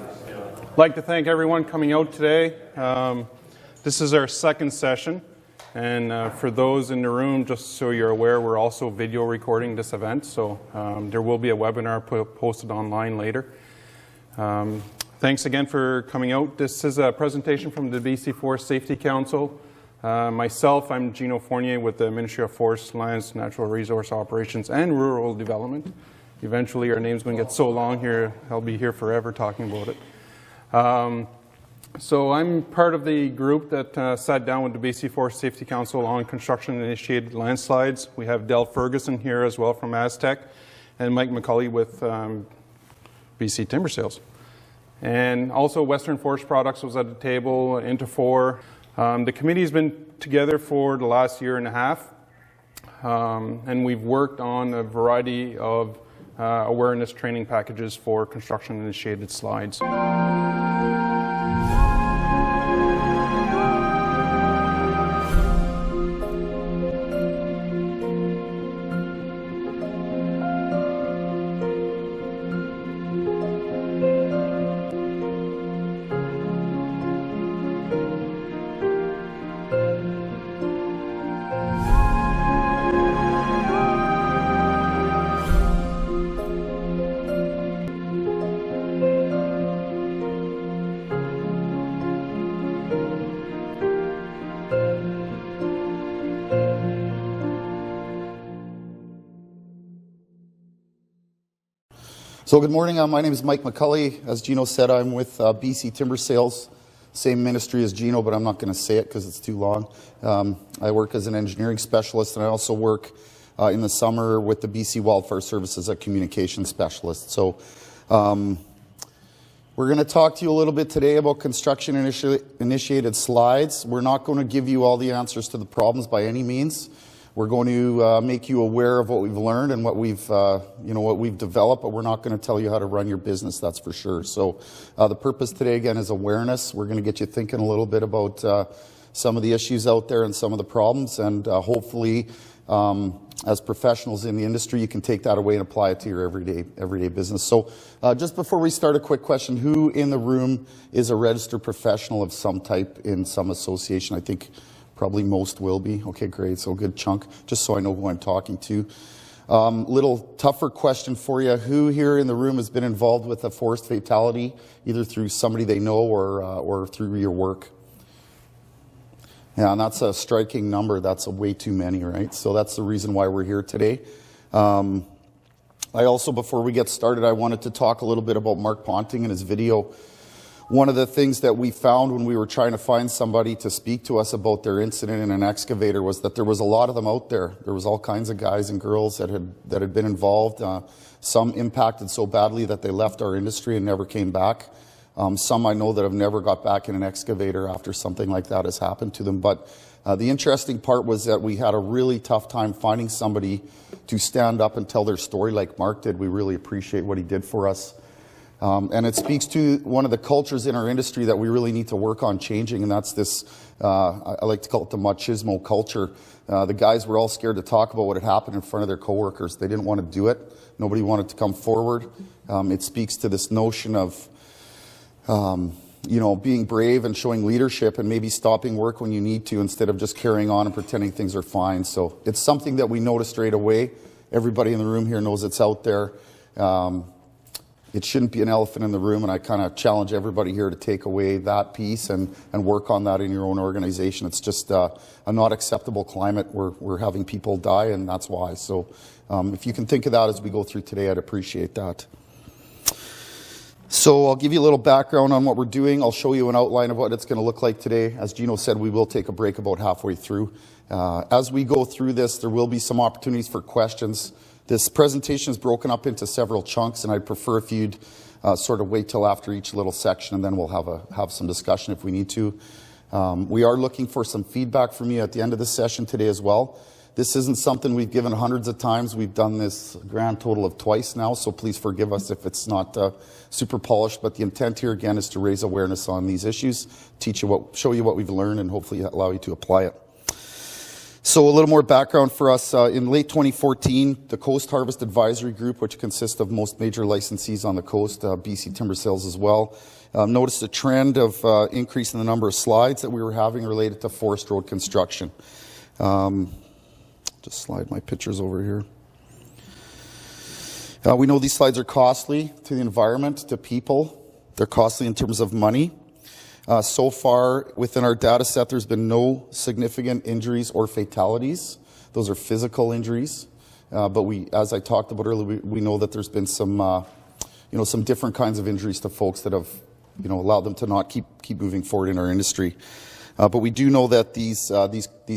I'd like to thank everyone coming out today. This is our second session, and for those in the room, just so you're aware, we're also video recording this event, so there will be a webinar posted online later. Thanks again for coming out. This is a presentation from the BC Forest Safety Council. Myself, I'm Gino Fournier with the Ministry of Forests, Lands, Natural Resource Operations and Rural Development. Eventually our name's going to get so long here, I'll be here forever talking about it. So I'm part of the group that sat down with the BC Forest Safety Council on construction-initiated landslides. We have Del Ferguson here as well from Aztec, and Mike McCulley with BC Timber Sales. And also Western Forest Products was at the table, Interfor. The committee's been together for the last year and a half, and we've worked on a variety of awareness training packages for construction-initiated slides. So good morning, my name is Mike McCulley. As Gino said, I'm with BC Timber Sales, same ministry as Gino, but I'm not going to say it because it's too long. I work as an engineering specialist, and I also work in the summer with the BC Wildfire Service as a communication specialist. So we're going to talk to you a little bit today about construction-initiated slides. We're not going to give you all the answers to the problems by any means. We're going to make you aware of what we've learned and what we've, what we've developed, but we're not going to tell you how to run your business, that's for sure. So the purpose today, again, is awareness. We're going to get you thinking a little bit about some of the issues out there and some of the problems, and hopefully, as professionals in the industry, you can take that away and apply it to your everyday business. So just before we start, a quick question. Who in the room is a registered professional of some type in some association? I think probably most will be. Okay, great. So a good chunk, just so I know who I'm talking to. Little tougher question for you. Who here in the room has been involved with a forest fatality, either through somebody they know or through your work? Yeah, and that's a striking number. That's way too many, right? So that's the reason why we're here today. I also, before we get started, I wanted to talk a little bit about Mark Ponting and his video. One of the things that we found when we were trying to find somebody to speak to us about their incident in an excavator was that there was a lot of them out there. There was all kinds of guys and girls that had been involved. Some impacted so badly that they left our industry and never came back. Some I know that have never got back in an excavator after something like that has happened to them. But the interesting part was that we had a really tough time finding somebody to stand up and tell their story like Mark did. We really appreciate what he did for us. And it speaks to one of the cultures in our industry that we really need to work on changing, and that's this, I like to call it the machismo culture. The guys were all scared to talk about what had happened in front of their coworkers. They didn't want to do it. Nobody wanted to come forward. It speaks to this notion of, being brave and showing leadership and maybe stopping work when you need to instead of just carrying on and pretending things are fine. So it's something that we noticed straight away. Everybody in the room here knows it's out there. It shouldn't be an elephant in the room, and I kind of challenge everybody here to take away that piece and work on that in your own organization. It's just a not acceptable climate. We're having people die, and that's why. So if you can think of that as we go through today, I'd appreciate that. So I'll give you a little background on what we're doing. I'll show you an outline of what it's going to look like today. As Gino said, we will take a break about halfway through. As we go through this, there will be some opportunities for questions. This presentation is broken up into several chunks, and I'd prefer if you'd sort of wait till after each little section, and then we'll have some discussion if we need to. We are looking for some feedback from you at the end of the session today as well. This isn't something we've given hundreds of times. We've done this a grand total of twice now, so please forgive us if it's not super polished. But the intent here, again, is to raise awareness on these issues, show you what we've learned, and hopefully allow you to apply it. So a little more background for us. In late 2014, the Coast Harvest Advisory Group, which consists of most major licensees on the coast, BC Timber Sales as well, noticed a trend of increase in the number of slides that we were having related to forest road construction. Just slide my pictures over here. We know these slides are costly to the environment, to people. They're costly in terms of money. So far, within our data set, there's been no significant injuries or fatalities. Those are physical injuries. But as I talked about earlier, we know that there's been some, some different kinds of injuries to folks that have, allowed them to not keep moving forward in our industry. But we do know that these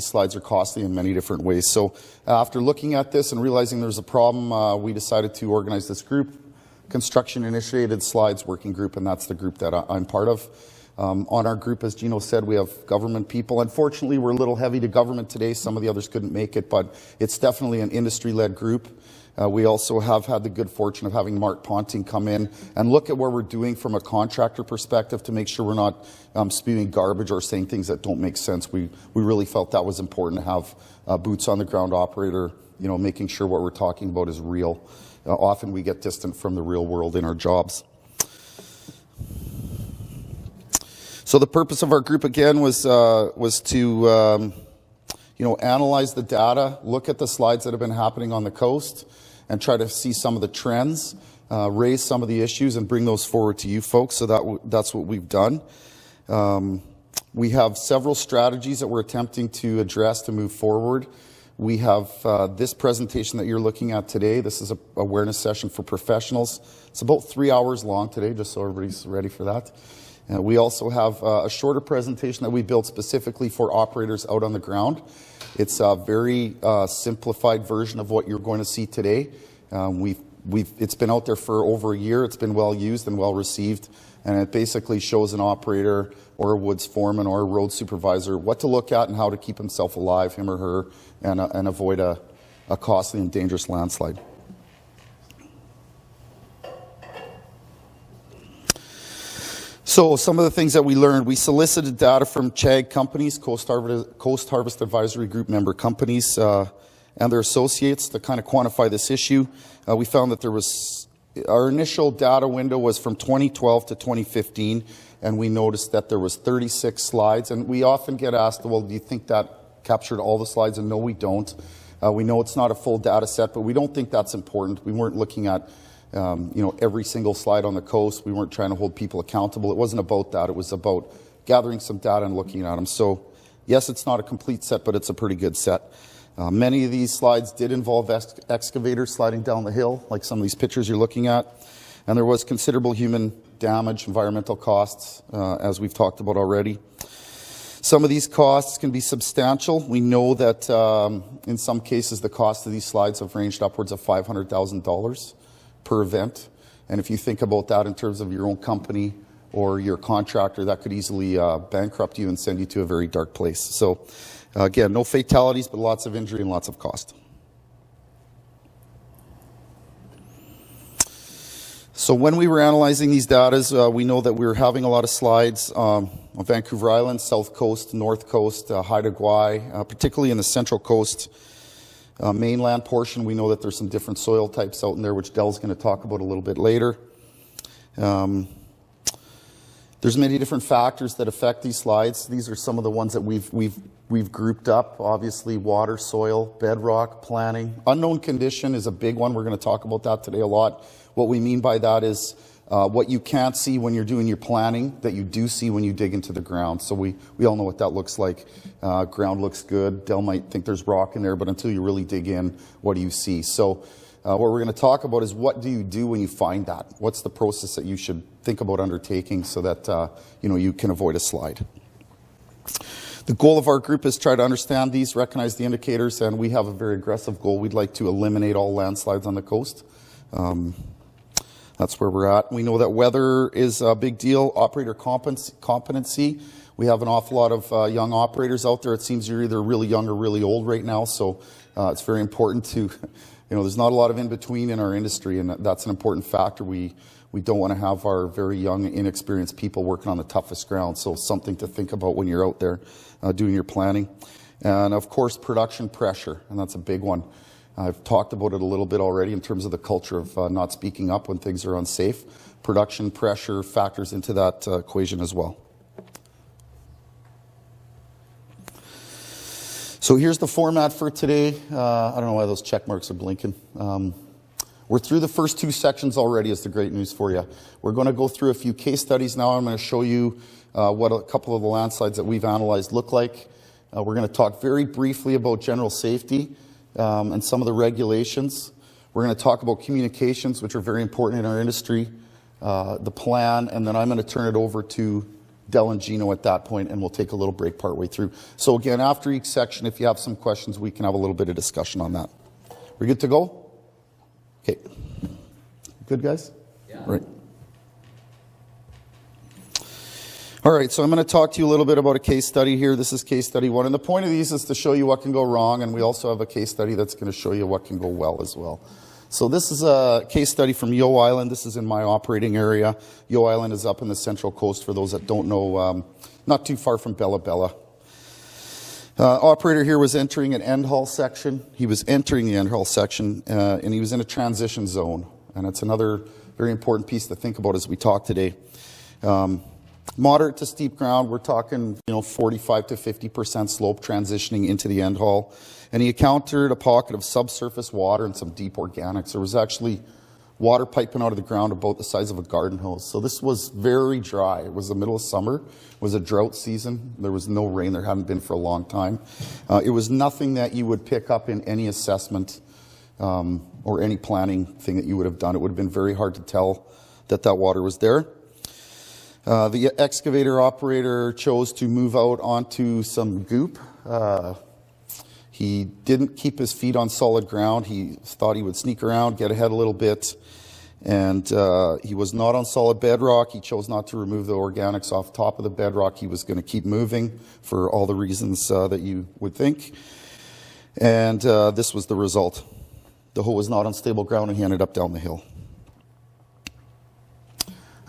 slides are costly in many different ways. So after looking at this and realizing there's a problem, we decided to organize this group, Construction Initiated Slides Working Group, and that's the group that I'm part of. On our group, as Gino said, we have government people. Unfortunately, we're a little heavy to government today. Some of the others couldn't make it, but it's definitely an industry-led group. We also have had the good fortune of having Mark Ponting come in and look at what we're doing from a contractor perspective to make sure we're not spewing garbage or saying things that don't make sense. We really felt that was important to have boots on the ground operator, making sure what we're talking about is real. Often we get distant from the real world in our jobs. So the purpose of our group again was to analyze the data, look at the slides that have been happening on the coast, and try to see some of the trends, raise some of the issues, and bring those forward to you folks. So that's what we've done. We have several strategies that we're attempting to address to move forward. We have this presentation that you're looking at today. This is an awareness session for professionals. It's about 3 hours long today, just so everybody's ready for that. We also have a shorter presentation that we built specifically for operators out on the ground. It's a very simplified version of what you're going to see today. It's been out there for over a year. It's been well used and well received, and it basically shows an operator or a woods foreman or a road supervisor what to look at and how to keep himself alive, him or her, and avoid a costly and dangerous landslide. So some of the things that we learned, we solicited data from CHAG companies, Coast Harvest Advisory Group member companies, and their associates to kind of quantify this issue. We found that our initial data window was from 2012 to 2015, and we noticed that there was 36 slides. And we often get asked, well, do you think that captured all the slides? And no, we don't. We know it's not a full data set, but we don't think that's important. We weren't looking at every single slide on the coast. We weren't trying to hold people accountable. It wasn't about that. It was about gathering some data and looking at them. So, yes, it's not a complete set, but it's a pretty good set. Many of these slides did involve excavators sliding down the hill, like some of these pictures you're looking at. And there was considerable human damage, environmental costs, as we've talked about already. Some of these costs can be substantial. We know that in some cases the cost of these slides have ranged upwards of $500,000 per event. And if you think about that in terms of your own company or your contractor, that could easily bankrupt you and send you to a very dark place. So again, no fatalities, but lots of injury and lots of cost. So when we were analyzing these data, we know that we were having a lot of slides on Vancouver Island, South Coast, North Coast, Haida Gwaii, particularly in the Central Coast. Mainland portion, we know that there's some different soil types out in there, which Dell's going to talk about a little bit later. There's many different factors that affect these slides. These are some of the ones that we've grouped up. Obviously, water, soil, bedrock, planning. Unknown condition is a big one. We're going to talk about that today a lot. What we mean by that is what you can't see when you're doing your planning that you do see when you dig into the ground. So we all know what that looks like. Ground looks good. Dell might think there's rock in there, but until you really dig in, what do you see? So what we're going to talk about is what do you do when you find that? What's the process that you should think about undertaking so that you can avoid a slide? The goal of our group is try to understand these, recognize the indicators, and we have a very aggressive goal. We'd like to eliminate all landslides on the coast. That's where we're at. We know that weather is a big deal. Operator competency. We have an awful lot of young operators out there. It seems you're either really young or really old right now, so it's very important to, there's not a lot of in-between in our industry, and that's an important factor. We don't want to have our very young, inexperienced people working on the toughest ground, so something to think about when you're out there doing your planning. And of course, production pressure, and that's a big one. I've talked about it a little bit already in terms of the culture of not speaking up when things are unsafe. Production pressure factors into that equation as well. So here's the format for today. I don't know why those check marks are blinking. We're through the first two sections already, is the great news for you. We're going to go through a few case studies now. I'm going to show you what a couple of the landslides that we've analyzed look like. We're going to talk very briefly about general safety and some of the regulations. We're going to talk about communications, which are very important in our industry, the plan, and then I'm going to turn it over to Del and Gino at that point, and we'll take a little break partway through. So again, after each section, if you have some questions, we can have a little bit of discussion on that. We good to go? Okay. Good, guys? Yeah. Right. All right, so I'm going to talk to you a little bit about a case study here. This is case study 1, and the point of these is to show you what can go wrong, and we also have a case study that's going to show you what can go well as well. So this is a case study from Yeo Island. This is in my operating area. Yeo Island is up in the Central Coast, for those that don't know, not too far from Bella Bella. Operator here was entering an end haul section. He was entering the end haul section, and he was in a transition zone. And it's another very important piece to think about as we talk today. Moderate to steep ground, we're talking 45 to 50% slope transitioning into the end haul. And he encountered a pocket of subsurface water and some deep organics. There was actually water piping out of the ground about the size of a garden hose. So this was very dry. It was the middle of summer. It was a drought season. There was no rain. There hadn't been for a long time. It was nothing that you would pick up in any assessment or any planning thing that you would have done. It would have been very hard to tell that that water was there. The excavator operator chose to move out onto some goop. He didn't keep his feet on solid ground. He thought he would sneak around, get ahead a little bit, and he was not on solid bedrock. He chose not to remove the organics off top of the bedrock. He was going to keep moving for all the reasons that you would think. And this was the result. The hoe was not on stable ground, and he ended up down the hill.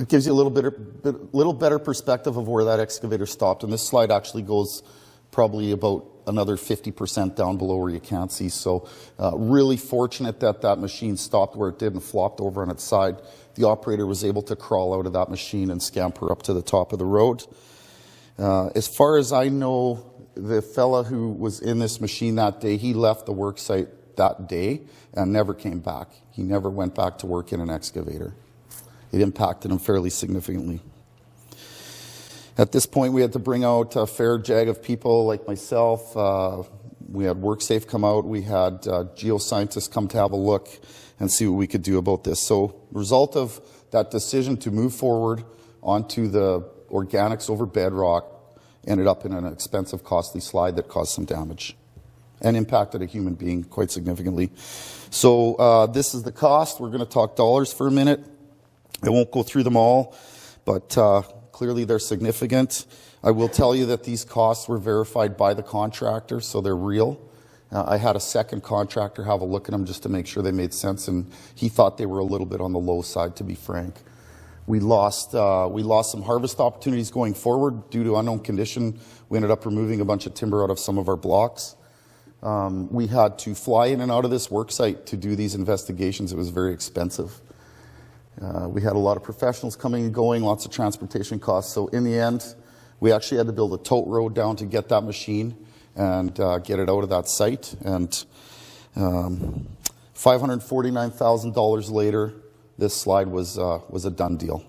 It gives you a little better perspective of where that excavator stopped. And this slide actually goes probably about another 50% down below where you can't see. So really fortunate that that machine stopped where it did and flopped over on its side. The operator was able to crawl out of that machine and scamper up to the top of the road. As far as I know, the fella who was in this machine that day, he left the work site that day and never came back. He never went back to work in an excavator. It impacted him fairly significantly. At this point, we had to bring out a fair jag of people like myself. We had WorkSafe come out. We had geoscientists come to have a look and see what we could do about this. So, result of that decision to move forward onto the organics over bedrock ended up in an expensive, costly slide that caused some damage and impacted a human being quite significantly. So, this is the cost. We're going to talk dollars for a minute. I won't go through them all, but clearly they're significant. I will tell you that these costs were verified by the contractor, so they're real. I had a second contractor have a look at them just to make sure they made sense, and he thought they were a little bit on the low side, to be frank. We lost some harvest opportunities going forward due to unknown condition. We ended up removing a bunch of timber out of some of our blocks. We had to fly in and out of this work site to do these investigations. It was very expensive. We had a lot of professionals coming and going, lots of transportation costs. So in the end, we actually had to build a tote road down to get that machine and get it out of that site. And $549,000 later, this slide was a done deal.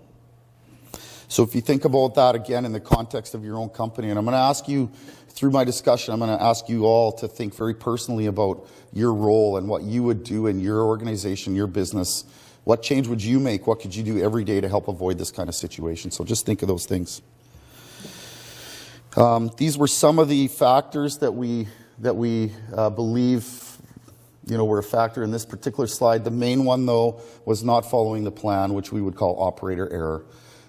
So if you think about that again in the context of your own company, and I'm going to ask you, through my discussion, I'm going to ask you all to think very personally about your role and what you would do in your organization, your business. What change would you make? What could you do every day to help avoid this kind of situation? So just think of those things. These were some of the factors that we believe were a factor in this particular slide. The main one, though, was not following the plan, which we would call operator error.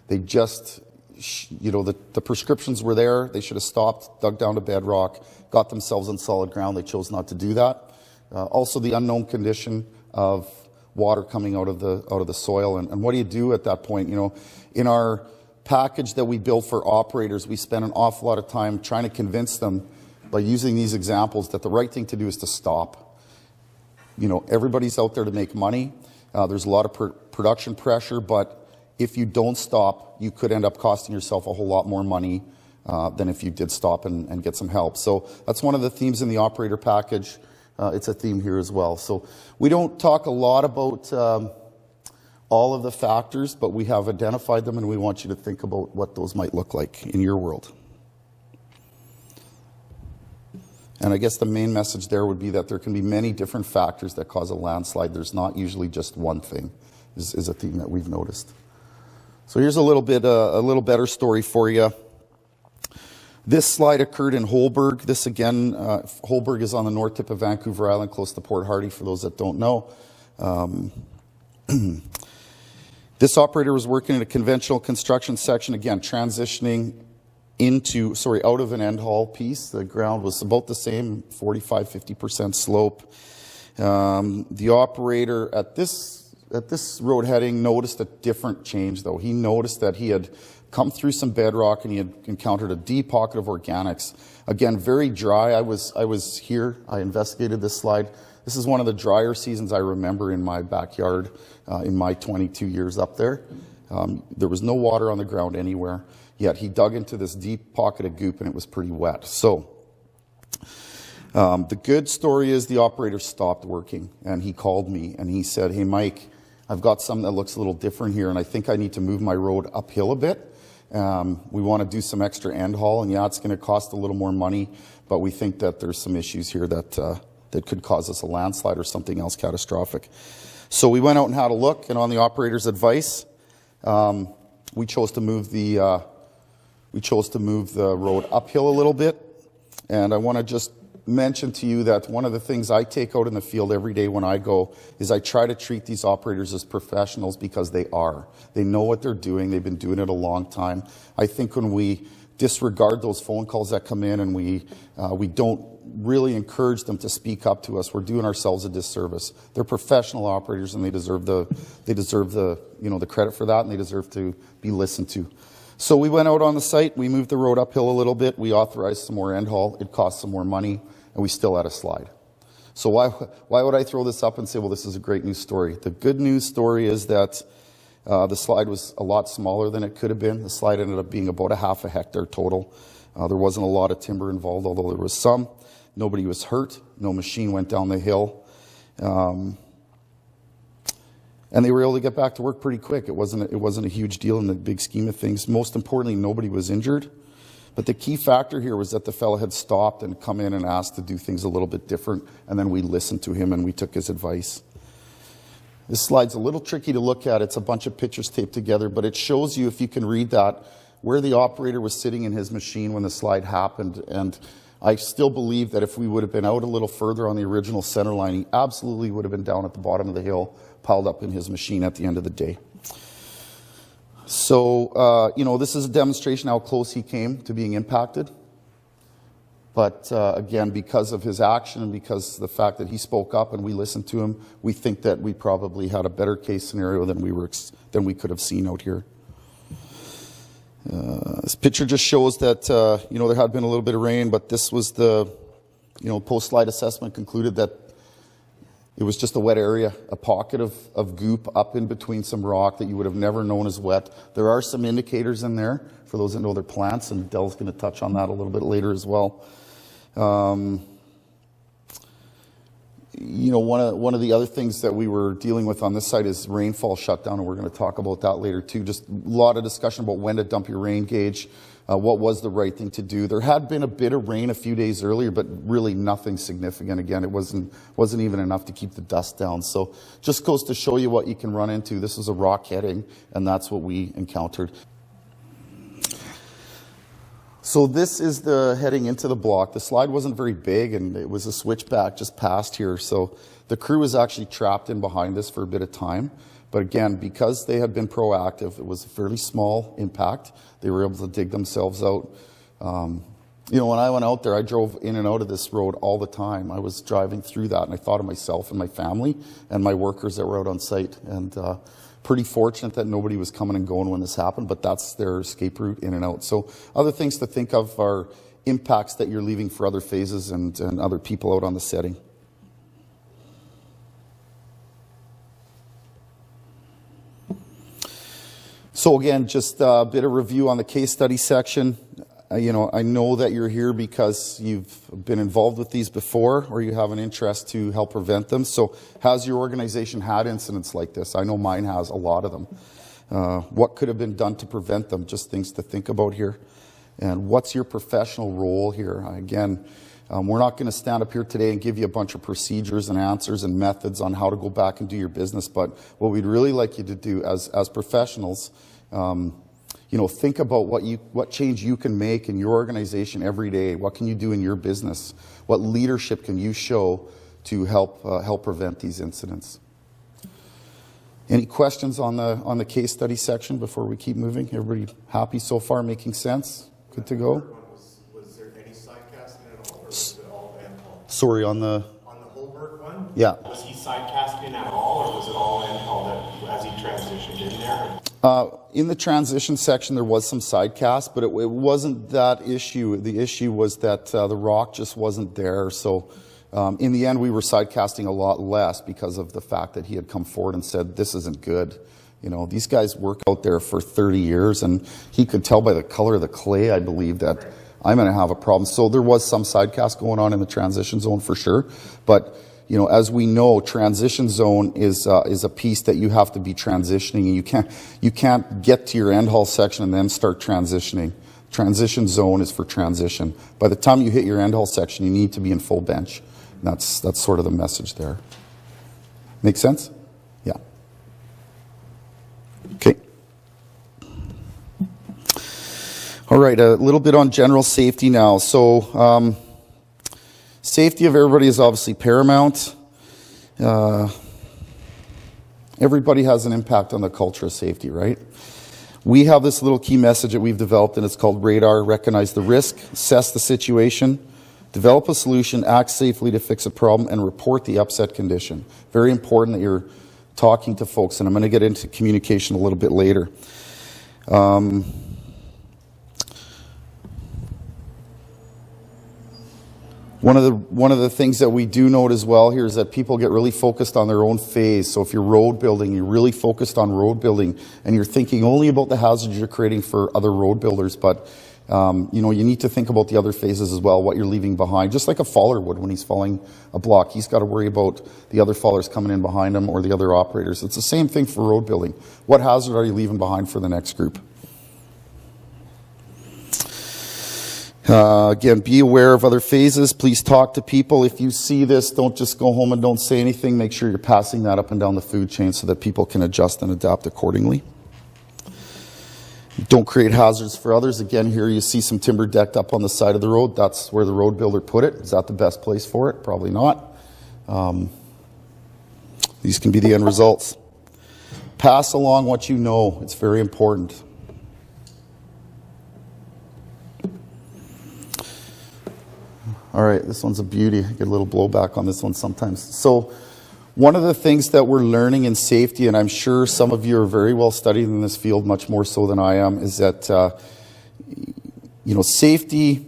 They just, the prescriptions were there. They should have stopped, dug down to bedrock, got themselves on solid ground. They chose not to do that. Also, the unknown condition of water coming out of the soil, and what do you do at that point? In our package that we built for operators, we spent an awful lot of time trying to convince them by using these examples that the right thing to do is to stop. You know, everybody's out there to make money. There's a lot of production pressure, but if you don't stop, you could end up costing yourself a whole lot more money than if you did stop and get some help. So that's one of the themes in the operator package. It's a theme here as well. So we don't talk a lot about all of the factors, but we have identified them, and we want you to think about what those might look like in your world. And I guess the main message there would be that there can be many different factors that cause a landslide. There's not usually just one thing, is a theme that we've noticed. So here's a little better story for you. This slide occurred in Holberg. This again, Holberg is on the north tip of Vancouver Island, close to Port Hardy, for those that don't know. This operator was working in a conventional construction section, again, transitioning out of an end haul piece. The ground was about the same, 45-50% slope. The operator at this road heading noticed a different change, though. He noticed that he had come through some bedrock and he had encountered a deep pocket of organics. Again, very dry. I was here. I investigated this slide. This is one of the drier seasons I remember in my backyard in my 22 years up there. There was no water on the ground anywhere, yet he dug into this deep pocket of goop and it was pretty wet. So the good story is the operator stopped working and he called me and he said, "Hey Mike, I've got something that looks a little different here and I think I need to move my road uphill a bit. We want to do some extra end haul, and yeah, it's going to cost a little more money, but we think that there's some issues here that could cause us a landslide or something else catastrophic." So we went out and had a look, and on the operator's advice, we chose to move the road uphill a little bit. And I want to just mention to you that one of the things I take out in the field every day when I go is I try to treat these operators as professionals, because they are. They know what they're doing. They've been doing it a long time. I think when we disregard those phone calls that come in and we don't really encourage them to speak up to us, we're doing ourselves a disservice. They're professional operators and they deserve the credit for that, and they deserve to be listened to. So we went out on the site, we moved the road uphill a little bit, we authorized some more end haul, it cost some more money, and we still had a slide. So why would I throw this up and say, well, this is a great news story? The good news story is that the slide was a lot smaller than it could have been. The slide ended up being about a half a hectare total. There wasn't a lot of timber involved, although there was some. Nobody was hurt. No machine went down the hill. And they were able to get back to work pretty quick. It wasn't a huge deal in the big scheme of things. Most importantly, nobody was injured. But the key factor here was that the fellow had stopped and come in and asked to do things a little bit different, and then we listened to him and we took his advice. This slide's a little tricky to look at. It's a bunch of pictures taped together, but it shows you, if you can read that, where the operator was sitting in his machine when the slide happened. And I still believe that if we would have been out a little further on the original center line, he absolutely would have been down at the bottom of the hill, piled up in his machine at the end of the day. So, this is a demonstration how close he came to being impacted. But again, because of his action and because of the fact that he spoke up and we listened to him, we think that we probably had a better case scenario than we could have seen out here. This picture just shows that there had been a little bit of rain, but this was the post-slide assessment concluded that it was just a wet area, a pocket of goop up in between some rock that you would have never known as wet. There are some indicators in there for those that know their plants, and Dell's going to touch on that a little bit later as well. One of the other things that we were dealing with on this site is rainfall shutdown, and we're going to talk about that later too. Just a lot of discussion about when to dump your rain gauge, what was the right thing to do. There had been a bit of rain a few days earlier, but really nothing significant. Again, it wasn't even enough to keep the dust down. So just goes to show you what you can run into. This is a rock heading, and that's what we encountered. So this is the heading into the block. The slide wasn't very big, and it was a switchback just past here. So the crew was actually trapped in behind this for a bit of time. But again, because they had been proactive, it was a fairly small impact. They were able to dig themselves out. When I went out there, I drove in and out of this road all the time. I was driving through that, and I thought of myself and my family and my workers that were out on site. And pretty fortunate that nobody was coming and going when this happened, but that's their escape route in and out. So other things to think of are impacts that you're leaving for other phases and other people out on the setting. So again, just a bit of review on the case study section. I know that you're here because you've been involved with these before or you have an interest to help prevent them. So has your organization had incidents like this? I know mine has, a lot of them. What could have been done to prevent them? Just things to think about here. And what's your professional role here? Again, we're not going to stand up here today and give you a bunch of procedures and answers and methods on how to go back and do your business. But what we'd really like you to do as professionals, think about what change you can make in your organization every day. What can you do in your business? What leadership can you show to help prevent these incidents? Any questions on the case study section before we keep moving? Everybody happy so far? Making sense? Good to go? Was there any side casting at all, or was it all end-haul? Sorry, on the Holberg one? Yeah. Was he side casting at all, or was it all end-haul as he transitioned in there? In the transition section, there was some side cast, but it wasn't that issue. The issue was that the rock just wasn't there. So in the end, we were side casting a lot less because of the fact that he had come forward and said, this isn't good. These guys work out there for 30 years, and he could tell by the color of the clay, I believe, that I'm going to have a problem. So there was some side cast going on in the transition zone for sure. But as we know, transition zone is a piece that you have to be transitioning, and you can't get to your end haul section and then start transitioning. Transition zone is for transition. By the time you hit your end haul section, you need to be in full bench. And that's sort of the message there. Make sense? Yeah. Okay. All right, a little bit on general safety now. So, safety of everybody is obviously paramount. Everybody has an impact on the culture of safety, right? We have this little key message that we've developed, and it's called RADAR. Recognize the risk, assess the situation, develop a solution, act safely to fix a problem, and report the upset condition. Very important that you're talking to folks, and I'm going to get into communication a little bit later. One of the things that we do note as well here is that people get really focused on their own phase. So if you're road building, you're really focused on road building, and you're thinking only about the hazards you're creating for other road builders. But you need to think about the other phases as well, what you're leaving behind. Just like a faller would when he's falling a block, he's got to worry about the other fallers coming in behind him or the other operators. It's the same thing for road building. What hazard are you leaving behind for the next group? Again, be aware of other phases. Please talk to people. If you see this, don't just go home and don't say anything. Make sure you're passing that up and down the food chain so that people can adjust and adapt accordingly. Don't create hazards for others. Again, here you see some timber decked up on the side of the road. That's where the road builder put it. Is that the best place for it? Probably not. These can be the end results. Pass along what you know. It's very important. All right, this one's a beauty. I get a little blowback on this one sometimes. So one of the things that we're learning in safety, and I'm sure some of you are very well studied in this field, much more so than I am, is that, safety,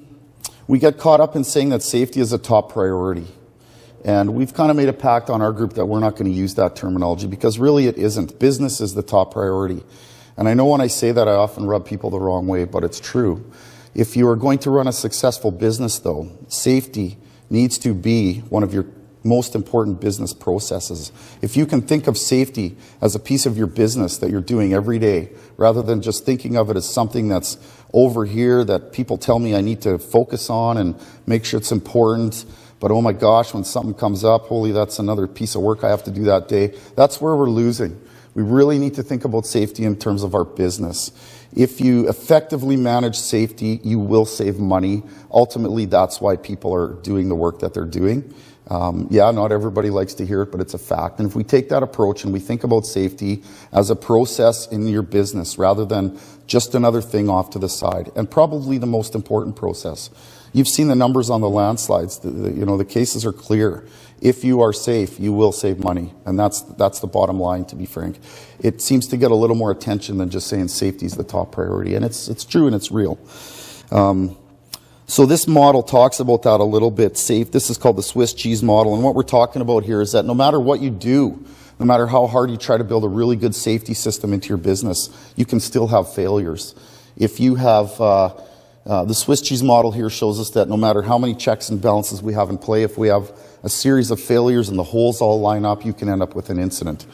we get caught up in saying that safety is a top priority. And we've kind of made a pact on our group that we're not going to use that terminology because really it isn't. Business is the top priority. And I know when I say that, I often rub people the wrong way, but it's true. If you are going to run a successful business, though, safety needs to be one of your most important business processes. If you can think of safety as a piece of your business that you're doing every day, rather than just thinking of it as something that's over here that people tell me I need to focus on and make sure it's important, but oh my gosh, when something comes up, holy, that's another piece of work I have to do that day. That's where we're losing. We really need to think about safety in terms of our business. If you effectively manage safety, you will save money. Ultimately, that's why people are doing the work that they're doing. Not everybody likes to hear it, but it's a fact. And if we take that approach and we think about safety as a process in your business rather than just another thing off to the side, and probably the most important process. You've seen the numbers on the landslides. The cases are clear. If you are safe, you will save money. And that's the bottom line, to be frank. It seems to get a little more attention than just saying safety is the top priority. And it's true and it's real. So this model talks about that a little bit. Safe. This is called the Swiss cheese model. And what we're talking about here is that no matter what you do, no matter how hard you try to build a really good safety system into your business, you can still have failures. If you have, the Swiss cheese model here shows us that no matter how many checks and balances we have in play, if we have a series of failures and the holes all line up, you can end up with an incident.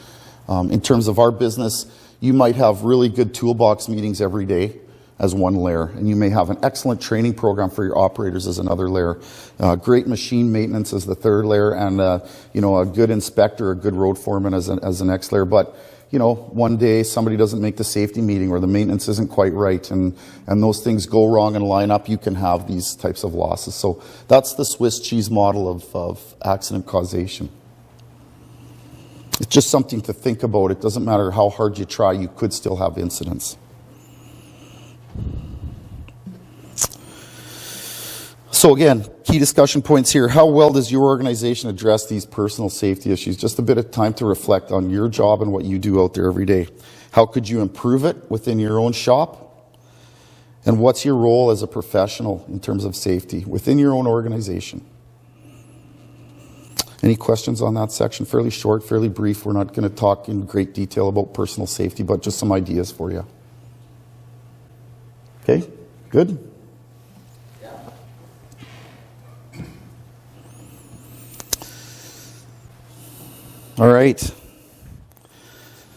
In terms of our business, you might have really good toolbox meetings every day as one layer, and you may have an excellent training program for your operators as another layer, great machine maintenance as the third layer, and a good inspector, a good road foreman as the next layer. But one day somebody doesn't make the safety meeting or the maintenance isn't quite right, and those things go wrong and line up, you can have these types of losses. So that's the Swiss cheese model of accident causation. It's just something to think about. It doesn't matter how hard you try, you could still have incidents. So again, key discussion points here. How well does your organization address these personal safety issues? Just a bit of time to reflect on your job and what you do out there every day. How could you improve it within your own shop? And what's your role as a professional in terms of safety within your own organization? Any questions on that section? Fairly short, fairly brief. We're not going to talk in great detail about personal safety, but just some ideas for you. Okay, good? All right.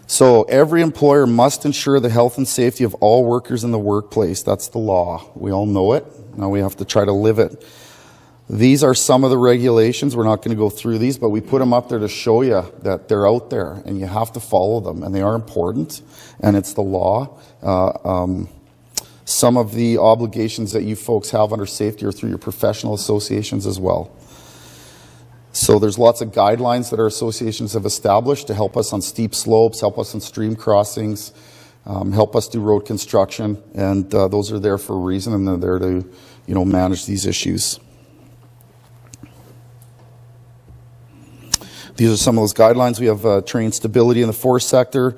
So every employer must ensure the health and safety of all workers in the workplace. That's the law. We all know it. Now we have to try to live it. These are some of the regulations. We're not going to go through these, but we put them up there to show you that they're out there and you have to follow them, and they are important, and it's the law. Some of the obligations that you folks have under safety are through your professional associations as well. So there's lots of guidelines that our associations have established to help us on steep slopes, help us on stream crossings, help us do road construction, and those are there for a reason, and they're there to, manage these issues. These are some of those guidelines. We have terrain stability in the forest sector,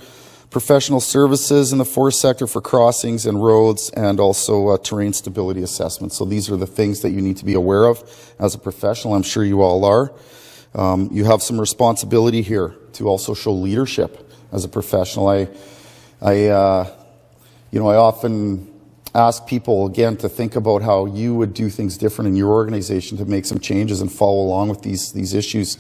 professional services in the forest sector for crossings and roads, and also terrain stability assessment. So these are the things that you need to be aware of as a professional. I'm sure you all are. You have some responsibility here to also show leadership as a professional. I often ask people, again, to think about how you would do things different in your organization to make some changes and follow along with these issues.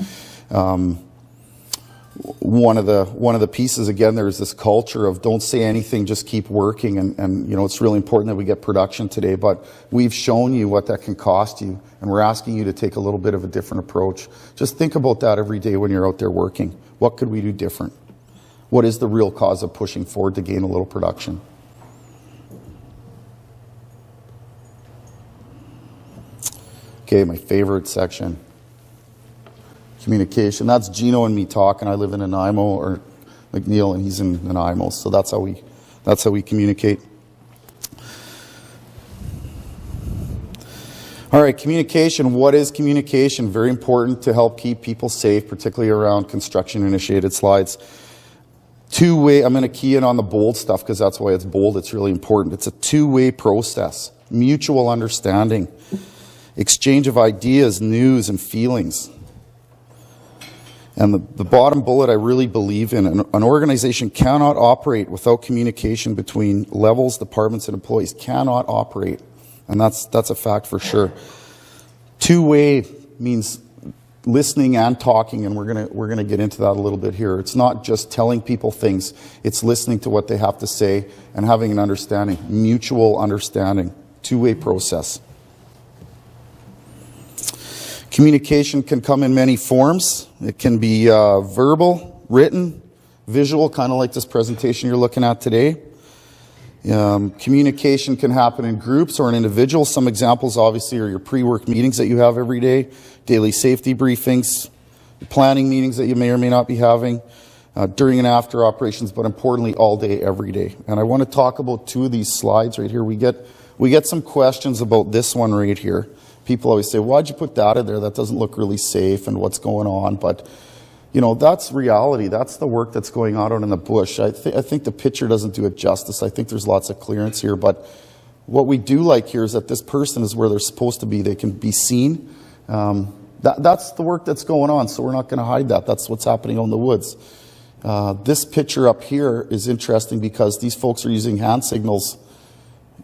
One of the pieces, again, there's this culture of don't say anything, just keep working, and it's really important that we get production today, but we've shown you what that can cost you, and we're asking you to take a little bit of a different approach. Just think about that every day when you're out there working. What could we do different? What is the real cause of pushing forward to gain a little production? Okay, my favorite section. Communication. That's Gino and me talking. I live in Nanaimo, or McNeil, and he's in Nanaimo. So that's how we communicate. All right, communication. What is communication? Very important to help keep people safe, particularly around construction-initiated slides. Two-way. I'm going to key in on the bold stuff because that's why it's bold. It's really important. It's a two-way process. Mutual understanding. Exchange of ideas, news, and feelings. And the bottom bullet I really believe in, an organization cannot operate without communication between levels, departments, and employees. Cannot operate. And that's a fact for sure. Two-way means listening and talking, and we're gonna get into that a little bit here. It's not just telling people things, it's listening to what they have to say and having an understanding, mutual understanding, two-way process. Communication can come in many forms. It can be verbal, written, visual, kind of like this presentation you're looking at today. Communication can happen in groups or in individuals. Some examples obviously are your pre-work meetings that you have every day, daily safety briefings, planning meetings that you may or may not be having, during and after operations, but importantly all day, every day. And I want to talk about two of these slides right here. We get some questions about this one right here. People always say, why'd you put that in there? That doesn't look really safe, and what's going on? But, that's reality. That's the work that's going on out in the bush. I think the picture doesn't do it justice. I think there's lots of clearance here, but What we do like here is that this person is where they're supposed to be. They can be seen. That's the work that's going on, so we're not going to hide that. That's what's happening out in the woods. This picture up here is interesting because these folks are using hand signals,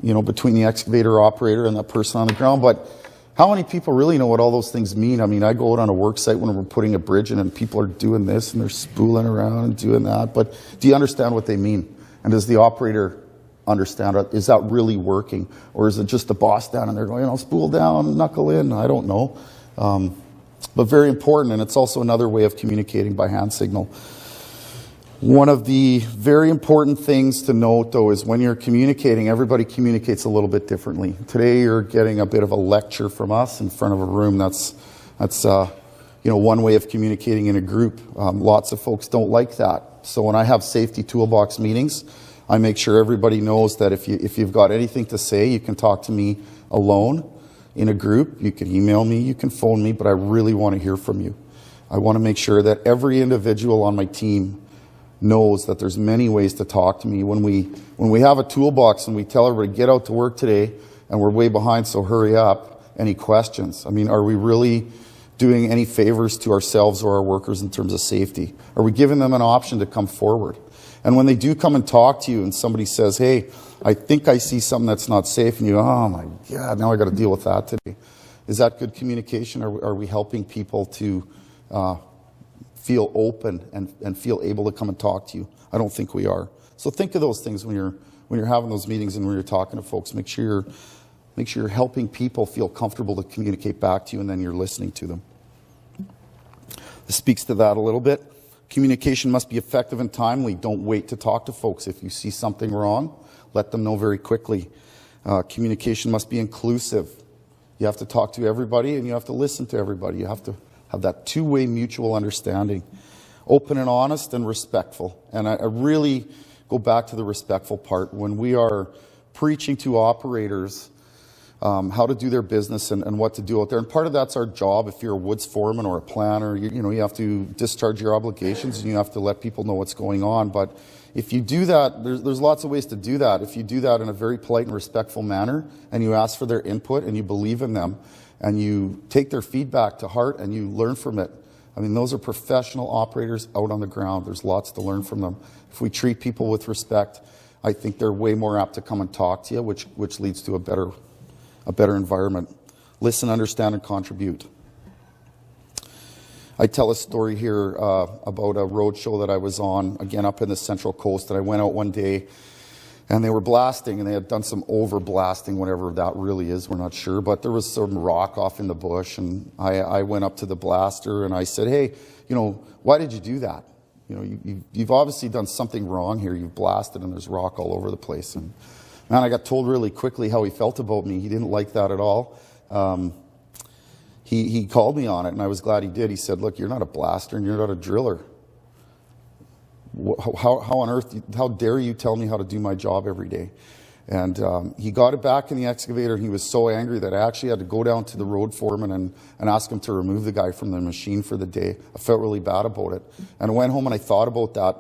between the excavator operator and that person on the ground. But how many people really know what all those things mean? I mean, I go out on a work site when we're putting a bridge in and people are doing this and they're spooling around and doing that. But do you understand what they mean? And does the operator understand it? Is that really working? Or is it just the boss down and they're going, spool down, knuckle in? I don't know. But very important, and it's also another way of communicating by hand signal. One of the very important things to note, though, is when you're communicating, everybody communicates a little bit differently. Today, you're getting a bit of a lecture from us in front of a room. That's one way of communicating in a group. Lots of folks don't like that. So when I have safety toolbox meetings, I make sure everybody knows that if you've got anything to say, you can talk to me alone in a group. You can email me, you can phone me, but I really want to hear from you. I want to make sure that every individual on my team knows that there's many ways to talk to me. When we have a toolbox and we tell everybody, get out to work today, and we're way behind, so hurry up, any questions? I mean, are we really doing any favors to ourselves or our workers in terms of safety? Are we giving them an option to come forward? And when they do come and talk to you and somebody says, hey, I think I see something that's not safe, and you go, oh my God, now I got to deal with that today. Is that good communication? Are we helping people to feel open and feel able to come and talk to you? I don't think we are. So think of those things when you're having those meetings and when you're talking to folks. Make sure you're helping people feel comfortable to communicate back to you, and then you're listening to them. This speaks to that a little bit. Communication must be effective and timely. Don't wait to talk to folks. If you see something wrong, let them know very quickly. Communication must be inclusive. You have to talk to everybody and you have to listen to everybody. You have to have that two-way mutual understanding. Open and honest and respectful. And I really go back to the respectful part. When we are preaching to operators how to do their business and what to do out there. And part of that's our job. If you're a woods foreman or a planner, you have to discharge your obligations and you have to let people know what's going on. But if you do that, there's lots of ways to do that. If you do that in a very polite and respectful manner and you ask for their input and you believe in them and you take their feedback to heart and you learn from it. I mean, those are professional operators out on the ground. There's lots to learn from them. If we treat people with respect, I think they're way more apt to come and talk to you, which leads to a better environment. Listen, understand, and contribute. I tell a story here about a road show that I was on, again up in the Central Coast, and I went out one day and they were blasting, and they had done some over blasting, whatever that really is, we're not sure, but there was some rock off in the bush, and I went up to the blaster and I said, hey, why did you do that? You've obviously done something wrong here. You've blasted and there's rock all over the place. And man, I got told really quickly how he felt about me. He didn't like that at all. He called me on it, and I was glad he did. He said, look, you're not a blaster and you're not a driller. How on earth, how dare you tell me how to do my job every day? And he got it back in the excavator, and he was so angry that I actually had to go down to the road foreman and ask him to remove the guy from the machine for the day. I felt really bad about it. And I went home and I thought about that.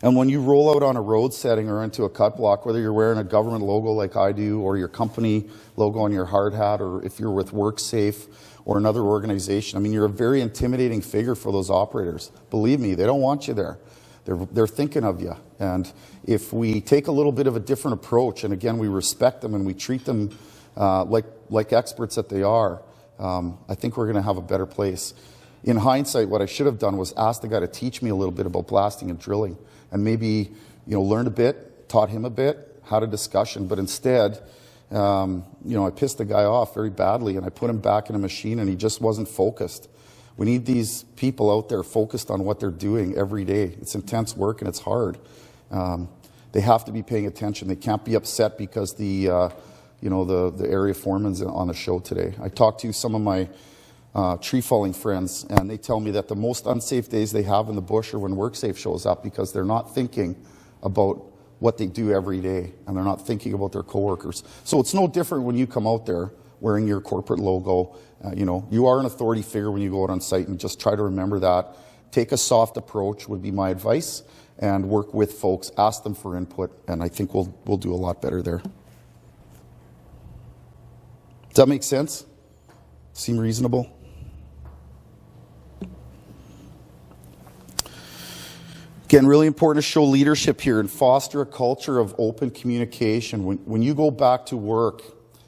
And when you roll out on a road setting or into a cut block, whether you're wearing a government logo like I do, or your company logo on your hard hat, or if you're with WorkSafe or another organization, I mean, you're a very intimidating figure for those operators. Believe me, they don't want you there. They're thinking of you. And if we take a little bit of a different approach, and again, we respect them and we treat them like experts that they are, I think we're going to have a better place. In hindsight, what I should have done was ask the guy to teach me a little bit about blasting and drilling, and maybe learned a bit, taught him a bit, had a discussion. But instead, I pissed the guy off very badly, and I put him back in a machine, and he just wasn't focused. We need these people out there focused on what they're doing every day. It's intense work and it's hard. They have to be paying attention. They can't be upset because the area foreman's on the show today. I talked to some of my tree falling friends, and they tell me that the most unsafe days they have in the bush are when WorkSafe shows up, because they're not thinking about what they do every day, and they're not thinking about their coworkers. So it's no different when you come out there wearing your corporate logo. You are an authority figure when you go out on site, and just try to remember that. Take a soft approach would be my advice, and work with folks, ask them for input, and I think we'll do a lot better there. that make sense? Seem reasonable? Again, really important to show leadership here and foster a culture of open communication. When you go back to work,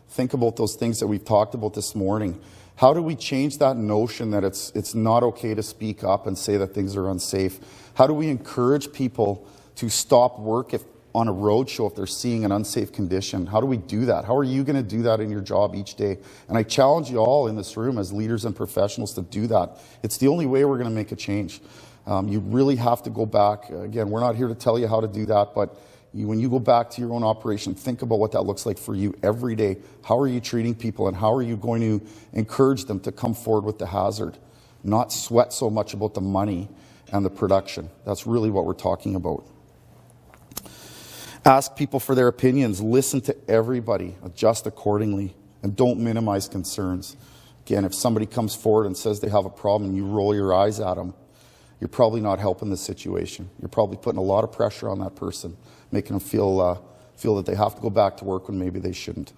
think about those things that we've talked about this morning. How do we change that notion that it's not okay to speak up and say that things are unsafe? How do we encourage people to stop work on a road show if they're seeing an unsafe condition? How do we do that? How are you going to do that in your job each day? And I challenge you all in this room as leaders and professionals to do that. It's the only way we're going to make a change. You really have to go back. Again, we're not here to tell you how to do that, but when you go back to your own operation, think about what that looks like for you every day. How are you treating people, and how are you going to encourage them to come forward with the hazard? Not sweat so much about the money and the production. That's really what we're talking about. Ask people for their opinions. Listen to everybody. Adjust accordingly. And don't minimize concerns. Again, if somebody comes forward and says they have a problem and you roll your eyes at them, you're probably not helping the situation. You're probably putting a lot of pressure on that person, making them feel that they have to go back to work when maybe they shouldn't.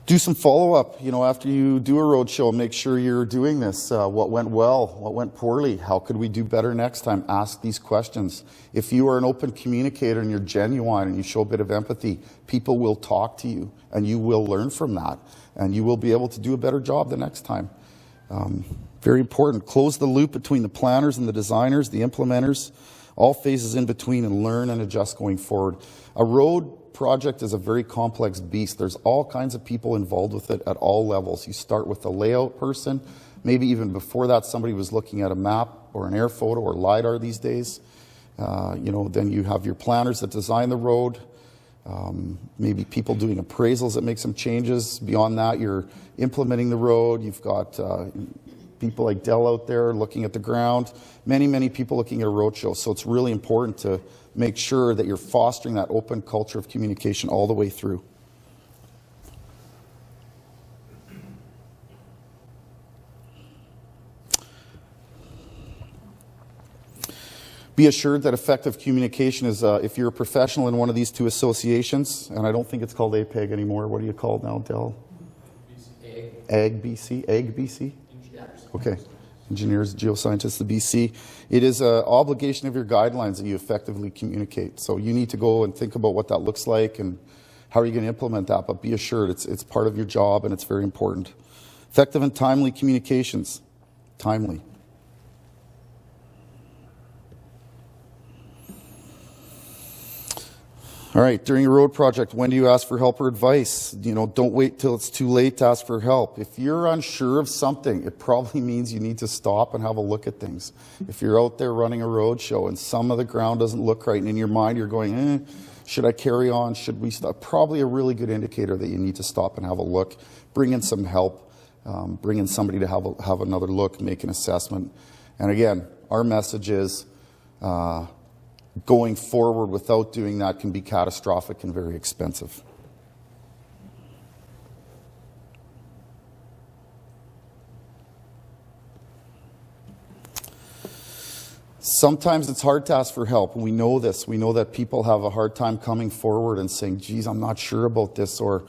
Do some follow-up, after you do a road show. Make sure you're doing this. What went well? What went poorly? How could we do better next time? Ask these questions. If you are an open communicator and you're genuine and you show a bit of empathy, people will talk to you and you will learn from that. And you will be able to do a better job the next time. Very important. Close the loop between the planners and the designers, the implementers, all phases in between, and learn and adjust going forward. A road project is a very complex beast. There's all kinds of people involved with it at all levels. You start with the layout person. Maybe even before that, somebody was looking at a map or an air photo or LiDAR these days. Then you have your planners that design the road. Maybe people doing appraisals that make some changes. Beyond that, you're implementing the road. You've got people like Dell out there looking at the ground. Many, many people looking at a road show. So it's really important to make sure that you're fostering that open culture of communication all the way through. Be assured that effective communication is, if you're a professional in one of these two associations, and I don't think it's called APEG anymore. What are you called now, Dell? AG BC? AG BC? Okay. Engineers, geoscientists, the BC. It is an obligation of your guidelines that you effectively communicate. So you need to go and think about what that looks like and how are you going to implement that. But be assured it's part of your job and it's very important. Effective and timely communications. Timely. All right, during a road project, when do you ask for help or advice? Don't wait till it's too late to ask for help. If you're unsure of something, it probably means you need to stop and have a look at things. If you're out there running a road show and some of the ground doesn't look right, and in your mind you're going, should I carry on? Should we stop? Probably a really good indicator that you need to stop and have a look. Bring in some help. Bring in somebody to have another look, make an assessment. And again, our message is, going forward without doing that can be catastrophic and very expensive. Sometimes it's hard to ask for help. We know this. We know that people have a hard time coming forward and saying, geez, I'm not sure about this, or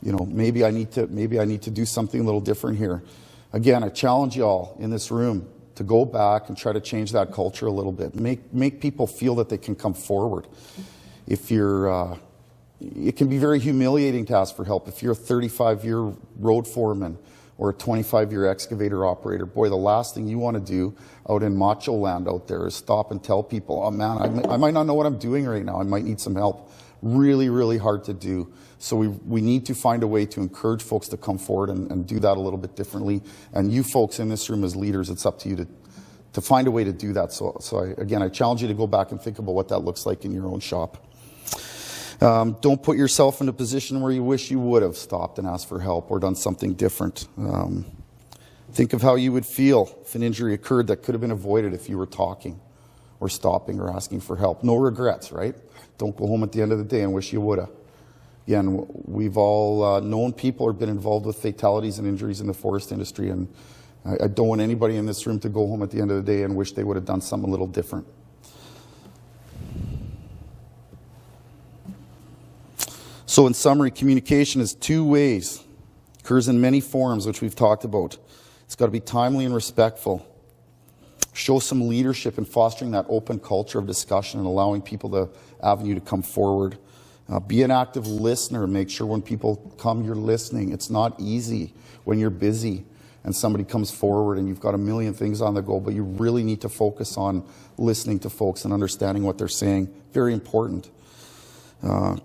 maybe I need to do something a little different here. Again, I challenge you all in this room to go back and try to change that culture a little bit. Make people feel that they can come forward. If you're, it can be very humiliating to ask for help. If you're a 35-year road foreman or a 25-year excavator operator, boy, the last thing you want to do out in macho land out there is stop and tell people, oh man, I might not know what I'm doing right now. I might need some help. Really, really hard to do. So we need to find a way to encourage folks to come forward and do that a little bit differently. And you folks in this room as leaders, it's up to you to find a way to do that. So I challenge you to go back and think about what that looks like in your own shop. Don't put yourself in a position where you wish you would have stopped and asked for help or done something different. Think of how you would feel if an injury occurred that could have been avoided if you were talking or stopping or asking for help. No regrets, right? Don't go home at the end of the day and wish you would have. Again, we've all known people or been involved with fatalities and injuries in the forest industry, and I don't want anybody in this room to go home at the end of the day and wish they would have done something a little different. So in summary, communication is two ways. Occurs in many forms, which we've talked about. It's got to be timely and respectful. Show some leadership in fostering that open culture of discussion and allowing people the avenue to come forward. Be an active listener. Make sure when people come, you're listening. It's not easy when you're busy and somebody comes forward and you've got a million things on the go, but you really need to focus on listening to folks and understanding what they're saying. Very important.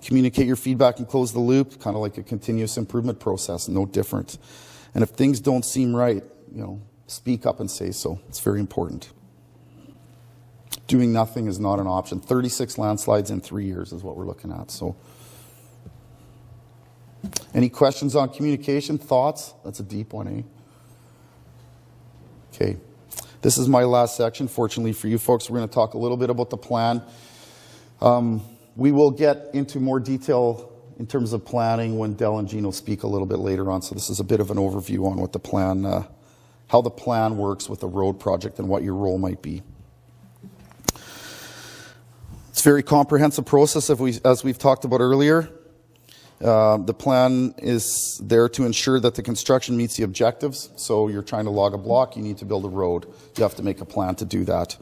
Communicate your feedback and close the loop, kind of like a continuous improvement process, no different. And if things don't seem right, speak up and say so. It's very important. Doing nothing is not an option. 36 landslides in 3 years is what we're looking at. So, any questions on communication, thoughts? That's a deep one, eh? Okay. This is my last section. Fortunately for you folks, we're going to talk a little bit about the plan. We will get into more detail in terms of planning when Del and Gino speak a little bit later on. So this is a bit of an overview on what the plan, how the plan works with a road project and what your role might be. It's a very comprehensive process, as we've talked about earlier. The plan is there to ensure that the construction meets the objectives. So you're trying to log a block, you need to build a road. You have to make a plan to do that.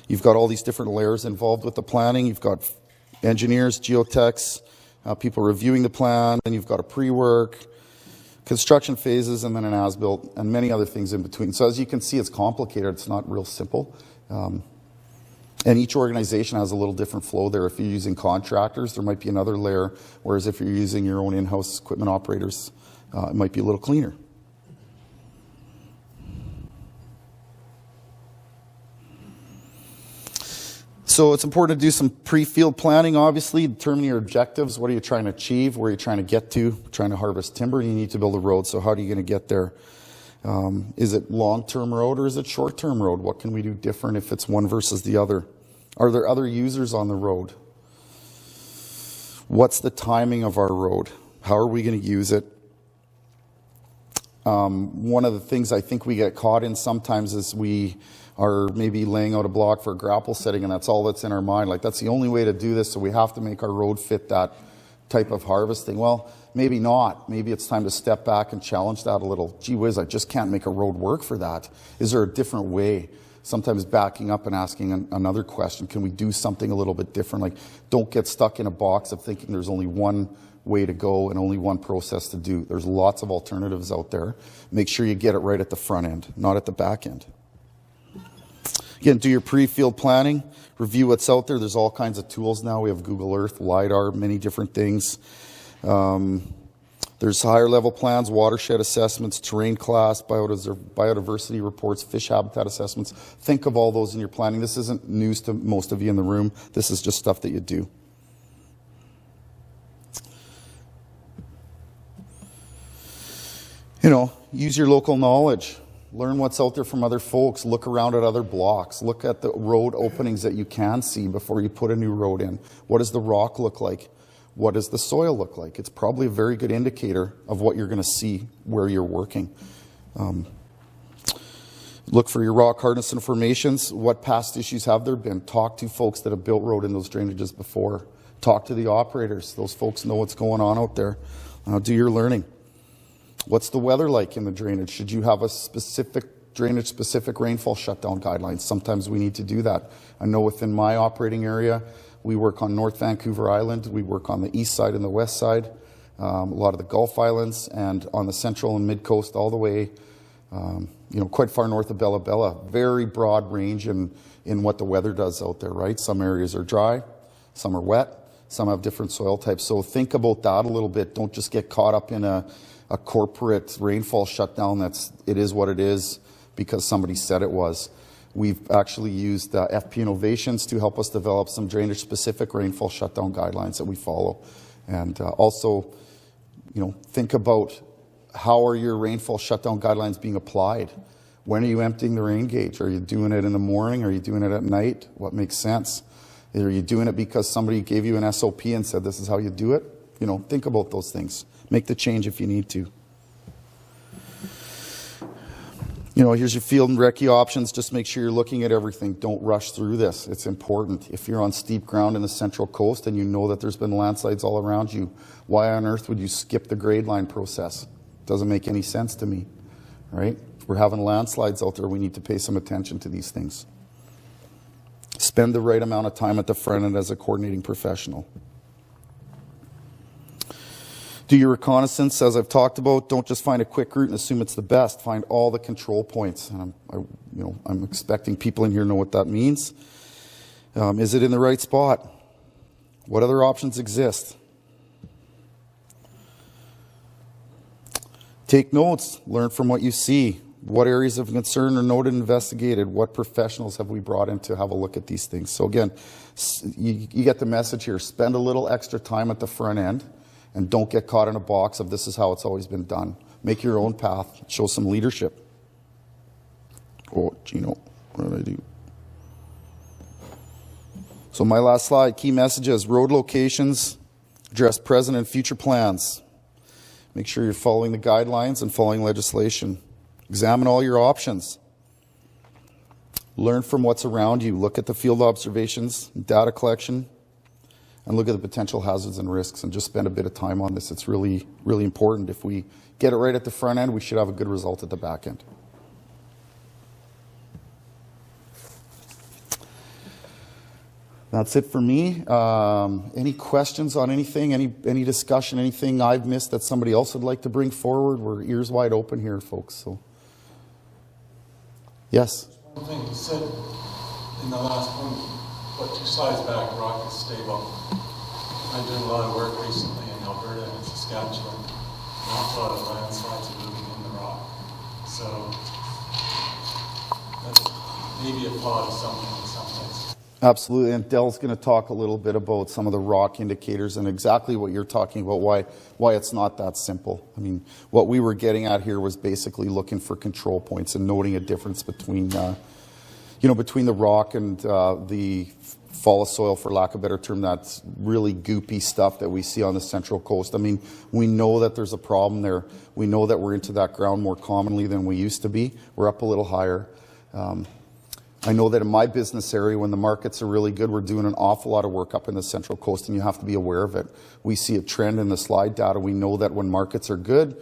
You've got all these different layers involved with the planning. You've got engineers, geotechs, people reviewing the plan, and you've got a pre-work, construction phases, and then an as-built, and many other things in between. So as you can see, it's complicated. It's not real simple. And each organization has a little different flow there. If you're using contractors, there might be another layer, whereas if you're using your own in-house equipment operators, it might be a little cleaner. So it's important to do some pre-field planning, obviously, determine your objectives. What are you trying to achieve? Where are you trying to get to? Trying to harvest timber, you need to build a road. So how are you going to get there? Is it long-term road or is it short-term road? What can we do different if it's one versus the other? Are there other users on the road? What's the timing of our road? How are we going to use it? One of the things I think we get caught in sometimes is we are maybe laying out a block for a grapple setting and that's all that's in our mind. Like, that's the only way to do this, so we have to make our road fit that type of harvesting. Well, maybe not. Maybe it's time to step back and challenge that a little. Gee whiz, I just can't make a road work for that. Is there a different way? Sometimes backing up and asking another question, can we do something a little bit different? Like, don't get stuck in a box of thinking there's only one way to go and only one process to do. There's lots of alternatives out there. Make sure you get it right at the front end, not at the back end. Again, do your pre-field planning, review what's out there. There's all kinds of tools now. We have Google Earth, LiDAR, many different things. There's higher level plans, watershed assessments, terrain class, biodiversity reports, fish habitat assessments. Think of all those in your planning. This isn't news to most of you in the room. This is just stuff that you do. Use your local knowledge. Learn what's out there from other folks. Look around at other blocks. Look at the road openings that you can see before you put a new road in. What does the rock look like? What does the soil look like? It's probably a very good indicator of what you're going to see where you're working. Look for your rock hardness and formations. What past issues have there been? Talk to folks that have built road in those drainages before. Talk to the operators. Those folks know what's going on out there. Do your learning. What's the weather like in the drainage? Should you have a specific drainage-specific rainfall shutdown guidelines? Sometimes we need to do that. I know within my operating area, we work on North Vancouver Island. We work on the east side and the west side, a lot of the Gulf Islands, and on the central and mid-coast all the way, quite far north of Bella Bella. Very broad range in what the weather does out there, right? Some areas are dry, some are wet, some have different soil types. So think about that a little bit. Don't just get caught up in a corporate rainfall shutdown it is what it is because somebody said it was. We've actually used FP Innovations to help us develop some drainage-specific rainfall shutdown guidelines that we follow. And also, think about how are your rainfall shutdown guidelines being applied? When are you emptying the rain gauge? Are you doing it in the morning? Are you doing it at night? What makes sense? Are you doing it because somebody gave you an SOP and said this is how you do it? Think about those things. Make the change if you need to. Here's your field and recce options. Just make sure you're looking at everything. Don't rush through this. It's important. If you're on steep ground in the Central Coast and you know that there's been landslides all around you, why on earth would you skip the grade line process? Doesn't make any sense to me, right? If we're having landslides out there, we need to pay some attention to these things. Spend the right amount of time at the front end as a coordinating professional. Do your reconnaissance, as I've talked about. Don't just find a quick route and assume it's the best. Find all the control points. And I'm expecting people in here know what that means. Is it in the right spot? What other options exist? Take notes. Learn from what you see. What areas of concern are noted and investigated? What professionals have we brought in to have a look at these things? So again, you get the message here. Spend a little extra time at the front end. And don't get caught in a box of this is how it's always been done. Make your own path. Show some leadership. Oh, Gino, what did I do? So my last slide, key messages. Road locations, address present and future plans. Make sure you're following the guidelines and following legislation. Examine all your options. Learn from what's around you. Look at the field observations, data collection, and look at the potential hazards and risks, and just spend a bit of time on this. It's really, really important. If we get it right at the front end, we should have a good result at the back end. That's it for me. Any questions on anything, any discussion, anything I've missed that somebody else would like to bring forward? We're ears wide open here, folks. So, yes? One thing you said in the last one, but 2 slides back, rock is stable. I've done a lot of work recently in Alberta and Saskatchewan. An awful lot of landslides are moving in the rock. So that's maybe a flaw to some. Absolutely, and Dell's going to talk a little bit about some of the rock indicators and exactly what you're talking about, why it's not that simple. I mean, what we were getting at here was basically looking for control points and noting a difference between between the rock and the fall of soil, for lack of a better term, that's really goopy stuff that we see on the Central Coast. I mean, we know that there's a problem there. We know that we're into that ground more commonly than we used to be. We're up a little higher. I know that in my business area, when the markets are really good, we're doing an awful lot of work up in the Central Coast, and you have to be aware of it. We see a trend in the slide data. We know that when markets are good,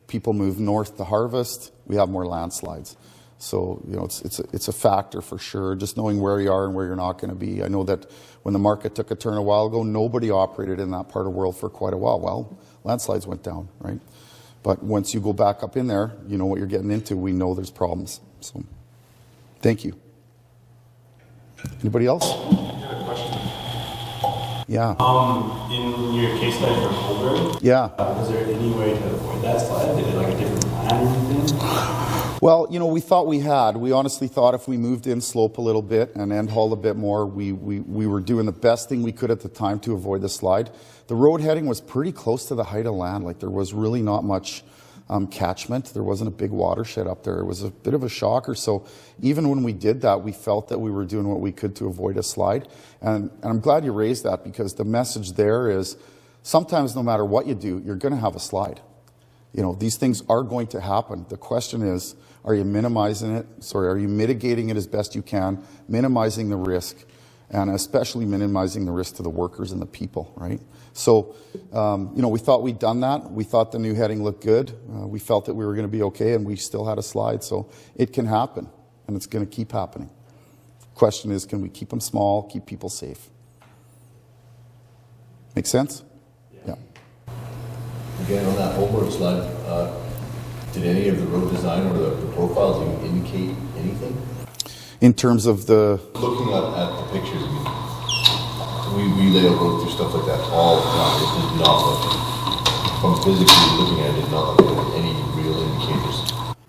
people move north to harvest. We have more landslides. So, it's a factor for sure, just knowing where you are and where you're not going to be. I know that when the market took a turn a while ago, nobody operated in that part of the world for quite a while. Well, landslides went down, right? But once you go back up in there, you know what you're getting into. We know there's problems. So, thank you. Anybody else? I have a question. Yeah. In your case study for Colburn, Yeah. Was there any way to avoid that slide? Did it like a different plan or anything? Well, we thought we had. We honestly thought if we moved in slope a little bit and end haul a bit more, we were doing the best thing we could at the time to avoid the slide. The road heading was pretty close to the height of land. Like, there was really not much catchment. There wasn't a big watershed up there. It was a bit of a shocker. So even when we did that, we felt that we were doing what we could to avoid a slide. And I'm glad you raised that, because the message there is sometimes no matter what you do, you're going to have a slide. These things are going to happen. The question is, are you minimizing it? Are you mitigating it as best you can, minimizing the risk, and especially minimizing the risk to the workers and the people, right? So, we thought we'd done that. We thought the new heading looked good. We felt that we were going to be okay, and we still had a slide. So it can happen, and it's going to keep happening. Question is, can we keep them small, keep people safe? Make sense? Yeah. Again, on that homework slide, did any of the road design or the profiles indicate anything? In terms of the... Looking at the pictures, we lay out roads through stuff like that all the time. It did not look, from physically looking at it, did not look like any real indicators.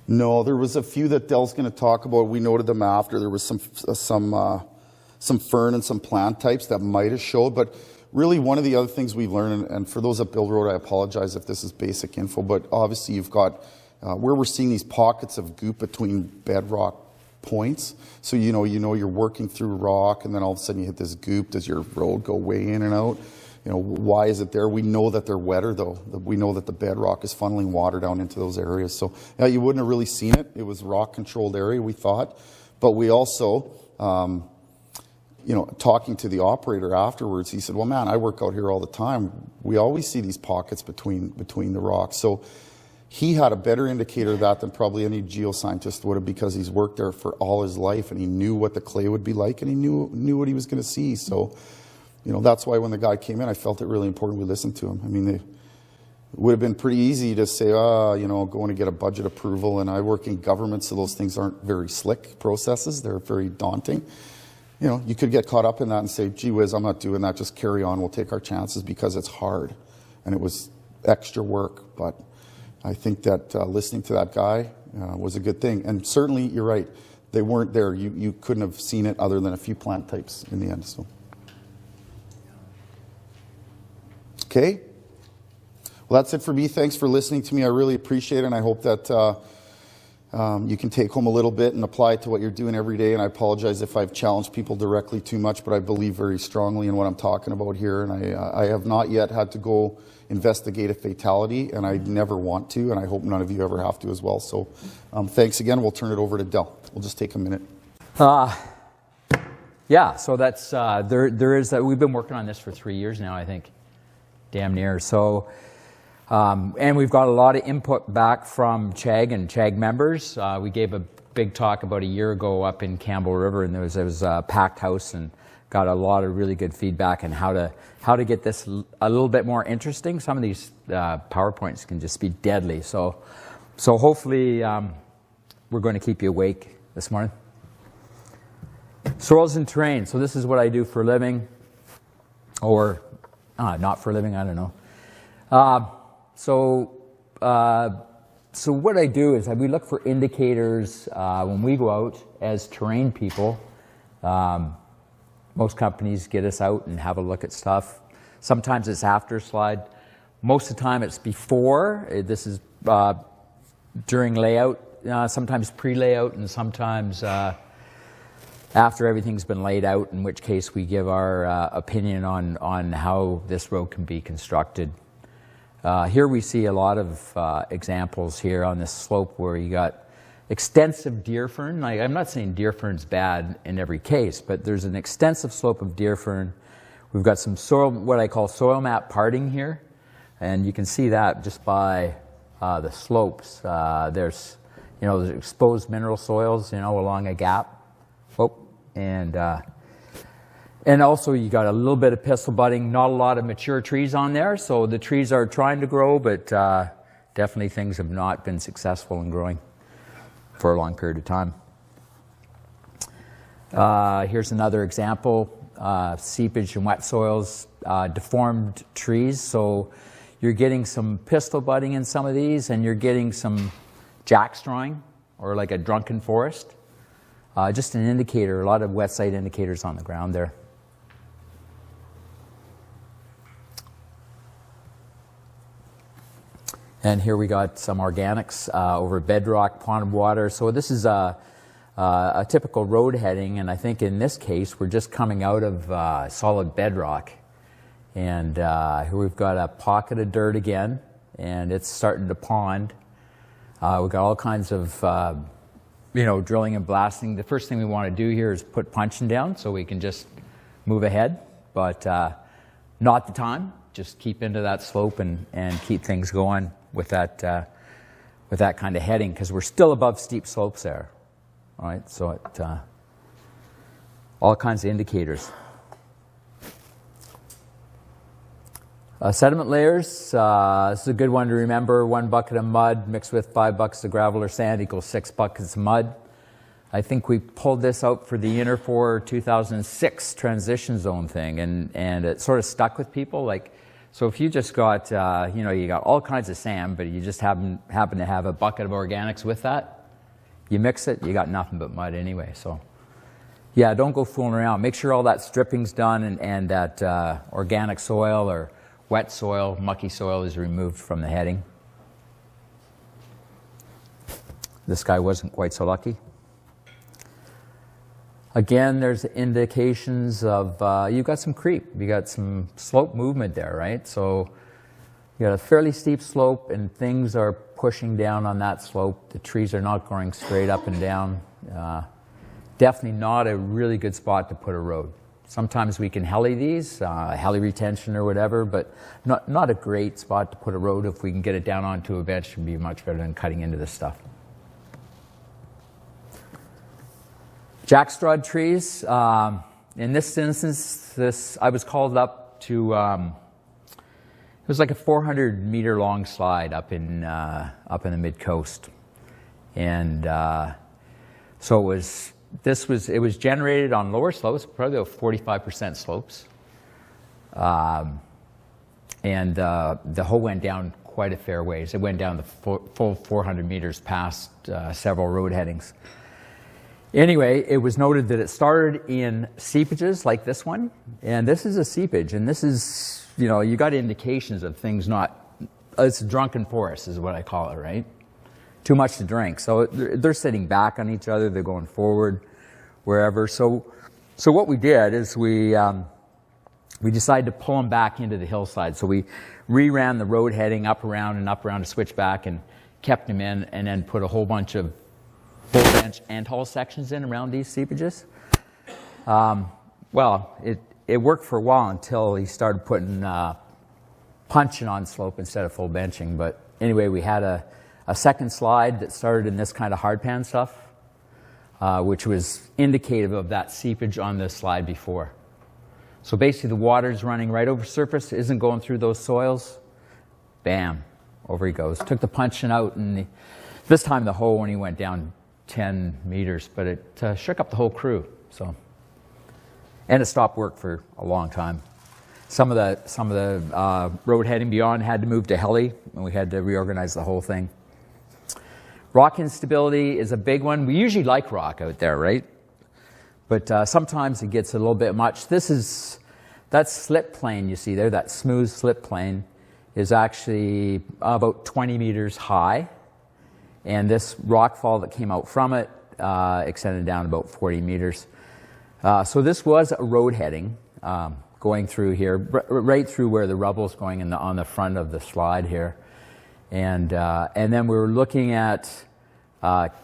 No, there was a few that Dell's going to talk about. We noted them after. There was some fern and some plant types that might have showed, but really one of the other things we've learned, and for those at Bill Road, I apologize if this is basic info, but obviously you've got where we're seeing these pockets of goop between bedrock points. So you're working through rock, and then all of a sudden you hit this goop. Does your road go way in and out? why is it there? We know that they're wetter, though. We know that the bedrock is funneling water down into those areas. So you wouldn't have really seen it. It was rock-controlled area, we thought. But we also, talking to the operator afterwards, he said, well, man, I work out here all the time. We always see these pockets between the rocks. So he had a better indicator of that than probably any geoscientist would have, because he's worked there for all his life, and he knew what the clay would be like, and he knew what he was going to see. So, that's why when the guy came in, I felt it really important we listened to him. I mean, it would have been pretty easy to say, going to get a budget approval, and I work in government, so those things aren't very slick processes. They're very daunting. You could get caught up in that and say, gee whiz, I'm not doing that, just carry on, we'll take our chances, because it's hard. And it was extra work, but I think that listening to that guy was a good thing. And certainly, you're right, they weren't there. You couldn't have seen it other than a few plant types in the end. So, okay. Well, that's it for me. Thanks for listening to me. I really appreciate it, and I hope that you can take home a little bit and apply it to what you're doing every day. And I apologize if I've challenged people directly too much, but I believe very strongly in what I'm talking about here. And I have not yet had to go investigate a fatality, and I never want to, and I hope none of you ever have to as well. So thanks again. We'll turn it over to Del. We'll just take a minute. Yeah, so that's, there is that. We've been working on this for 3 years now, I think, damn near. So, and we've got a lot of input back from CHAG and CHAG members. We gave a big talk about a year ago up in Campbell River, and there was a packed house, and got a lot of really good feedback on how to get this a little bit more interesting. Some of these PowerPoints can just be deadly. So hopefully we're going to keep you awake this morning. Soils and terrain. So this is what I do for a living, or not for a living, I don't know. So what I do is we look for indicators when we go out as terrain people. Most companies get us out and have a look at stuff. Sometimes it's after slide. Most of the time it's before. This is during layout, sometimes pre-layout, and sometimes after everything's been laid out, in which case we give our opinion on how this road can be constructed. Here we see a lot of examples here on this slope where you got extensive deer fern. I'm not saying deer fern's bad in every case, but there's an extensive slope of deer fern. We've got some soil, what I call soil map parting here, and you can see that just by the slopes. There's exposed mineral soils, along a gap. And also you got a little bit of pistol budding, not a lot of mature trees on there, so the trees are trying to grow, but definitely things have not been successful in growing for a long period of time. Here's another example, seepage and wet soils, deformed trees. So you're getting some pistol budding in some of these, and you're getting some jackstrawing, or like a drunken forest. Just an indicator, a lot of wet site indicators on the ground there. And here we got some organics over bedrock, pond water. So this is a typical road heading, and I think in this case we're just coming out of solid bedrock. And here we've got a pocket of dirt again, and it's starting to pond. We've got all kinds of drilling and blasting. The first thing we want to do here is put puncheon down so we can just move ahead, but not the time. Just keep into that slope and keep things going with that kind of heading, because we're still above steep slopes there. All right, so all kinds of indicators. Sediment layers, this is a good one to remember. 1 bucket of mud mixed with 5 buckets of gravel or sand equals 6 buckets of mud. I think we pulled this out for the Interfor 2006 transition zone thing, and it sort of stuck with people. So if you just got, you got all kinds of sand, but you just happen to have a bucket of organics with that, you mix it, you got nothing but mud anyway. So yeah, don't go fooling around. Make sure all that stripping's done and that organic soil or wet soil, mucky soil is removed from the heading. This guy wasn't quite so lucky. Again, there's indications of, you've got some creep. You got some slope movement there, right? So you got a fairly steep slope and things are pushing down on that slope. The trees are not going straight up and down. Definitely not a really good spot to put a road. Sometimes we can heli these, heli retention or whatever, but not a great spot to put a road. If we can get it down onto a bench, it would be much better than cutting into this stuff. Jackstraw trees. In this instance, I was called up to, it was like a 400-meter long slide up in the mid-coast. And so it was generated on lower slopes, probably about 45% slopes. And the hole went down quite a fair ways. It went down the full 400 meters past several road headings. Anyway, it was noted that it started in seepages like this one, and this is a seepage, and this is, you got indications of things it's a drunken forest is what I call it, right? Too much to drink. So they're sitting back on each other, they're going forward, wherever. So what we did is we decided to pull them back into the hillside. So we reran the road heading up around to switch back and kept them in, and then put a whole bunch of full bench and hull sections in around these seepages. Well, it worked for a while until he started putting punching on slope instead of full benching. But anyway, we had a second slide that started in this kind of hardpan stuff, which was indicative of that seepage on the slide before. So basically the water's running right over surface, isn't going through those soils. Bam, over he goes. Took the punching out, and this time the hole only went down 10 meters, but it shook up the whole crew. So, and it stopped work for a long time. Some of the road heading beyond had to move to heli, and we had to reorganize the whole thing. Rock instability is a big one. We usually like rock out there, right? But sometimes it gets a little bit much. That slip plane you see there, that smooth slip plane, is actually about 20 meters high. And this rock fall that came out from it extended down about 40 meters. So this was a road heading going through here, right through where the rubble's going on the front of the slide here. And then we were looking at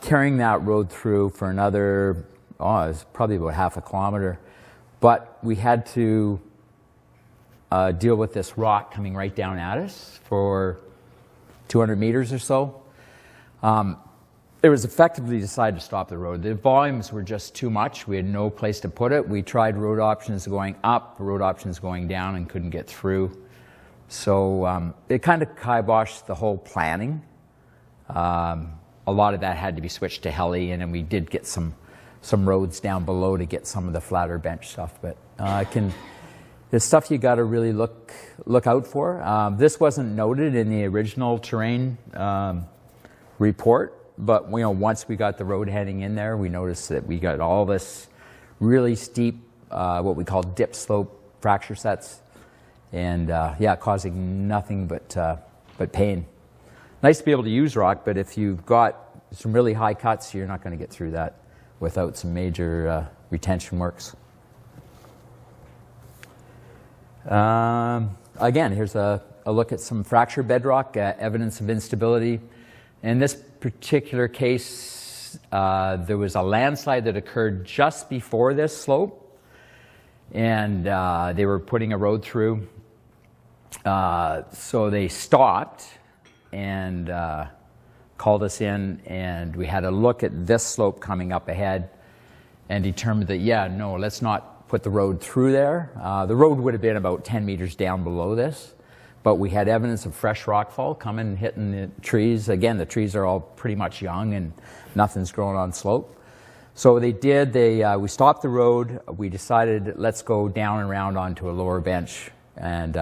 carrying that road through for another, it was probably about half a kilometer. But we had to deal with this rock coming right down at us for 200 meters or so. It was effectively decided to stop the road. The volumes were just too much. We had no place to put it. We tried road options going up, road options going down, and couldn't get through. So it kind of kiboshed the whole planning. A lot of that had to be switched to heli, and then we did get some roads down below to get some of the flatter bench stuff. But the stuff you got to really look out for. This wasn't noted in the original terrain report, but once we got the road heading in there, we noticed that we got all this really steep, what we call dip slope fracture sets, and causing nothing but pain. Nice to be able to use rock, but if you've got some really high cuts, you're not going to get through that without some major retention works. Again, here's a look at some fracture bedrock, evidence of instability. In this particular case, there was a landslide that occurred just before this slope, and they were putting a road through. So they stopped and called us in, and we had a look at this slope coming up ahead and determined that, no, let's not put the road through there. The road would have been about 10 meters down below this, but we had evidence of fresh rockfall coming, hitting the trees. Again, the trees are all pretty much young and nothing's growing on slope. So we stopped the road. We decided, let's go down and around onto a lower bench. And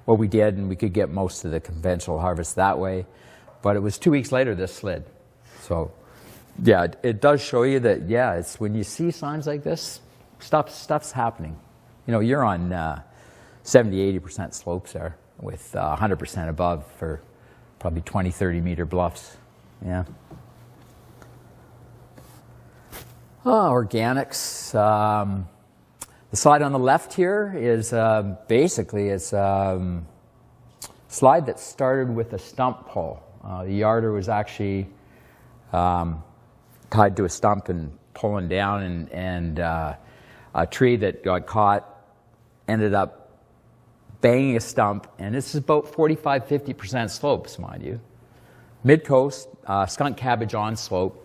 what we did, and we could get most of the conventional harvest that way, but it was 2 weeks later this slid. So yeah, it does show you that, it's when you see signs like this, stuff's happening. You're on 70-80% slopes there with 100% above for probably 20-30 meter bluffs. Yeah. Organics. The slide on the left here is basically it's a slide that started with a stump pull. The yarder was actually tied to a stump and pulling down, and a tree that got caught ended up banging a stump, and this is about 45-50% slopes, mind you. Mid-coast, skunk cabbage on slope.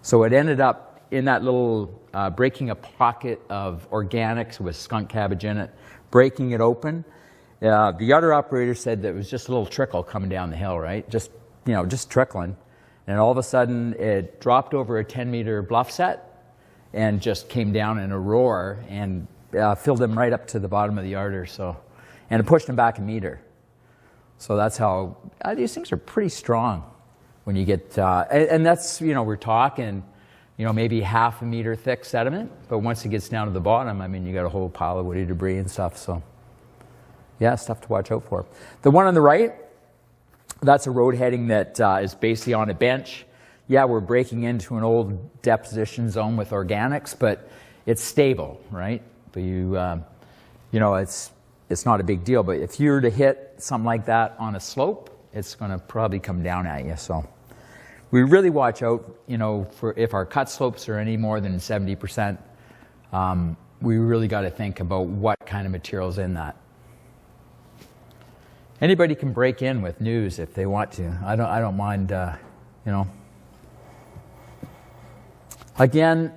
So it ended up in that little, breaking a pocket of organics with skunk cabbage in it, breaking it open. The yarder operator said that it was just a little trickle coming down the hill, right? Just trickling. And all of a sudden it dropped over a 10-meter bluff set and just came down in a roar and filled them right up to the bottom of the yarder. So, and it pushed them back a meter. So that's how, these things are pretty strong when you get, and that's, we're talking, maybe half a meter thick sediment, but once it gets down to the bottom, I mean, you got a whole pile of woody debris and stuff, so yeah, stuff to watch out for. The one on the right, that's a road heading that is basically on a bench. Yeah, we're breaking into an old deposition zone with organics, but it's stable, right? But it's not a big deal, but if you were to hit something like that on a slope, it's going to probably come down at you. So we really watch out, for if our cut slopes are any more than 70%, we really got to think about what kind of material's in that. Anybody can break in with news if they want to. I don't mind, Again,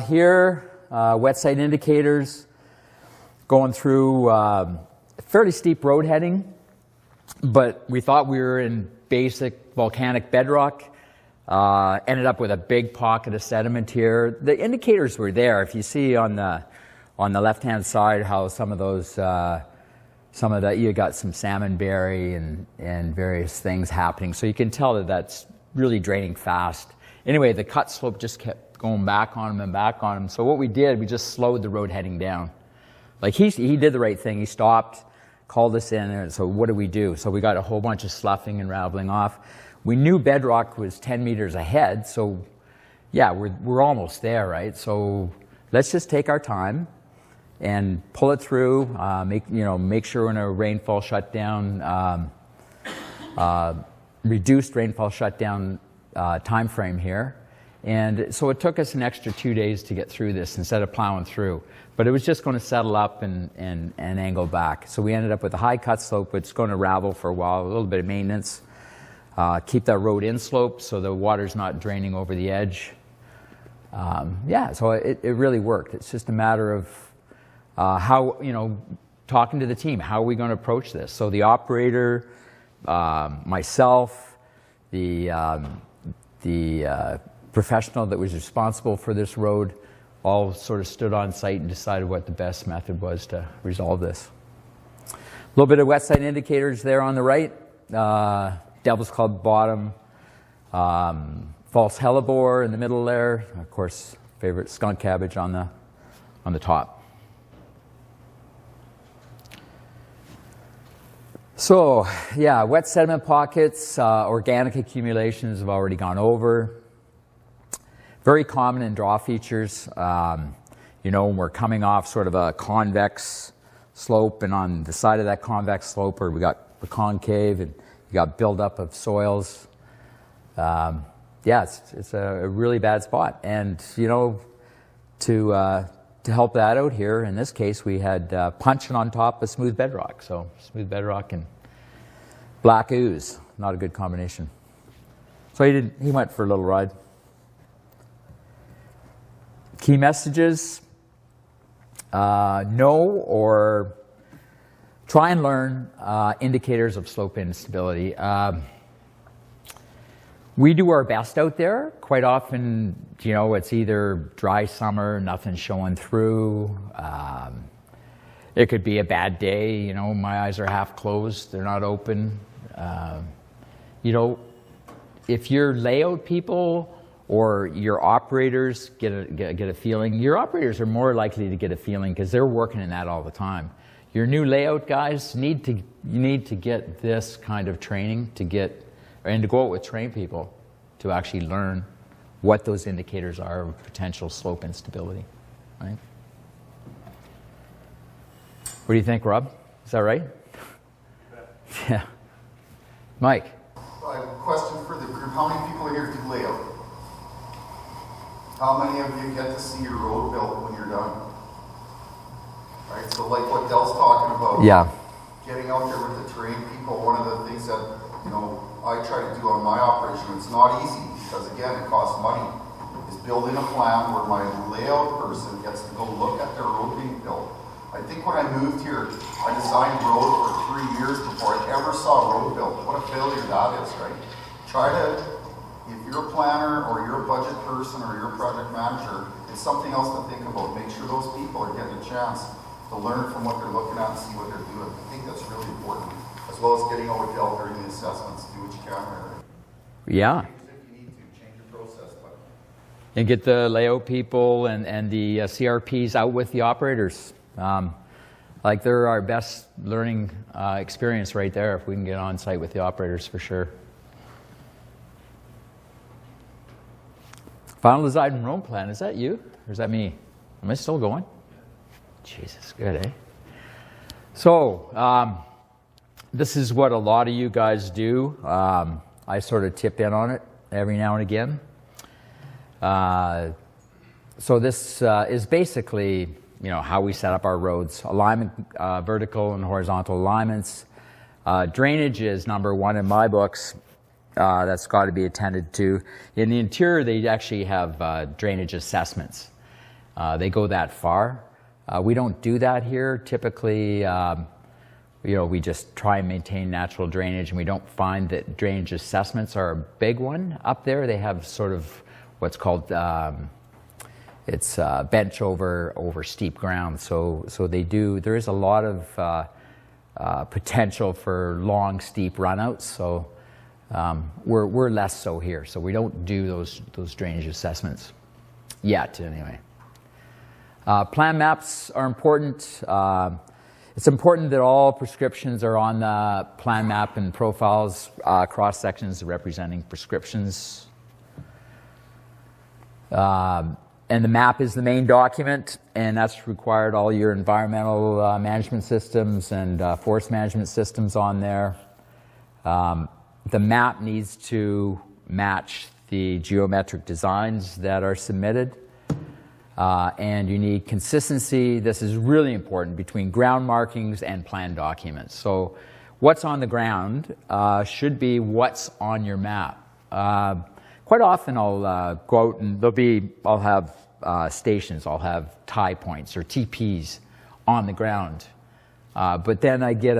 here, wet site indicators, going through fairly steep road heading, but we thought we were in basic volcanic bedrock. Ended up with a big pocket of sediment here. The indicators were there. If you see on the left-hand side how some of that, you got some salmonberry and various things happening. So you can tell that that's really draining fast. Anyway, the cut slope just kept going back on him and back on him. So what we did, we just slowed the road heading down. Like he did the right thing. He stopped, called us in, and so what do we do? So we got a whole bunch of sloughing and raveling off. We knew bedrock was 10 meters ahead, so yeah, we're almost there, right? So let's just take our time and pull it through. Make sure we're in a rainfall shutdown, reduced rainfall shutdown time frame here. And so it took us an extra 2 days to get through this instead of plowing through. But it was just going to settle up and angle back. So we ended up with a high cut slope. It's going to ravel for a while, a little bit of maintenance. Keep that road in slope so the water's not draining over the edge. So it really worked. It's just a matter of how, talking to the team, how are we going to approach this? So the operator, myself, the professional that was responsible for this road, all sort of stood on site and decided what the best method was to resolve this. A little bit of wet site indicators there on the right. Devil's Club bottom, false hellebore in the middle there. Of course, favorite skunk cabbage on the top. So, yeah, wet sediment pockets, organic accumulations have already gone over. Very common in draw features. When we're coming off sort of a convex slope, and on the side of that convex slope, where we got the concave, and you got buildup of soils. It's a really bad spot. And, to help that out here, in this case, we had punching on top of smooth bedrock. So smooth bedrock and black ooze, not a good combination. So he went for a little ride. Key messages, know or try and learn indicators of slope instability. We do our best out there. Quite often, it's either dry summer, nothing showing through. It could be a bad day, my eyes are half closed, they're not open. If your layout people or your operators get a feeling, your operators are more likely to get a feeling because they're working in that all the time. Your new layout guys need to get this kind of training and to go out with trained people to actually learn what those indicators are of potential slope instability, right? What do you think, Rob? Is that right? Yeah. Mike? I have a question for the group. How many people are here to do layout? How many of you get to see your road built when you're done? Right, so like what Del's talking about. Yeah. Getting out there with the terrain people, one of the things that, I try to do on my operation, it's not easy because again, it costs money, is building a plan where my layout person gets to go look at their road being built. I think when I moved here, I designed road for 3 years before I ever saw a road built. What a failure that is, right? Try to, if you're a planner or you're a budget person or you're a project manager, it's something else to think about. Make sure those people are getting a chance to learn from what they're looking at and see what they're doing. I think that's really important, as well as getting over Del during the assessments, do what you can there. Yeah. If you need to, change your process. But And get the layout people and the CRPs out with the operators. Like they're our best learning experience right there if we can get on site with the operators for sure. Final design and road plan, is that you or is that me? Am I still going? Jesus, good, eh? So, this is what a lot of you guys do. I sort of tip in on it every now and again. So this is basically, how we set up our roads. Alignment, vertical and horizontal alignments. Drainage is number one in my books. That's got to be attended to. In the interior, they actually have drainage assessments. They go that far. We don't do that here. Typically, we just try and maintain natural drainage, and we don't find that drainage assessments are a big one up there. They have sort of what's called it's bench over steep ground. So they do. There is a lot of potential for long, steep runouts. So we're less so here. So we don't do those drainage assessments yet, anyway. Plan maps are important. It's important that all prescriptions are on the plan map and profiles, cross sections representing prescriptions. And the map is the main document, and that's required all your environmental management systems and forest management systems on there. The map needs to match the geometric designs that are submitted. And you need consistency. This is really important between ground markings and plan documents. So what's on the ground should be what's on your map. Quite often I'll go out and I'll have stations, I'll have tie points or TPs on the ground. But then I get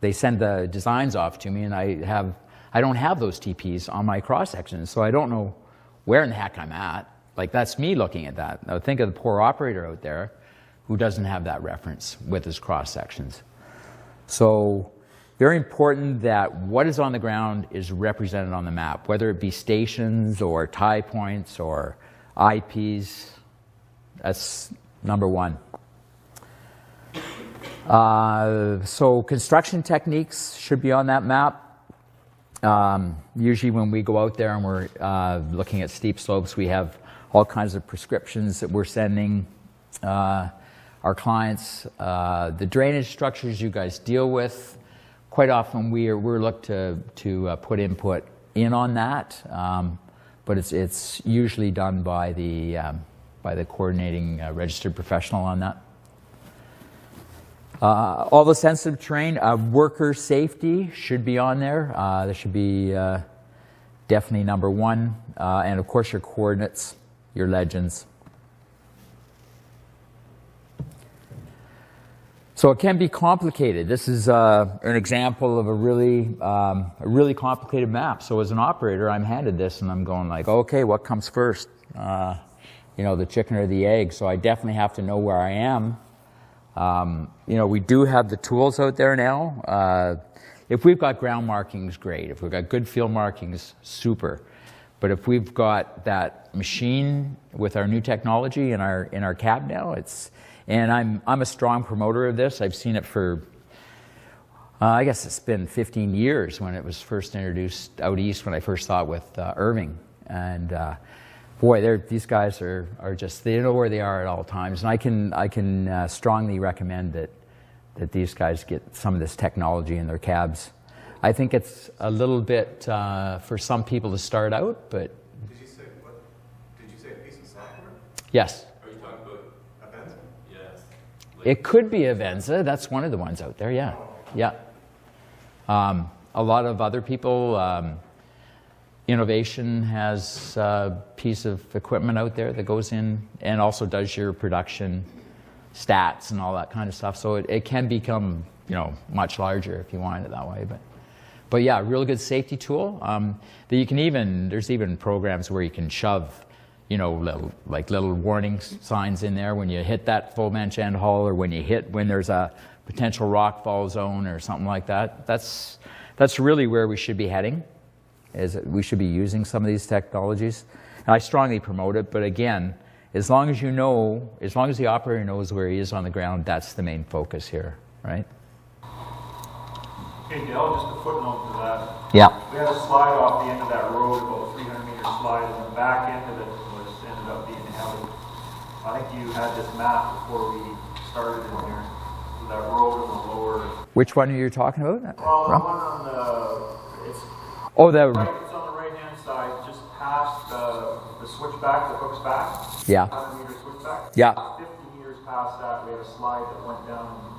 they send the designs off to me and I don't have those TPs on my cross sections, so I don't know where in the heck I'm at. Like, that's me looking at that. Now think of the poor operator out there who doesn't have that reference with his cross sections. So very important that what is on the ground is represented on the map, whether it be stations or tie points or IPs. That's number one. So construction techniques should be on that map. Usually when we go out there and we're looking at steep slopes, we have all kinds of prescriptions that we're sending our clients. The drainage structures you guys deal with, quite often we're looked to put input in on that, but it's usually done by the coordinating registered professional on that. All the sensitive terrain, worker safety should be on there. There should be definitely number one, and of course your coordinates, your legends. So it can be complicated. This is an example of a really complicated map. So as an operator, I'm handed this and I'm going like, okay, what comes first? The chicken or the egg? So I definitely have to know where I am. We do have the tools out there now. If we've got ground markings, great. If we've got good field markings, super. But if we've got that machine with our new technology in our cab now, and I'm a strong promoter of this. I've seen it for, I guess it's been 15 years when it was first introduced out east when I first saw it with Irving. And boy, these guys are just, they know where they are at all times. And I can strongly recommend that these guys get some of this technology in their cabs. I think it's a little bit for some people to start out, but... Did you say what? Did you say a piece of software? Yes. Are you talking about Avenza? Yes. It could be Avenza. That's one of the ones out there, yeah. Yeah. A lot of other people, Innovation has a piece of equipment out there that goes in and also does your production stats and all that kind of stuff. So it can become, much larger if you want it that way. But yeah, a real good safety tool. That you can there's even programs where you can shove, little warning signs in there when you hit that full bench end hull, or when there's a potential rock fall zone or something like that. That's really where we should be heading. We should be using some of these technologies. And I strongly promote it, but again, as long as the operator knows where he is on the ground, that's the main focus here, right? Hey Dale, just a footnote to that. Yeah. We had a slide off the end of that road, about 300-meter slide, and the back end of it ended up being heavy. I think you had this map before we started in here. So that road in the lower... Which one are you talking about? Well, the one on the... It's on the right-hand side, just past the switchback that hooks back. Yeah. 100-meter switchback. Yeah. 50 meters past that, we had a slide that went down and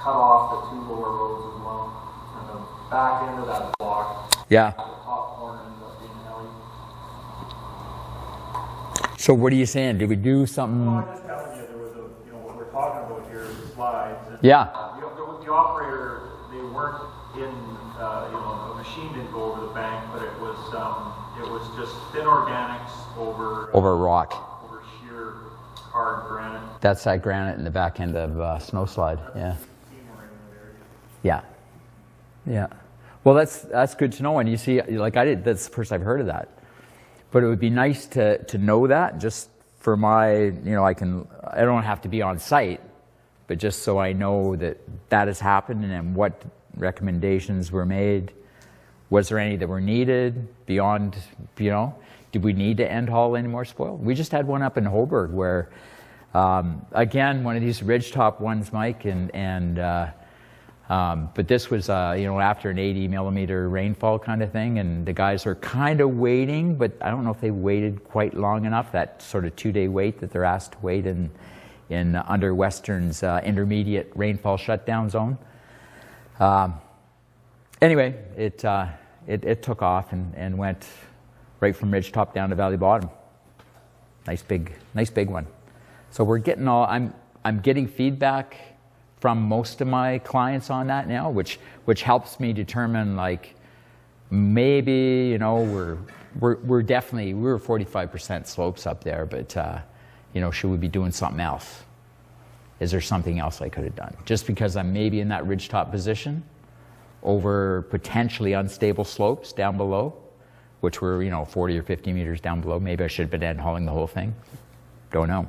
cut off the 2 lower roads as well. And the back end of that block, Yeah. the top corner ended up being alley. So what are you saying? Did we do something? Well, I'm just telling you, there was what we're talking about here is slides. And, Yeah. The operator, they weren't in, the machine didn't go over the bank, but it was just thin organics Over rock. over sheer hard granite. That's that granite in the back end of snowslide. Yeah. Yeah. Yeah. Well, that's good to know. And you see, that's the first I've heard of that. But it would be nice to know that, just for my, I don't have to be on site, but just so I know that has happened and what recommendations were made. Was there any that were needed beyond, did we need to end haul any more spoil? We just had one up in Hoburg where, again, one of these ridgetop ones, Mike, but this was, after an 80 millimeter rainfall kind of thing, and the guys were kind of waiting, but I don't know if they waited quite long enough, that sort of 2-day wait that they're asked to wait in under Western's intermediate rainfall shutdown zone. Anyway, it took off and went right from ridgetop down to valley bottom. Nice big one. So we're getting I'm getting feedback from most of my clients on that now, which helps me determine, maybe, we're definitely, we were 45% slopes up there, but should we be doing something else? Is there something else I could have done? Just because I'm maybe in that ridgetop position over potentially unstable slopes down below, which were 40 or 50 meters down below. Maybe I should have been end hauling the whole thing. Don't know.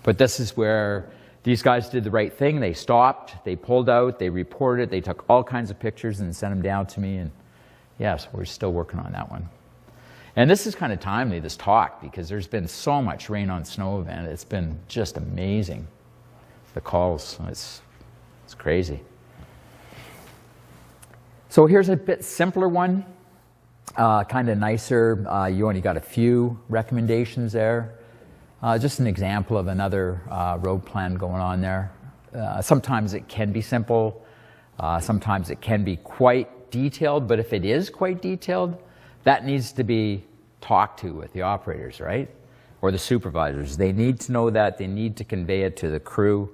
But this is where these guys did the right thing. They stopped, they pulled out, they reported, they took all kinds of pictures and sent them down to me. And yes, we're still working on that one. And this is kind of timely, this talk, because there's been so much rain on snow event. It's been just amazing. The calls, it's crazy. So here's a bit simpler one, kind of nicer. You only got a few recommendations there. Just an example of another road plan going on there. Sometimes it can be simple. Sometimes it can be quite detailed, but if it is quite detailed, that needs to be talked to with the operators, right? Or the supervisors. They need to know that. They need to convey it to the crew.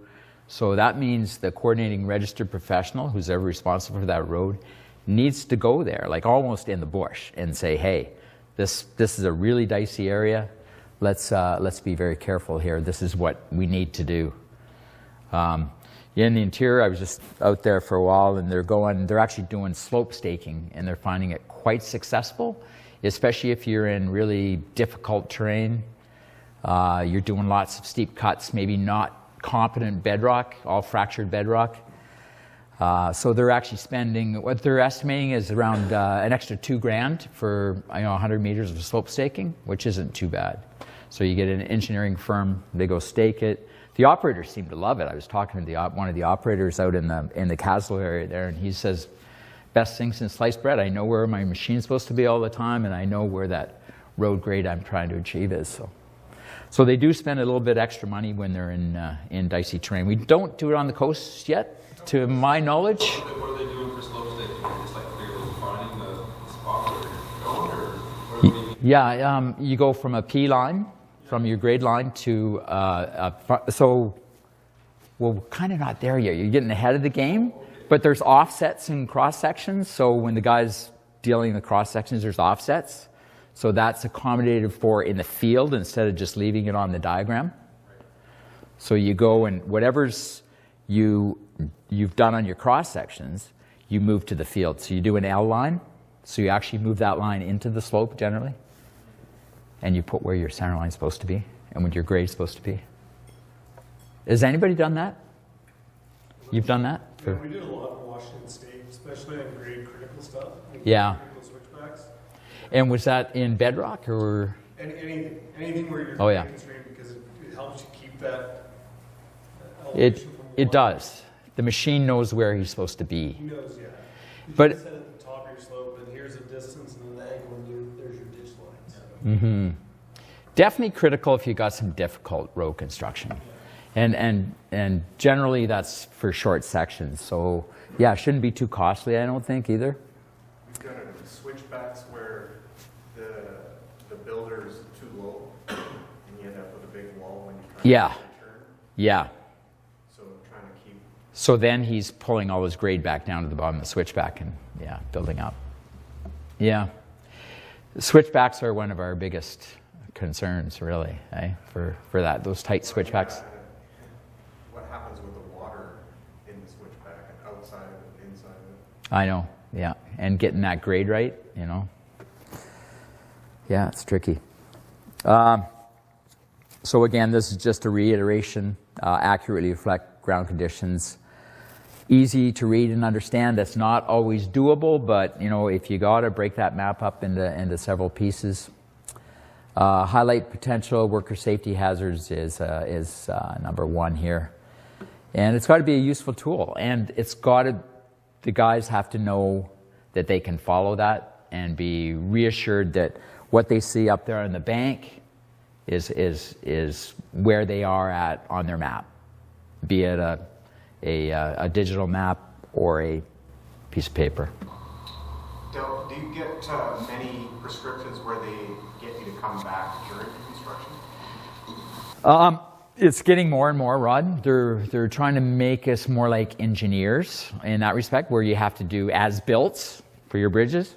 So that means the coordinating registered professional, who's ever responsible for that road, needs to go there, almost in the bush, and say, hey, this is a really dicey area. Let's be very careful here. This is what we need to do. In the interior, I was just out there for a while, and they're actually doing slope staking, and they're finding it quite successful, especially if you're in really difficult terrain. You're doing lots of steep cuts, maybe not competent bedrock, all fractured bedrock. So they're actually spending, what they're estimating is around an extra $2,000 for 100 meters of slope staking, which isn't too bad. So you get an engineering firm, they go stake it. The operators seem to love it. I was talking to one of the operators out in the Castle area there, and he says, best thing since sliced bread. I know where my machine's supposed to be all the time, and I know where that road grade I'm trying to achieve is. So they do spend a little bit extra money when they're in dicey terrain. We don't do it on the coast yet, to my knowledge. What are they doing for slope staking? Just like clearly defining the spot where you're going, or what do you mean? Yeah, you go from a P line, from your grade line to so we're kind of not there yet. You're getting ahead of the game, but there's offsets in cross sections. So when the guy's dealing the cross sections, there's offsets. So that's accommodated for in the field instead of just leaving it on the diagram. So you go and whatever's you've done on your cross sections, you move to the field. So you do an L line. So you actually move that line into the slope generally. And you put where your center line is supposed to be and what your grade is supposed to be. Has anybody done that? You've done that? Yeah, we did a lot in Washington State, especially on grade critical stuff. Yeah. Critical switchbacks. And was that in bedrock or? Anything where you're Oh, yeah. constrained, because it helps you keep that elevation from It water. does. The machine knows where he's supposed to be. He knows, yeah. You But- just set at the top of your slope, and here's a distance, and then the angle, and there's your ditch line. So. Definitely critical if you got some difficult road construction. And generally that's for short sections. So yeah, it shouldn't be too costly, I don't think either. We've done it with switchbacks where the builder is too low, and you end up with a big wall when you're trying Yeah. to turn. Yeah. So trying to keep. So then he's pulling all his grade back down to the bottom of the switchback and yeah, building up. Yeah. Switchbacks are one of our biggest concerns really, for that, those tight switchbacks. What happens with the water in the switchback and outside of it and inside of it? I know, yeah. And getting that grade right, Yeah, it's tricky. So again, this is just a reiteration, accurately reflect ground conditions. Easy to read and understand. That's not always doable, but if you got to break that map up into several pieces. Highlight potential worker safety hazards is number one here. And it's got to be a useful tool. And the guys have to know that they can follow that and be reassured that what they see up there on the bank is where they are at on their map, be it a digital map or a piece of paper. Do you get many prescriptions where they get you to come back during construction? It's getting more and more, Rod. They're trying to make us more like engineers in that respect, where you have to do as-built for your bridges.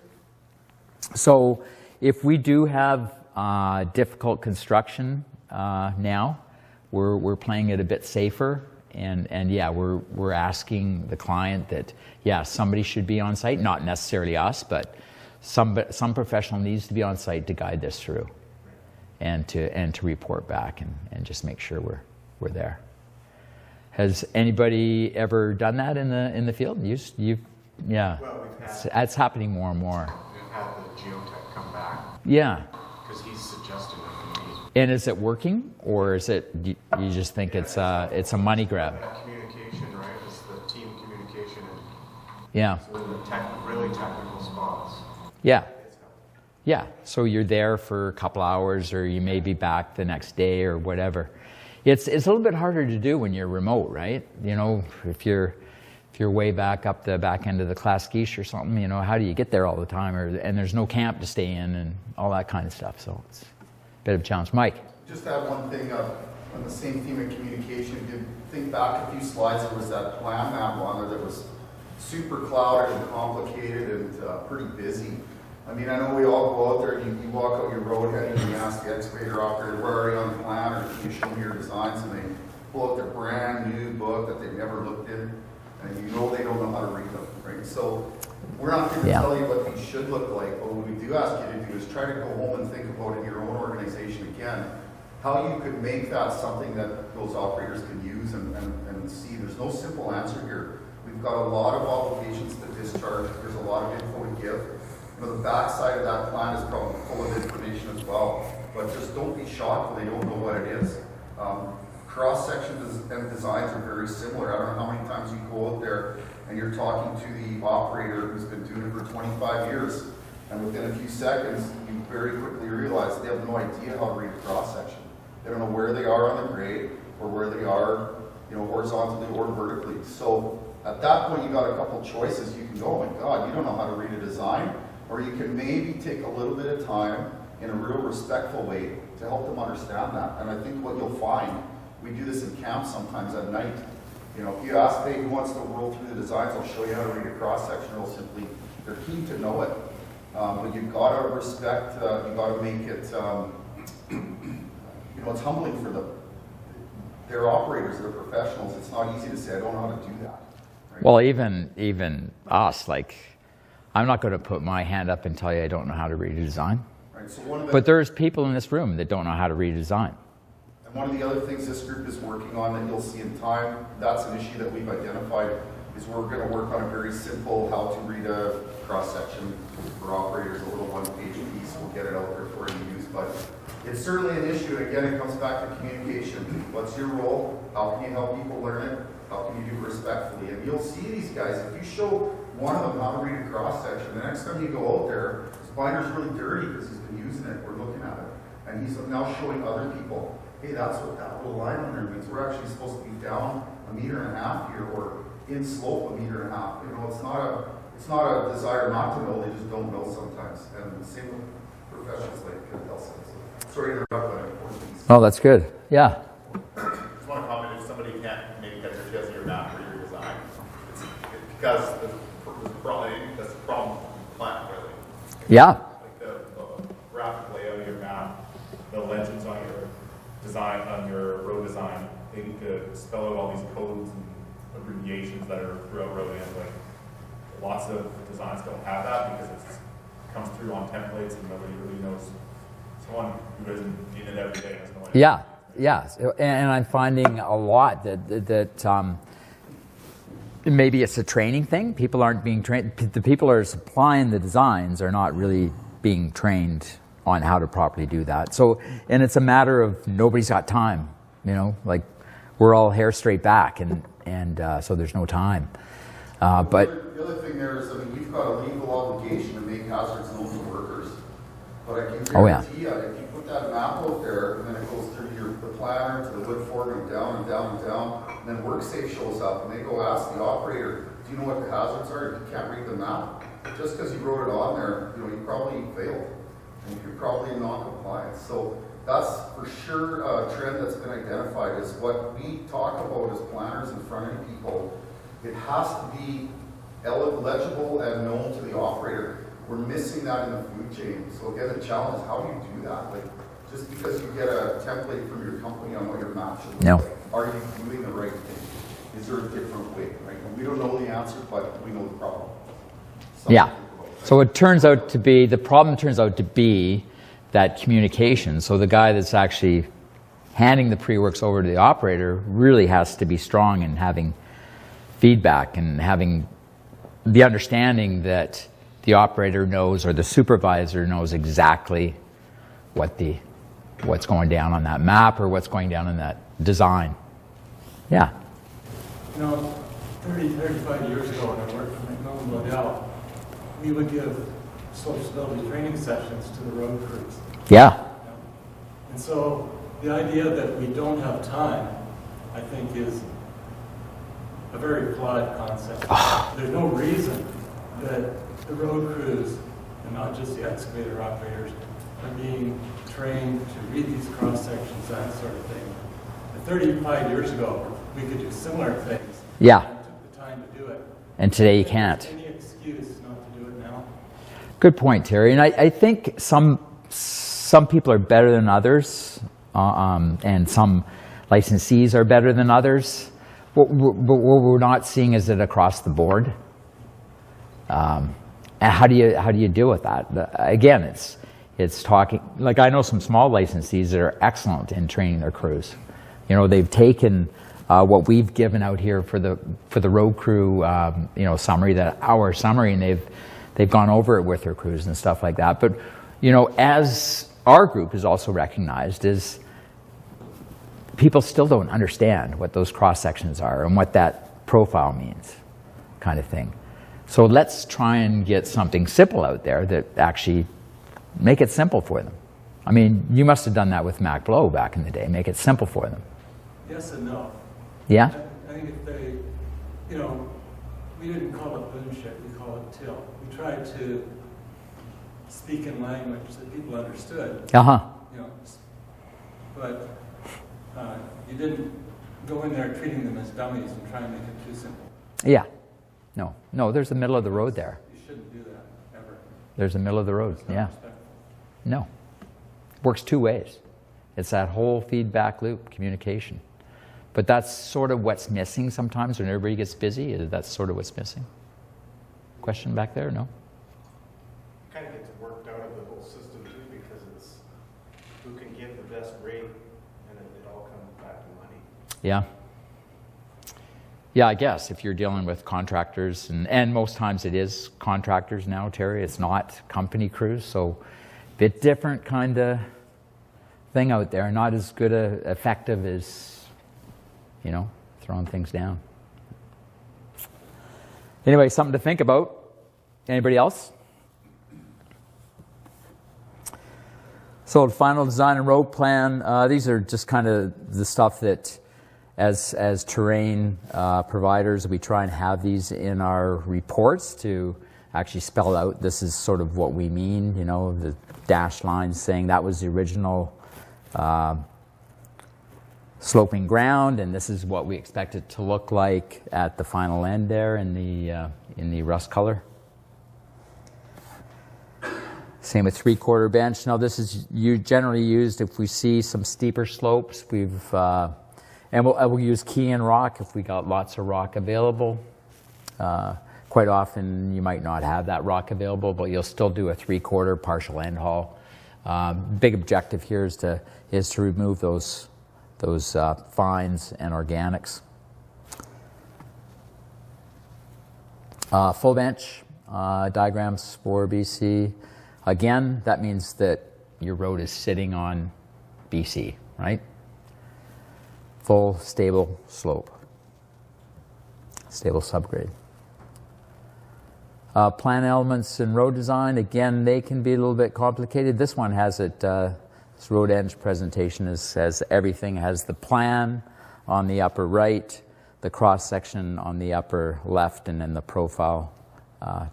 So if we do have difficult construction now, we're playing it a bit safer. And yeah, we're asking the client that, yeah, somebody should be on site, not necessarily us, but some professional needs to be on site to guide this through and to report back and just make sure we're there. Has anybody ever done that in the field? Yeah, Well, it's happening more and more. we've had the geotech come back Yeah. because he's suggested it. And is it working, or is it you just think it's a money grab? That communication, right, is the team communication and Yeah. so in the really technical spots. Yeah. Yeah. So you're there for a couple hours, or you may be back the next day or whatever. It's a little bit harder to do when you're remote, right? If you're way back up the back end of the Clasquiche or something, how do you get there all the time? And there's no camp to stay in and all that kind of stuff. So it's a bit of a challenge. Mike. Just add one thing on the same theme of communication. Did think back a few slides, there was that plan map on there that was super clouded and complicated and pretty busy. I mean, I know we all go out there, you walk out your road heading and you ask the excavator operator, where are you on the plan, or can you show me your designs, and they pull out their brand new book that they've never looked in, and they don't know how to read them, right? So we're not here to tell you what these should look like, but what we do ask you to do is try to go home and think about in your own organization again, how you could make that something that those operators can use and see. There's no simple answer here. We've got a lot of obligations to discharge. There's a lot of info to give. You know, the backside of that plan is probably full of information as well, but just don't be shocked when they don't know what it is. Cross sections and designs are very similar. I don't know how many times you go out there and you're talking to the operator who's been doing it for 25 years, and within a few seconds, you very quickly realize they have no idea how to read a cross section. They don't know where they are on the grade or where they are, you know, horizontally or vertically. So at that point, you got a couple choices. You can go, oh my God, you don't know how to read a design, or you can maybe take a little bit of time in a real respectful way to help them understand that. And I think what you'll find, we do this in camp sometimes at night. You know, if you ask, hey, who wants to roll through the designs, I'll show you how to read a cross-section real simply. They're keen to know it. But you've got to respect, you've got to make it, you know, it's humbling for them. They're operators, they're professionals. It's not easy to say, I don't know how to do that. Right? Well, even us, like, I'm not going to put my hand up and tell you I don't know how to read a design. Right, so but there's people in this room that don't know how to read a design. And one of the other things this group is working on that you'll see in time, that's an issue that we've identified, is we're going to work on a very simple how to read a cross-section for operators, a little one-page piece. We'll get it out there for you to use, but it's certainly an issue. And again, it comes back to communication. What's your role? How can you help people learn it? How can you do it respectfully? And you'll see these guys, if you show one of them how to read a cross-section, the next time you go out there, his binder's really dirty because he's been using it, we're looking at it. And he's now showing other people, hey, that's what that little line on there means. We're actually supposed to be down 1.5 meters here, or in slope 1.5 meters. You know, it's not a desire not to know, they just don't know sometimes. And the same with professionals like Elsa. Sorry to interrupt, but important piece. Oh, that's good. Yeah. I just want to comment, if somebody can't maybe get their chest your map or your design, it's because that's the problem with the plant, really. Yeah. Like the graphic layout of your map, the legends on your design, on your road design, they need to spell out all these codes and abbreviations that are throughout road end. Like, lots of designs don't have that because it comes through on templates and nobody really knows. Someone who isn't in it every day has no idea. Yeah, and I'm finding a lot that maybe it's a training thing. People aren't being trained. The people who are supplying the designs are not really being trained on how to properly do that. So, and it's a matter of nobody's got time. You know, like we're all hair straight back, and so there's no time. But the other thing there is, I mean, we've got a legal obligation to make hazards known to workers. But I can guarantee you, if you put that map out there, and then it goes through the planner to the wood fork and down and down and down, and then WorkSafe shows up, and they go ask the operator, do you know what the hazards are? If you can't read the map, just because you wrote it on there, you know, you probably failed, and you're probably in non-compliance. So that's for sure a trend that's been identified, is what we talk about as planners in front of people. It has to be legible and known to the operator. We're missing that in the food chain. So again, the challenge is, how do you do that? Like, just because you get a template from your company on what your map should look like, are you doing the right thing? Is there a different way? Right? And we don't know the answer, but we know the problem. So it turns out to be, the problem turns out to be that communication. So the guy that's actually handing the pre-works over to the operator really has to be strong in having feedback and having the understanding that the operator knows, or the supervisor knows exactly what's going down on that map or what's going down in that design. Yeah. You know, 35 years ago when I worked for McMillan Waddell, we would give social stability training sessions to the road crews. Yeah. And so the idea that we don't have time, I think, is a very flawed concept. There's no reason that the road crews, and not just the excavator operators, are being trained to read these cross sections, that sort of thing. And 35 years ago, we could do similar things. Yeah. And took the time to do it. And today you can't. Any excuse not to do it now? Good point, Terry. And I think some people are better than others, and some licensees are better than others. But what we're not seeing is it across the board. And how do you deal with that? Again, it's talking, like I know some small licensees that are excellent in training their crews. You know, they've taken what we've given out here for the road crew, summary, our summary, and they've gone over it with their crews and stuff like that. But, as our group is also recognized, is people still don't understand what those cross sections are and what that profile means, kind of thing. So let's try and get something simple out there that actually make it simple for them. I mean, you must have done that with Mac Blow back in the day. Make it simple for them. Yes and no. Yeah? I think if they, we didn't call it boom shift, we call it tilt. We tried to speak in language that people understood. Uh-huh. But you didn't go in there treating them as dummies and try and make it too simple. Yeah. No, there's a middle of the road there. You shouldn't do that, ever. There's a middle of the road, It's not yeah. respectful. No. Works two ways. It's that whole feedback loop, communication. But that's sort of what's missing sometimes when everybody gets busy. That's sort of what's missing. Question back there? No? Kind of gets worked out of the whole system too, because it's who can give the best rate, and it all comes back to money. Yeah. Yeah, I guess if you're dealing with contractors, and most times it is contractors now, Terry, it's not company crews, so a bit different kind of thing out there, not as good effective as, throwing things down. Anyway, something to think about. Anybody else? So the final design and road plan, these are just kind of the stuff that as terrain providers, we try and have these in our reports to actually spell out this is sort of what we mean, the dashed lines saying that was the original sloping ground, and this is what we expect it to look like at the final end there in the rust color. Same with three-quarter bench. Now this is generally used if we see some steeper slopes. We'll use key and rock if we got lots of rock available. Quite often you might not have that rock available, but you'll still do a three-quarter partial end haul. Big objective here is to remove those fines and organics. Full bench diagrams for BC. Again, that means that your road is sitting on BC, right? Full stable slope, stable subgrade. Plan elements in road design, again, they can be a little bit complicated. This one has it, this road edge presentation says everything has the plan on the upper right, the cross section on the upper left, and then the profile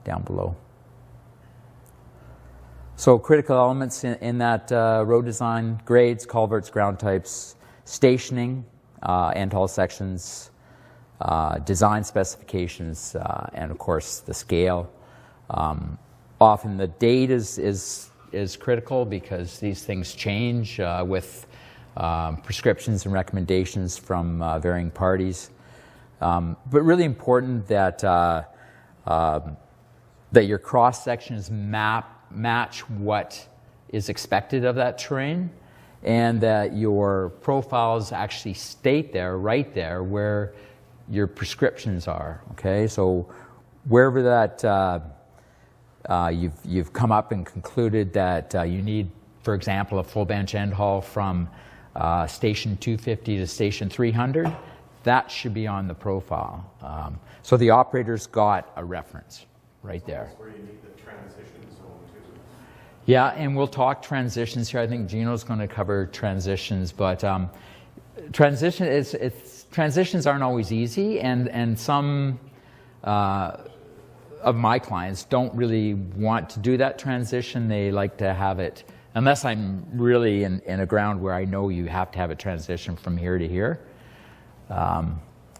down below. So critical elements in that road design: grades, culverts, ground types, stationing, end haul sections, design specifications, and of course the scale. Often the date is critical because these things change with prescriptions and recommendations from varying parties. But really important that that your cross sections match what is expected of that terrain, and that your profiles actually state there, right there, where your prescriptions are. Okay, so wherever that you've come up and concluded that you need, for example, a full bench end haul from station 250 to station 300, that should be on the profile. So the operator's got a reference right there. That's where you need the transition zone too. Yeah, and we'll talk transitions here. I think Gino's going to cover transitions, but transitions aren't always easy, and some of my clients don't really want to do that transition. They like to have it, unless I'm really in a ground where I know you have to have a transition from here to here.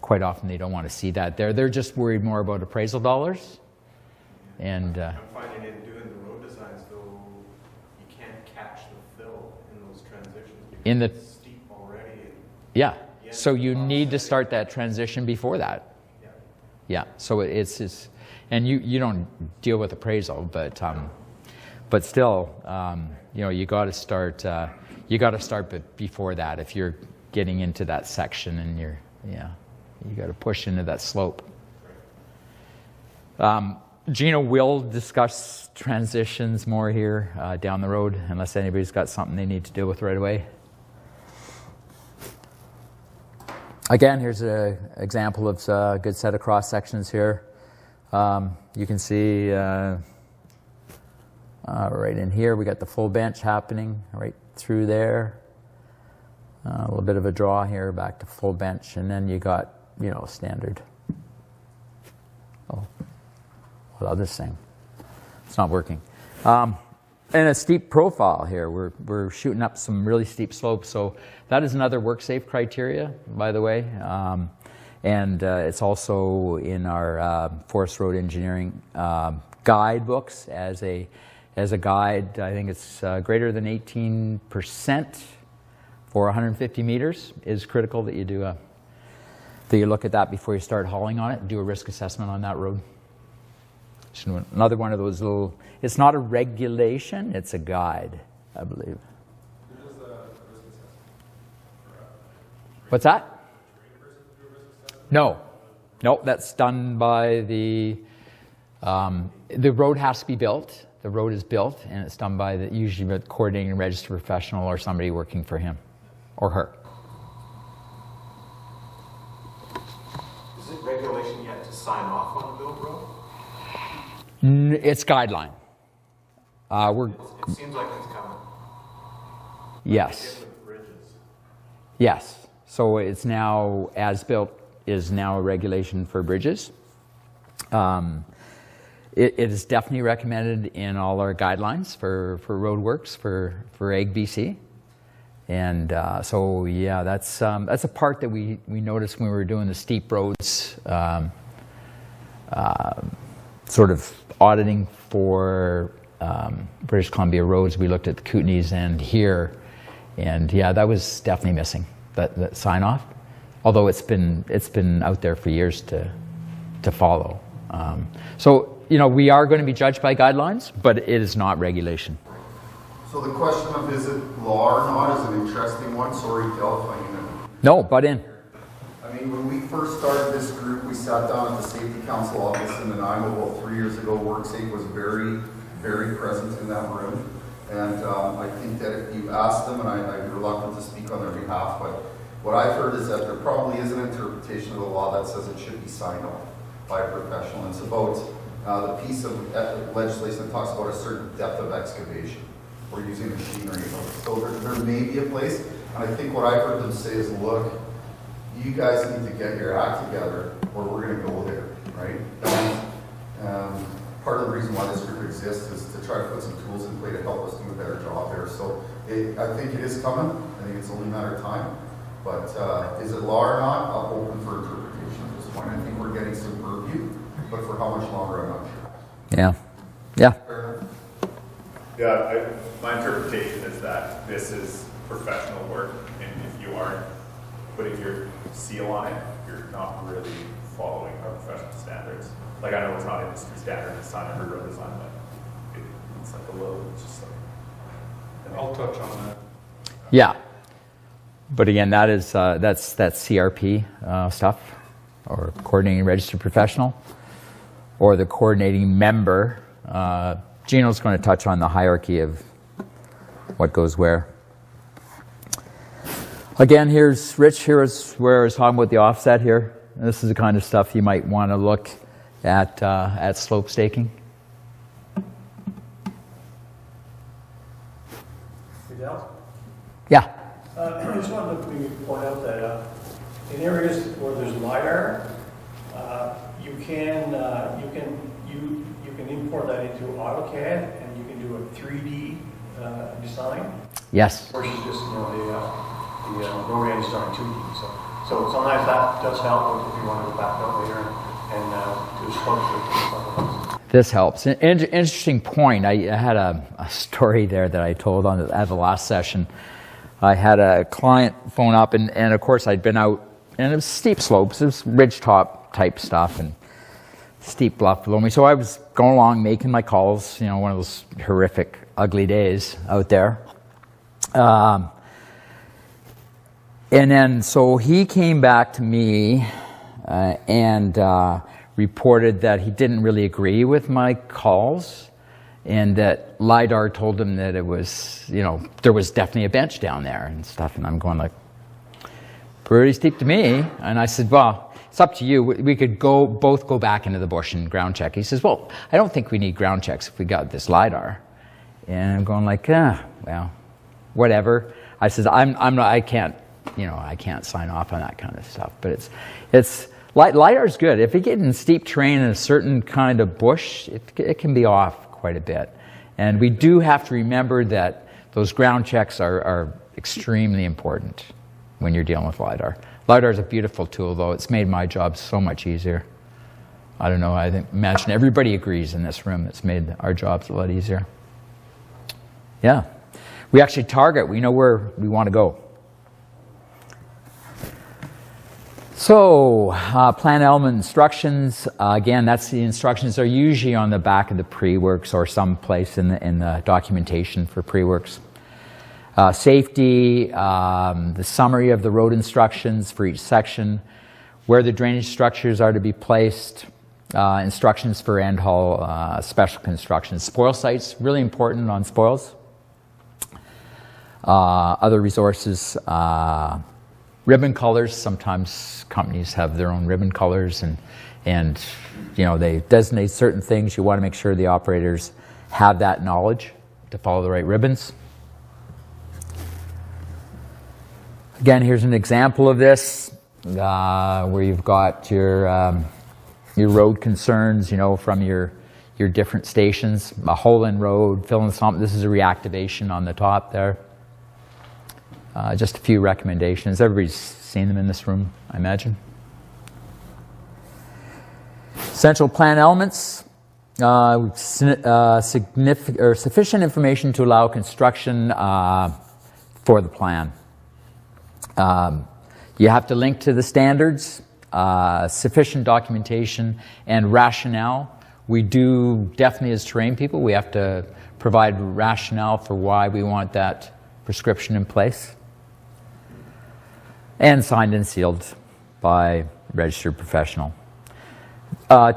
Quite often they don't want to see that there. They're just worried more about appraisal dollars. And I'm finding in doing the road designs though, you can't catch the fill in those transitions in because the it's steep already. And yeah, so you need to start that transition before that. yeah. Yeah, so it's and you don't deal with appraisal, but still, you got to start. You got to start before that if you're getting into that section and Yeah, you got to push into that slope. Gina will discuss transitions more here down the road, unless anybody's got something they need to deal with right away. Again, here's an example of a good set of cross sections here. You can see right in here, we got the full bench happening right through there. A little bit of a draw here back to full bench, and then you got, you know, standard. Oh, what other thing? It's not working. And a steep profile here. We're shooting up some really steep slopes, so that is another work-safe criteria, by the way. And it's also in our forest road engineering guidebooks as a guide. I think it's greater than 18% for 150 meters is critical that you do that you look at that before you start hauling on it and do a risk assessment on that road. So another one of those little, it's not a regulation, it's a guide, I believe. Who does the risk assessment? What's that? No, that's done by the road has to be built. The road is built, and it's done by usually the coordinating registered professional or somebody working for him or her. Is it regulation yet to sign off on a built road? It's guideline. It seems like it's coming. Yes. With bridges. Yes. So it's now, as built is now a regulation for bridges. It is definitely recommended in all our guidelines for roadworks for AG BC. And so yeah, that's a part that we noticed when we were doing the steep roads, sort of auditing for British Columbia roads. We looked at the Kootenays and here, and yeah, that was definitely missing, that sign off. Although it's been out there for years to follow. So you know, we are going to be judged by guidelines, but it is not regulation. So the question of is it law or not is an interesting one. Sorry, Delphi. No, butt in. I mean, when we first started this group, we sat down at the Safety Council office in Nanaimo about 3 years ago. WorkSafe was very, very present in that room. And I think that if you ask them, and I'm reluctant to speak on their behalf, but what I've heard is that there probably is an interpretation of the law that says it should be signed off by a professional. And it's about the piece of legislation that talks about a certain depth of excavation or using machinery. So there may be a place, and I think what I've heard them say is, look, you guys need to get your act together or we're going to go there, right? And part of the reason why this group exists is to try to put some tools in play to help us do a better job there. So I think it is coming. I think it's only a matter of time. But is it law or not? I'm open for interpretation at this point. I think we're getting some purview, but for how much longer, I'm not sure. Yeah. Yeah, my interpretation is that this is professional work, and if you aren't putting your seal on it, you're not really following our professional standards. Like, I know it's not industry standard to sign every road design, but it's like a little, it's just like. I'll touch on that. Yeah. But again, that is that's CRP stuff, or coordinating registered professional, or the coordinating member. Gino's going to touch on the hierarchy of what goes where. Again, here's Rich. Here is where I was talking about the offset here. This is the kind of stuff you might want to look at slope staking. Yeah. I just wanted to point out that in areas where there's LiDAR, you can import that into AutoCAD and you can do a 3D design. Yes. Versus just the road end design 2D. So sometimes that does help if you want to go back out later and do sculpture and stuff like that. This helps. An interesting point. I had a story there that I told at the last session. I had a client phone up, and of course I'd been out, and it was steep slopes. It was ridgetop type stuff and steep bluff below me. So I was going along making my calls, you know, one of those horrific, ugly days out there. And then, so he came back to me and reported that he didn't really agree with my calls, and that LiDAR told him that it was, you know, there was definitely a bench down there and stuff. And I'm going like, pretty steep to me. And I said, well, it's up to you. We could both go back into the bush and ground check. He says, well, I don't think we need ground checks if we got this LiDAR. And I'm going like, well, whatever. I said, I can't, you know, I can't sign off on that kind of stuff. But LiDAR's good. If you get in steep terrain in a certain kind of bush, it can be off quite a bit. And we do have to remember that those ground checks are extremely important when you're dealing with LiDAR. LiDAR is a beautiful tool, though. It's made my job so much easier. I don't know, imagine everybody agrees in this room. It's made our jobs a lot easier. Yeah. We actually target. We know where we want to go. So, plan element instructions. Again, that's the instructions are usually on the back of the pre-works or someplace in the documentation for pre-works. Safety, the summary of the road instructions for each section, where the drainage structures are to be placed, instructions for end haul, special construction. Spoil sites, really important on spoils. Other resources, ribbon colors. Sometimes companies have their own ribbon colors, and you know, they designate certain things. You want to make sure the operators have that knowledge to follow the right ribbons. Again, here's an example of this, where you've got your road concerns, you know, from your different stations. A hole in road, fill in some. This is a reactivation on the top there. Just a few recommendations. Everybody's seen them in this room, I imagine. Central plan elements. Sufficient information to allow construction for the plan. You have to link to the standards, sufficient documentation, and rationale. We do definitely, as terrain people, we have to provide rationale for why we want that prescription in place. And signed and sealed by registered professional.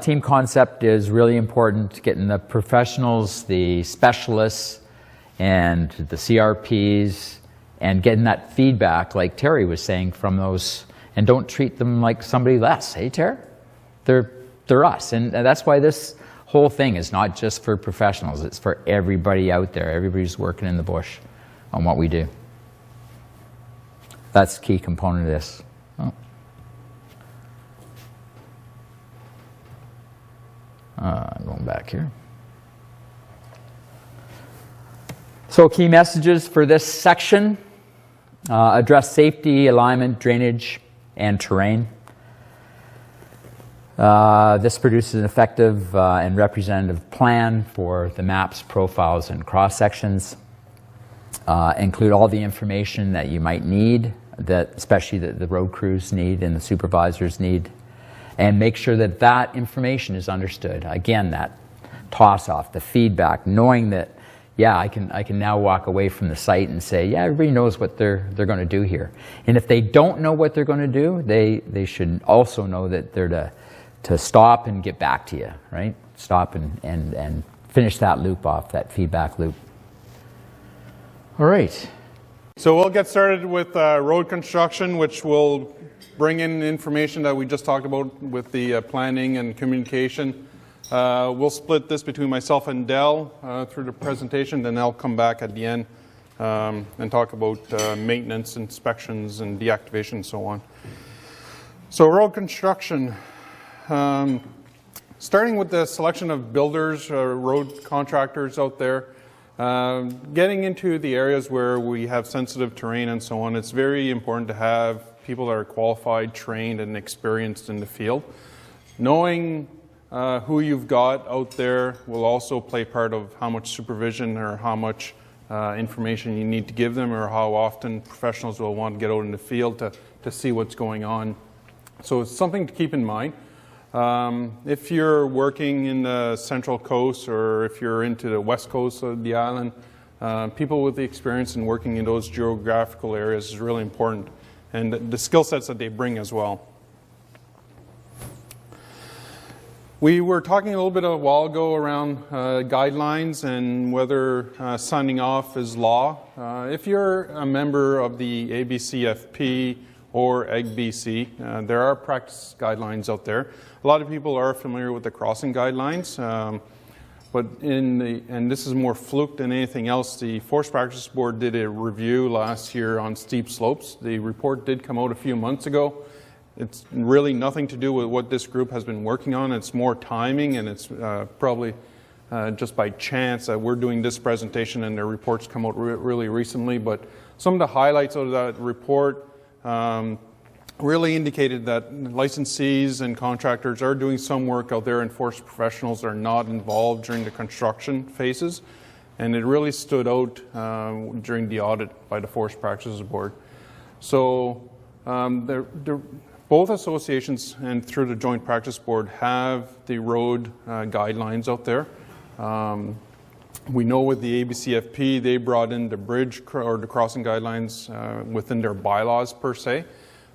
Team concept is really important, getting the professionals, the specialists, and the CRPs, and getting that feedback, like Terry was saying, from those, and don't treat them like somebody less. Hey, Terry? They're us. And that's why this whole thing is not just for professionals. It's for everybody out there, everybody who's working in the bush on what we do. That's a key component of this. Oh. Going back here. So key messages for this section. Address safety, alignment, drainage, and terrain. This produces an effective and representative plan for the maps, profiles, and cross-sections. Include all the information that you might need, that especially the road crews need and the supervisors need, and make sure that that information is understood. Again, that toss-off, the feedback, knowing that, yeah, I can now walk away from the site and say, yeah, everybody knows what they're going to do here. And if they don't know what they're going to do, they should also know that they're to stop and get back to you, right? Stop and finish that loop off, that feedback loop. All right. So we'll get started with road construction, which will bring in information that we just talked about with the planning and communication. We'll split this between myself and Dell through the presentation, then I'll come back at the end and talk about maintenance, inspections, and deactivation, and so on. So road construction. Starting with the selection of builders, road contractors out there. Getting into the areas where we have sensitive terrain and so on, it's very important to have people that are qualified, trained, and experienced in the field. Knowing who you've got out there will also play part of how much supervision or how much information you need to give them, or how often professionals will want to get out in the field to see what's going on. So it's something to keep in mind. If you're working in the Central Coast, or if you're into the West Coast of the island, people with the experience in working in those geographical areas is really important. and the skill sets that they bring as well. We were talking a little bit a while ago around guidelines and whether signing off is law. If you're a member of the ABCFP or EGBC, there are practice guidelines out there. A lot of people are familiar with the crossing guidelines, but and this is more fluke than anything else, the Force Practice Board did a review last year on steep slopes. The report did come out a few months ago. It's really nothing to do with what this group has been working on. It's more timing, and it's probably just by chance that we're doing this presentation and the reports come out really recently. But some of the highlights out of that report really indicated that licensees and contractors are doing some work out there, and force professionals are not involved during the construction phases. And it really stood out during the audit by the Force Practices Board. So both associations and through the Joint Practice Board have the road guidelines out there. We know with the ABCFP, they brought in the bridge or the crossing guidelines within their bylaws per se.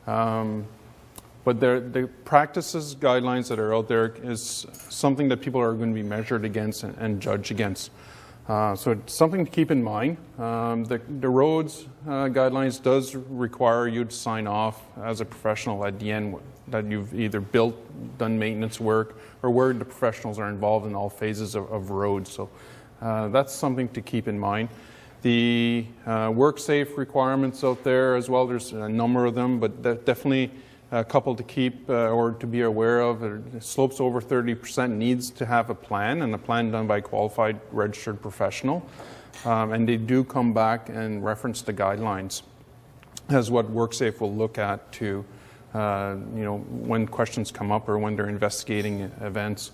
But the practices guidelines that are out there is something that people are going to be measured against and judged against. So it's something to keep in mind. The roads guidelines does require you to sign off as a professional at the end that you've either built, done maintenance work, or where the professionals are involved in all phases of roads. So that's something to keep in mind. The work safe requirements out there as well, there's a number of them, but definitely a couple to keep or to be aware of. Slopes over 30% needs to have a plan, and a plan done by a qualified registered professional. And they do come back and reference the guidelines as what WorkSafe will look at to, when questions come up or when they're investigating events.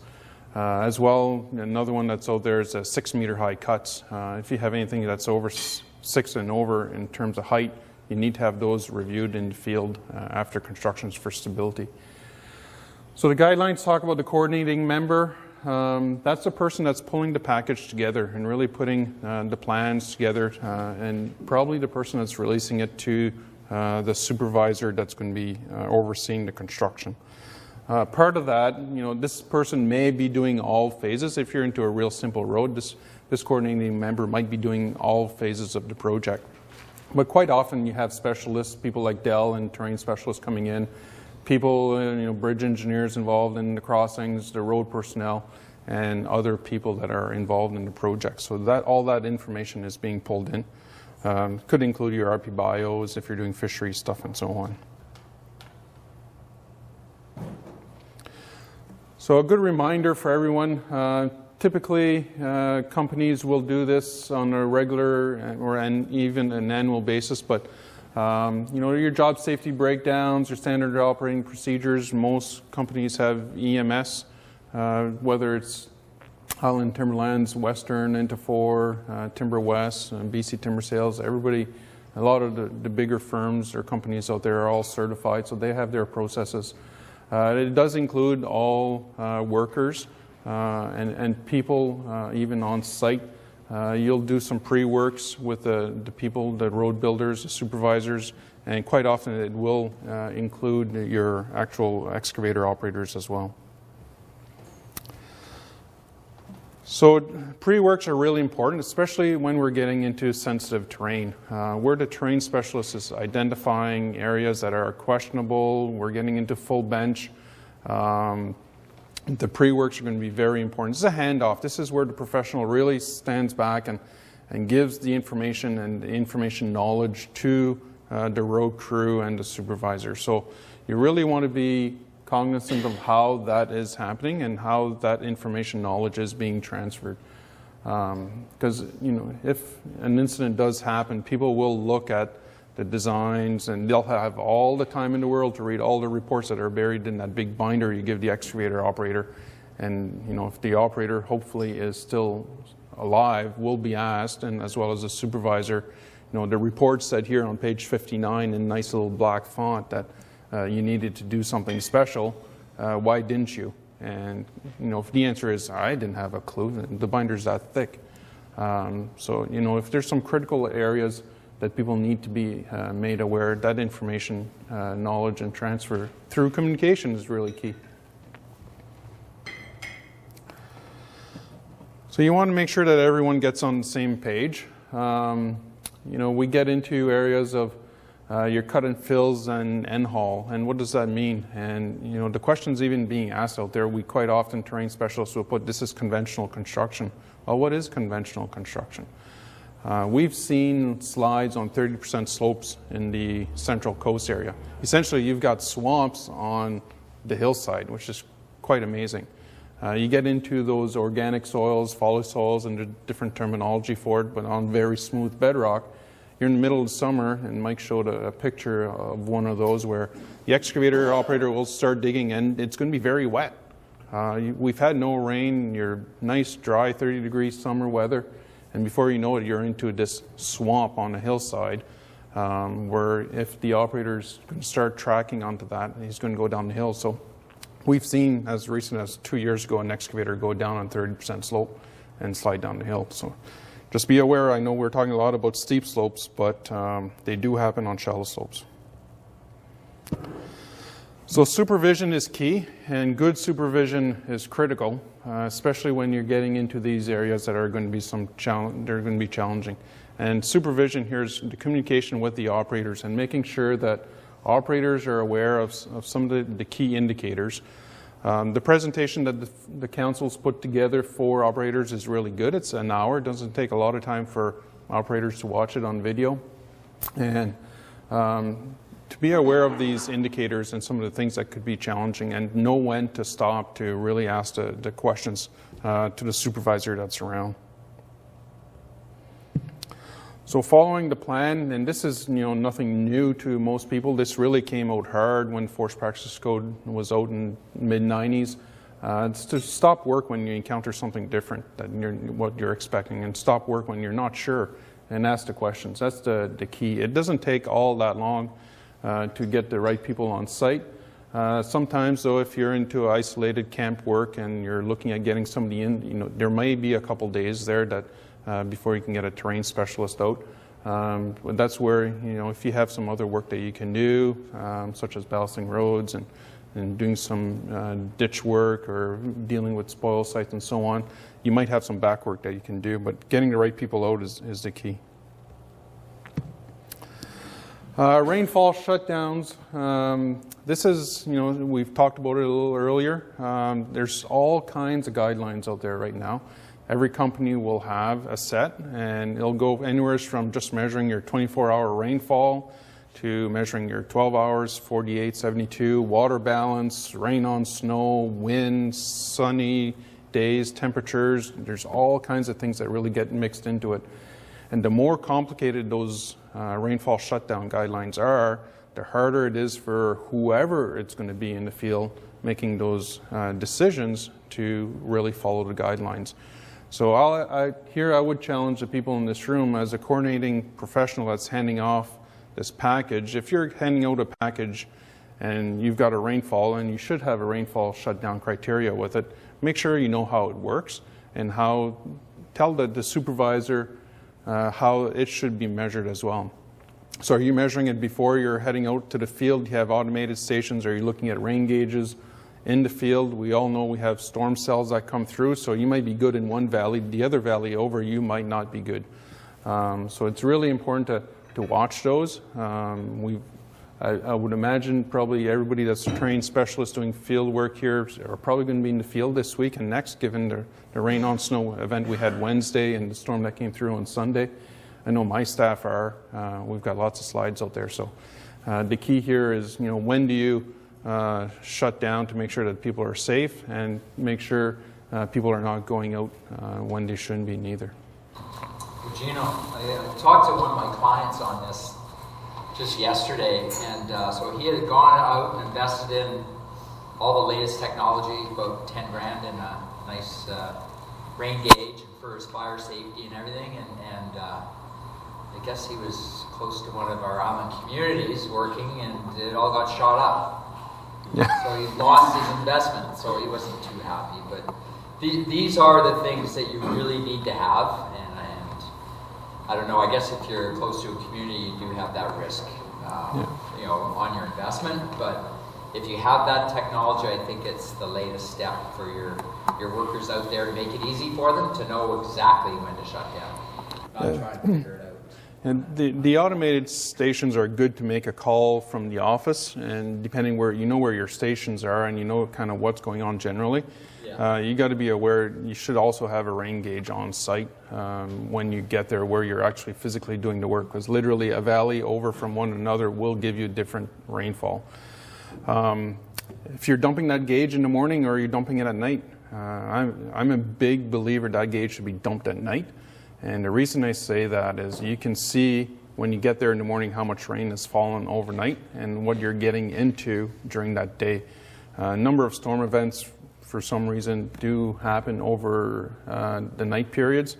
As well, another one that's out there is 6 meter high cuts. If you have anything that's over 6 and over in terms of height, you need to have those reviewed in the field after constructions for stability. So the guidelines talk about the coordinating member. That's the person that's pulling the package together and really putting the plans together, and probably the person that's releasing it to the supervisor that's going to be overseeing the construction. Part of that, this person may be doing all phases. If you're into a real simple road, this coordinating member might be doing all phases of the project. But quite often you have specialists, people like Dell and terrain specialists coming in, people, bridge engineers involved in the crossings, the road personnel, and other people that are involved in the project. So all that information is being pulled in. Could include your RP bios if you're doing fishery stuff and so on. So a good reminder for everyone, typically companies will do this on a regular and even an annual basis, but your job safety breakdowns, your standard operating procedures, most companies have EMS, whether it's Highland Timberlands, Western, Inta4, Timber West, BC Timber Sales, everybody, a lot of the bigger firms or companies out there are all certified, so they have their processes. It does include all workers and people even on site. You'll do some pre-works with the people, the road builders, the supervisors, and quite often it will include your actual excavator operators as well. So pre-works are really important, especially when we're getting into sensitive terrain. Where the terrain specialist is identifying areas that are questionable, we're getting into full bench. The pre-works are going to be very important. This is a handoff. This is where the professional really stands back and gives the information and the information knowledge to the road crew and the supervisor. So you really want to be cognizant of how that is happening and how that information knowledge is being transferred. Because if an incident does happen, people will look at the designs and they'll have all the time in the world to read all the reports that are buried in that big binder you give the excavator operator. And if the operator hopefully is still alive, will be asked, and as well as the supervisor, the report said here on page 59 in nice little black font that you needed to do something special, why didn't you? And if the answer is, I didn't have a clue, the binder's that thick. So if there's some critical areas, that people need to be made aware. That information, knowledge, and transfer through communication is really key. So you want to make sure that everyone gets on the same page. We get into areas of your cut and fills and end haul, and what does that mean? And the questions even being asked out there, we quite often, terrain specialists will put, this is conventional construction. Well, what is conventional construction? We've seen slides on 30% slopes in the Central Coast area. Essentially, you've got swamps on the hillside, which is quite amazing. You get into those organic soils, folly soils, and there's different terminology for it, but on very smooth bedrock, you're in the middle of the summer, and Mike showed a picture of one of those where the excavator operator will start digging, and it's going to be very wet. We've had no rain, you're nice, dry, 30-degree summer weather, and before you know it, you're into this swamp on a hillside, where if the operator's going to start tracking onto that, he's going to go down the hill. So we've seen, as recent as 2 years ago, an excavator go down on 30% slope and slide down the hill. So just be aware, I know we're talking a lot about steep slopes, but they do happen on shallow slopes. So supervision is key, and good supervision is critical, especially when you're getting into these areas that are going to be challenging. And supervision here is the communication with the operators and making sure that operators are aware of some of the key indicators. The presentation that the council's put together for operators is really good. It's an hour. It doesn't take a lot of time for operators to watch it on video. And to be aware of these indicators and some of the things that could be challenging and know when to stop to really ask the questions to the supervisor that's around. So following the plan, and this is nothing new to most people, this really came out hard when Force Practice Code was out in mid-90s. It's to stop work when you encounter something different than what you're expecting, and stop work when you're not sure and ask the questions. That's the key. It doesn't take all that long to get the right people on site. Sometimes, though, if you're into isolated camp work and you're looking at getting somebody in, there may be a couple days there that before you can get a terrain specialist out. But that's where, if you have some other work that you can do, such as ballasting roads and doing some ditch work or dealing with spoil sites and so on, you might have some back work that you can do, but getting the right people out is the key. Rainfall shutdowns. This is, we've talked about it a little earlier. There's all kinds of guidelines out there right now. Every company will have a set, and it'll go anywhere from just measuring your 24-hour rainfall to measuring your 12 hours, 48, 72, water balance, rain on snow, wind, sunny days, temperatures. There's all kinds of things that really get mixed into it. And the more complicated those rainfall shutdown guidelines are, the harder it is for whoever it's going to be in the field making those decisions to really follow the guidelines. So here I would challenge the people in this room, as a coordinating professional that's handing off this package, if you're handing out a package and you've got a rainfall, and you should have a rainfall shutdown criteria with it, make sure you know how it works and tell the supervisor how it should be measured as well. So are you measuring it before you're heading out to the field? Do you have automated stations? Are you looking at rain gauges in the field? We all know we have storm cells that come through, so you might be good in one valley, the other valley over you might not be good. So it's really important to watch those. I would imagine probably everybody that's a trained specialist doing field work here are probably going to be in the field this week and next, given the rain on snow event we had Wednesday and the storm that came through on Sunday. I know my staff are. We've got lots of slides out there. So the key here is, when do you shut down to make sure that people are safe, and make sure people are not going out when they shouldn't be neither. Gino, I talked to one of my clients on this just yesterday, and so he had gone out and invested in all the latest technology, about 10 grand, in a nice rain gauge for his fire safety and everything, and I guess he was close to one of our island communities working, and it all got shot up. Yeah. So he lost his investment, so he wasn't too happy. But these are the things that you really need to have, and I don't know, I guess if you're close to a community, you do have that risk, you know, on your investment, but if you have that technology, I think it's the latest step for your workers out there to make it easy for them to know exactly when to shut down. Not trying to figure it out. And the automated stations are good to make a call from the office, and depending where you know where your stations are and you know kind of what's going on generally, you got to be aware. You should also have a rain gauge on site when you get there, where you're actually physically doing the work, because literally a valley over from one another will give you different rainfall. If you're dumping that gauge in the morning or you're dumping it at night, I'm a big believer that gauge should be dumped at night. And the reason I say that is you can see when you get there in the morning how much rain has fallen overnight and what you're getting into during that day. A number of storm events, for some reason, do happen over the night periods.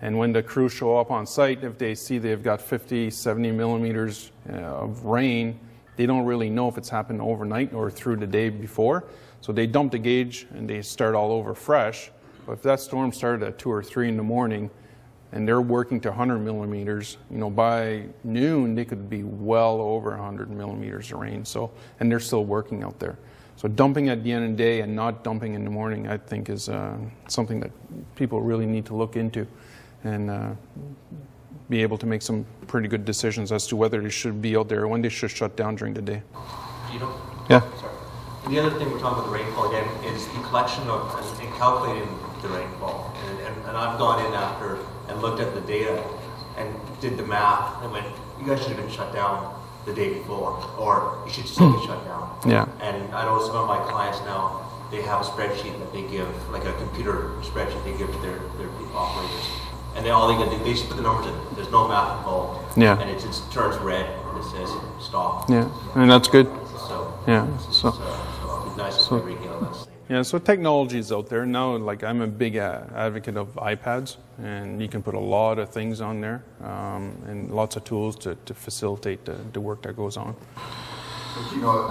And when the crews show up on site, if they see they've got 50, 70 millimeters of rain, they don't really know if it's happened overnight or through the day before. So they dump the gauge and they start all over fresh. But if that storm started at 2 or 3 in the morning and they're working to 100 millimeters, you know, by noon they could be well over 100 millimeters of rain. So, and they're still working out there. So dumping at the end of the day and not dumping in the morning, I think, is something that people really need to look into and be able to make some pretty good decisions as to whether they should be out there or when they should shut down during the day. You know? Yeah. Sorry. And the other thing we're talking about the rainfall again is the collection of and calculating the rainfall. And I've gone in after and looked at the data and did the math and went, you guys should have been shut down the day before, or you should still be shut down. Yeah. And I know some of my clients now, they have a spreadsheet that they give, like a computer spreadsheet they give to their operators. And all they can do, they just put the numbers in. There's no math involved. Yeah. And it just turns red and it says stop. Yeah, and that's good. So, Yeah. So it's nice to everything on that. yeah, so technology is out there now. Like, I'm a big advocate of iPads, and you can put a lot of things on there and lots of tools to facilitate the work that goes on. But, you know,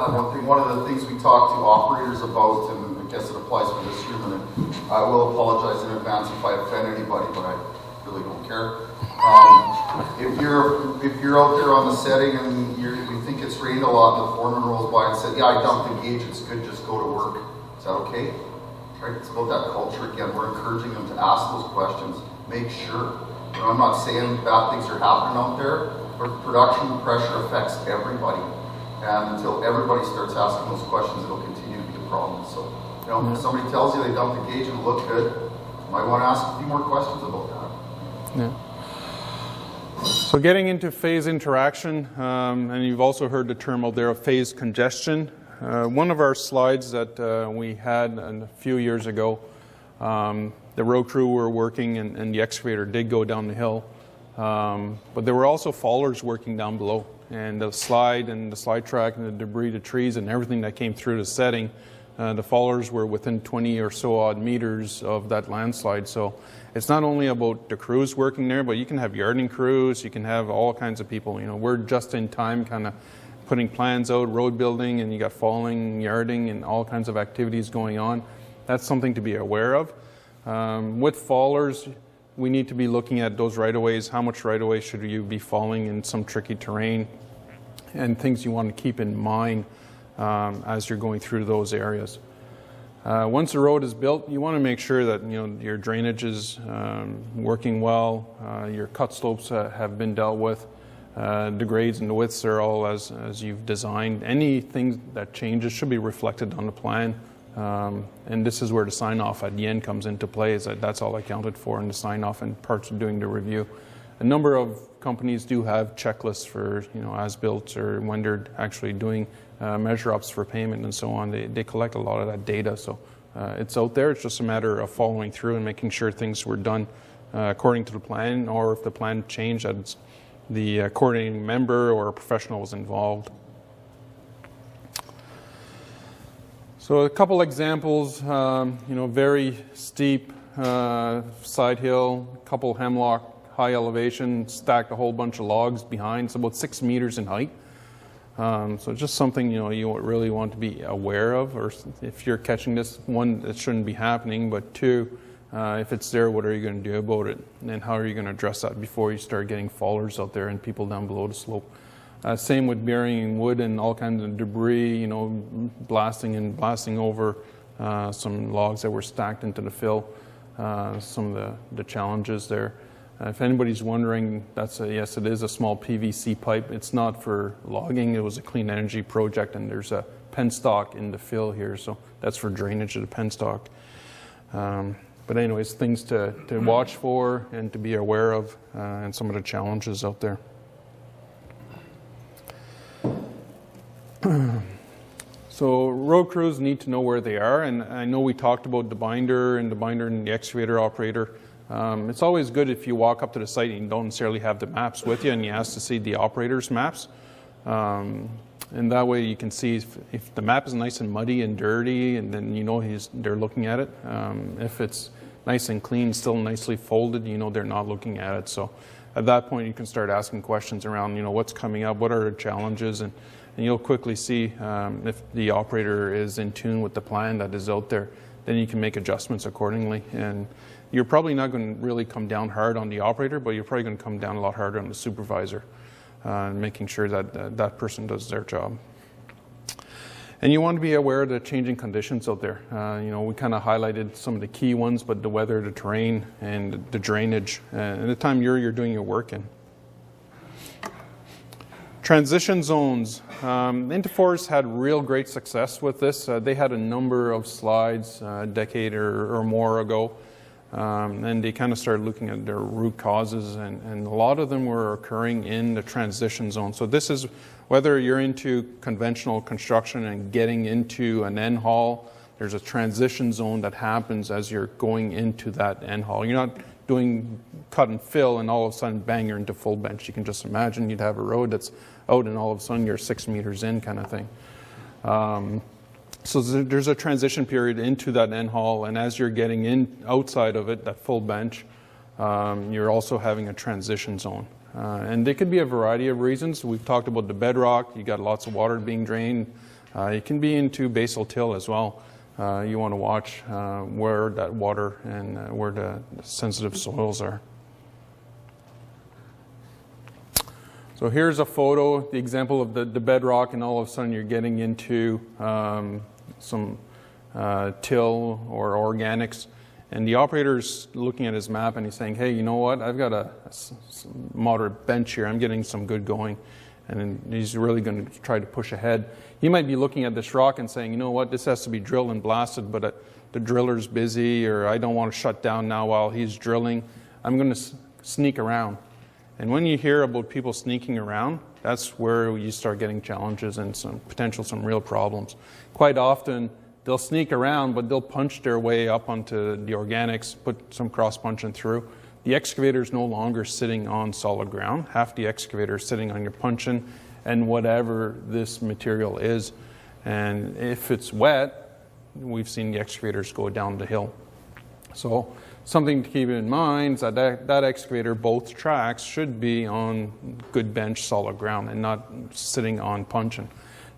one of the things we talk to operators about, and I guess it applies for this room, and I will apologize in advance if I offend anybody, but I really don't care. If you're out there on the setting and you think it's rained a lot, and the foreman rolls by and said, "Yeah, I dumped the gauge, it's good, just go to work." Is that okay? Right? It's about that culture again. We're encouraging them to ask those questions. Make sure. You know, I'm not saying bad things are happening out there, but production pressure affects everybody. And until everybody starts asking those questions, it'll continue to be a problem. So, you know, if somebody tells you they dumped the gauge and it looked good, you might want to ask a few more questions about that. Yeah. So getting into phase interaction, and you've also heard the term out there of phase congestion. One of our slides that we had a few years ago, the road crew were working and the excavator did go down the hill, but there were also fallers working down below. And the slide and the slide track and the debris, the trees and everything that came through the setting, the fallers were within 20 or so odd meters of that landslide. So it's not only about the crews working there, but you can have yarding crews, you can have all kinds of people. You know, we're just in time kind of putting plans out, road building, and you got falling, yarding, and all kinds of activities going on. That's something to be aware of. With fallers, we need to be looking at those right-of-ways. How much right-of-way should you be falling in some tricky terrain, and things you want to keep in mind as you're going through those areas. Once the road is built, you want to make sure that your drainage is working well, your cut slopes have been dealt with, the grades and the widths are all as you've designed. Anything that changes should be reflected on the plan. And this is where the sign-off at the end comes into play, is that's all accounted for in the sign-off and parts of doing the review. A number of companies do have checklists for, as-built or when they're actually doing measure-ups for payment and so on. They collect a lot of that data, so it's out there. It's just a matter of following through and making sure things were done according to the plan, or if the plan changed, that the coordinating member or a professional was involved. So a couple examples, very steep side hill, couple hemlock, high elevation, stacked a whole bunch of logs behind. It's about 6 meters in height. So just something you really want to be aware of, or if you're catching this, one, it shouldn't be happening, but two, If it's there, what are you going to do about it? And how are you going to address that before you start getting fallers out there and people down below the slope? Same with burying wood and all kinds of debris, you know, blasting over some logs that were stacked into the fill. Some of the challenges there. If anybody's wondering, yes, it is a small PVC pipe. It's not for logging. It was a clean energy project, and there's a penstock in the fill here, so that's for drainage of the penstock. But anyways, things to watch for and to be aware of, and some of the challenges out there. So road crews need to know where they are, and I know we talked about the binder and the excavator operator. It's always good if you walk up to the site and you don't necessarily have the maps with you and you ask to see the operator's maps. And that way you can see if the map is nice and muddy and dirty, and then you know they're looking at it. If it's nice and clean, still nicely folded, you know they're not looking at it. So at that point you can start asking questions around, you know, what's coming up, what are the challenges, and you'll quickly see if the operator is in tune with the plan that is out there. Then you can make adjustments accordingly. And you're probably not going to really come down hard on the operator, but you're probably going to come down a lot harder on the supervisor, making sure that that person does their job. And you want to be aware of the changing conditions out there. You know, we kind of highlighted some of the key ones, but the weather, the terrain, and the drainage, and the time you're doing your work in. Transition zones. Interforce had real great success with this. They had a number of slides a decade or more ago, and they kind of started looking at their root causes, and a lot of them were occurring in the transition zone. So this is whether you're into conventional construction and getting into an end haul, there's a transition zone that happens as you're going into that end haul. You're not doing cut and fill and all of a sudden bang, you're into full bench. You can just imagine you'd have a road that's out and all of a sudden you're 6 meters in kind of thing. So there's a transition period into that end haul, and as you're getting in outside of it, that full bench, you're also having a transition zone. And there could be a variety of reasons. We've talked about the bedrock. You got lots of water being drained. It can be into basal till as well. You want to watch where that water and where the sensitive soils are. So here's a photo, the example of the bedrock, and all of a sudden you're getting into some till or organics. And the operator's looking at his map and he's saying, hey, you know what, I've got a moderate bench here, I'm getting some good going. And he's really going to try to push ahead. He might be looking at this rock and saying, you know what, this has to be drilled and blasted, but the driller's busy, or I don't want to shut down now while he's drilling. I'm going to sneak around. And when you hear about people sneaking around, that's where you start getting challenges and some real problems. Quite often, they'll sneak around, but they'll punch their way up onto the organics, put some cross punching through. The excavator is no longer sitting on solid ground. Half the excavator is sitting on your puncheon and whatever this material is. And if it's wet, we've seen the excavators go down the hill. So something to keep in mind is that excavator, both tracks, should be on good bench solid ground and not sitting on puncheon.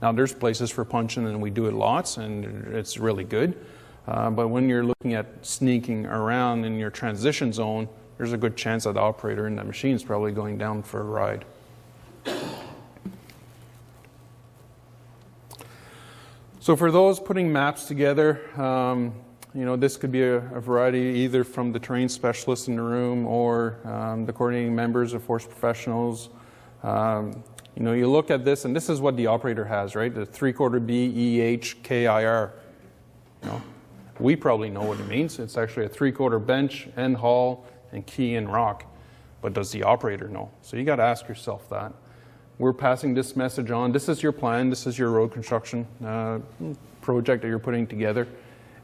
Now there's places for puncheon and we do it lots and it's really good. But when you're looking at sneaking around in your transition zone, there's a good chance that the operator in that machine is probably going down for a ride. So for those putting maps together, you know, this could be a variety either from the terrain specialists in the room or the coordinating members of force professionals. You know, you look at this, and this is what the operator has, right? The 3/4 B, EH, KIR. You know, we probably know what it means. It's actually a 3/4 bench, end haul, and key and rock. But does the operator know? So you got to ask yourself that. We're passing this message on. This is your plan. This is your road construction project that you're putting together.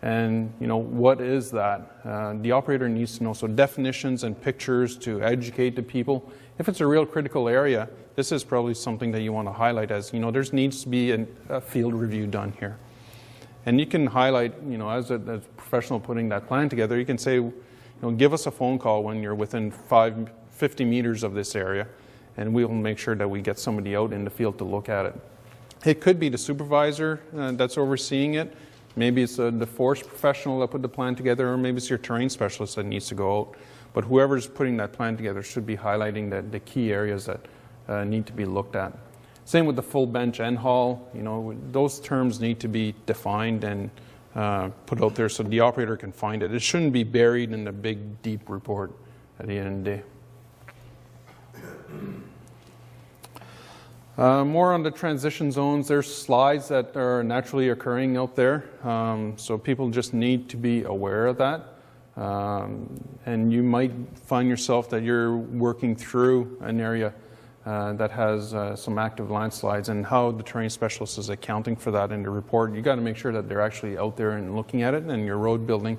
And, you know, what is that? The operator needs to know. So definitions and pictures to educate the people. If it's a real critical area, this is probably something that you want to highlight as, you know, there needs to be a field review done here. And you can highlight, you know, as a professional putting that plan together, you can say, you know, give us a phone call when you're within 50 meters of this area, and we'll make sure that we get somebody out in the field to look at it. It could be the supervisor that's overseeing it. Maybe it's the forest professional that put the plan together, or maybe it's your terrain specialist that needs to go out. But whoever's putting that plan together should be highlighting the key areas that need to be looked at. Same with the full bench end haul. You know, those terms need to be defined and put out there so the operator can find it. It shouldn't be buried in the big, deep report at the end of the day. More on the transition zones. There's slides that are naturally occurring out there, so people just need to be aware of that. And you might find yourself that you're working through an area that has some active landslides, and how the terrain specialist is accounting for that in the report. You got to make sure that they're actually out there and looking at it in your road building.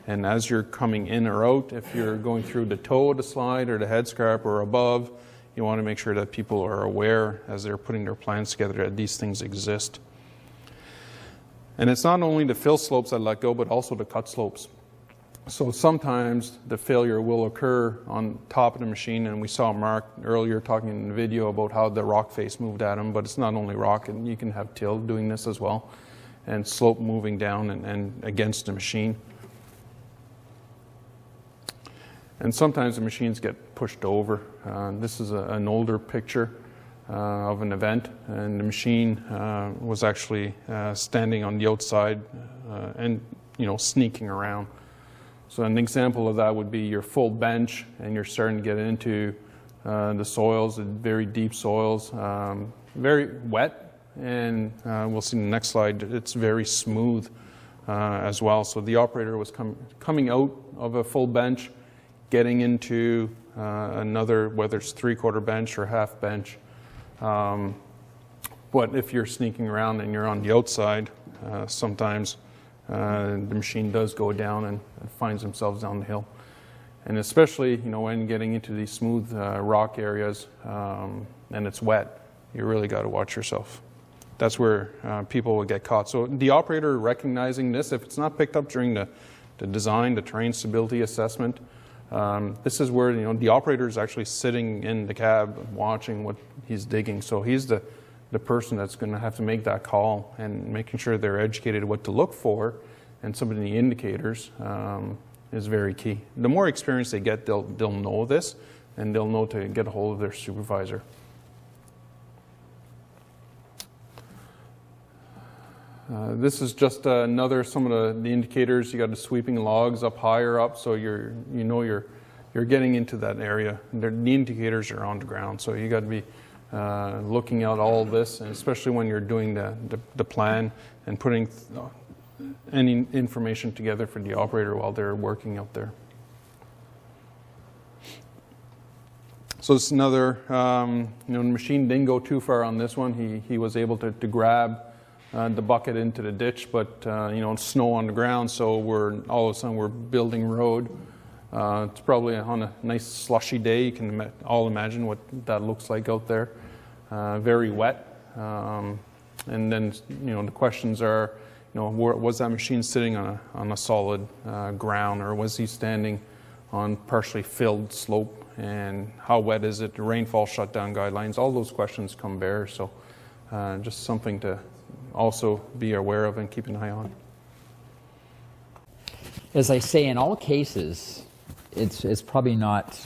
And as you're coming in or out, if you're going through the toe of the slide or the head scarp or above, you want to make sure that people are aware as they're putting their plans together that these things exist. And it's not only the fill slopes that let go, but also the cut slopes. So sometimes the failure will occur on top of the machine, and we saw Mark earlier talking in the video about how the rock face moved at him, but it's not only rock, and you can have till doing this as well, and slope moving down and against the machine. And sometimes the machines get pushed over. This is an older picture of an event, and the machine was actually standing on the outside and sneaking around. So an example of that would be your full bench, and you're starting to get into the soils, the very deep soils, very wet, and we'll see in the next slide, it's very smooth as well. So the operator was coming out of a full bench, getting into another, whether it's 3/4 bench or half bench. But if you're sneaking around and you're on the outside, sometimes the machine does go down and finds themselves down the hill. And especially, when getting into these smooth rock areas and it's wet, you really got to watch yourself. That's where people will get caught. So the operator recognizing this, if it's not picked up during the design, the terrain stability assessment, this is where the operator is actually sitting in the cab watching what he's digging. So he's the person that's going to have to make that call, and making sure they're educated what to look for, and some of the indicators is very key. The more experience they get, they'll know this, and they'll know to get a hold of their supervisor. This is just some of the indicators. You got the sweeping logs up higher up, so you're getting into that area. The indicators are on the ground, so you got to be looking at all this, and especially when you're doing the plan and putting any information together for the operator while they're working out there. So it's another, the machine didn't go too far on this one. He was able to grab the bucket into the ditch, but snow on the ground, so all of a sudden we're building road. It's probably on a nice slushy day. You can all imagine what that looks like out there. Very wet, and then the questions are, was that machine sitting on a solid ground, or was he standing on partially filled slope? And how wet is it? The rainfall shutdown guidelines. All those questions come bear. So just something to also be aware of and keep an eye on. As I say, in all cases, it's probably not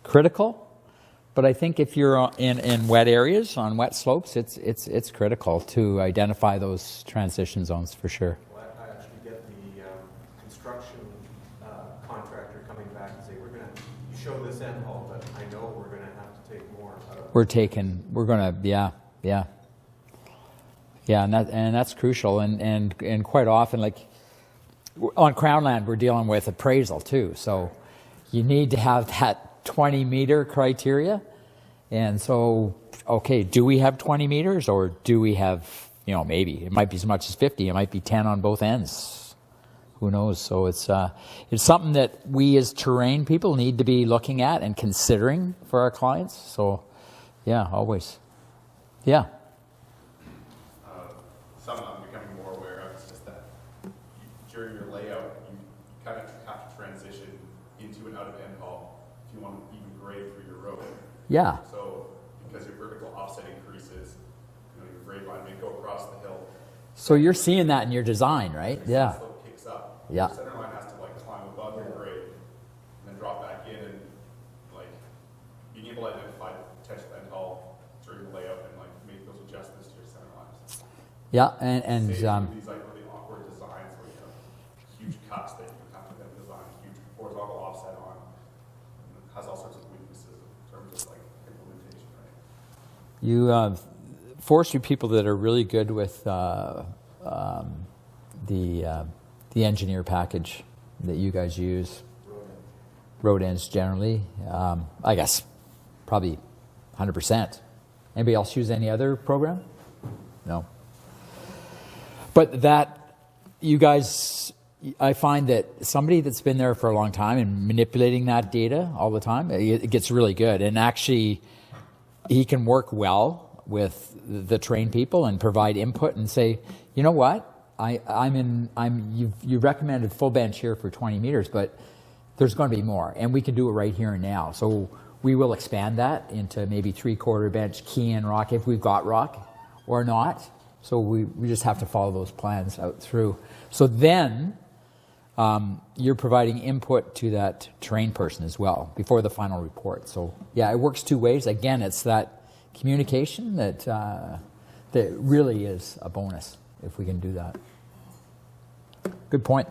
critical, but I think if you're in wet areas, on wet slopes, it's critical to identify those transition zones for sure. Well, I actually get the construction contractor coming back and say, you show this end hole, but I know we're going to have to take more out of it. Yeah, and that's crucial, and quite often, like on Crown land, we're dealing with appraisal too. So you need to have that 20-meter criteria, and so do we have 20 meters, or do we have maybe it might be as much as 50, it might be 10 on both ends. Who knows? So it's something that we as terrain people need to be looking at and considering for our clients. So yeah, always. Yeah. Something I'm becoming more aware of is just that during your layout, you kind of have to transition into and out of end haul if you want to even grade through your road. Yeah. So because your vertical offset increases, your grade line may go across the hill. So you're seeing that in your design, right? Yeah. Slope kicks up. Yeah. The center line has to like climb above your grade and then drop back in, and like being able to identify potential end haul during the layout and like make those adjustments to your center lines. Yeah, and These like really awkward designs where you have huge cuts that you have to then design huge horizontal offset on. And it has all sorts of weaknesses in terms of like implementation, right? you forestry people that are really good with the engineer package that you guys use. Road ends generally, I guess, probably 100%. Anybody else use any other program? No. But that, you guys, I find that somebody that's been there for a long time and manipulating that data all the time, it gets really good. And actually, he can work well with the trained people and provide input and say, you know what, you recommended full bench here for 20 meters, but there's going to be more, and we can do it right here and now. So we will expand that into maybe 3/4 bench, key in rock if we've got rock or not. So we just have to follow those plans out through. So then you're providing input to that trained person as well before the final report. So yeah, it works two ways. Again, it's that communication that really is a bonus if we can do that. Good point.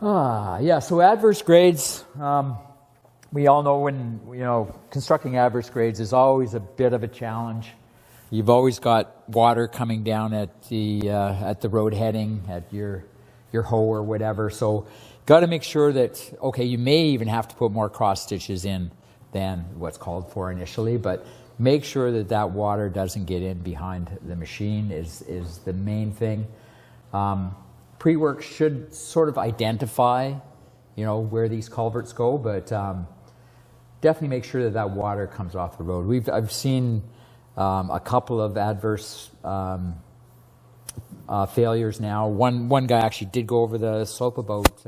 Yeah, so adverse grades, we all know when, constructing adverse grades is always a bit of a challenge. You've always got water coming down at the road heading, at your hoe or whatever. So got to make sure that, okay, you may even have to put more cross stitches in than what's called for initially, but make sure that that water doesn't get in behind the machine is the main thing. Pre-work should sort of identify, where these culverts go, but definitely make sure that that water comes off the road. I've seen a couple of adverse failures now. One guy actually did go over the slope about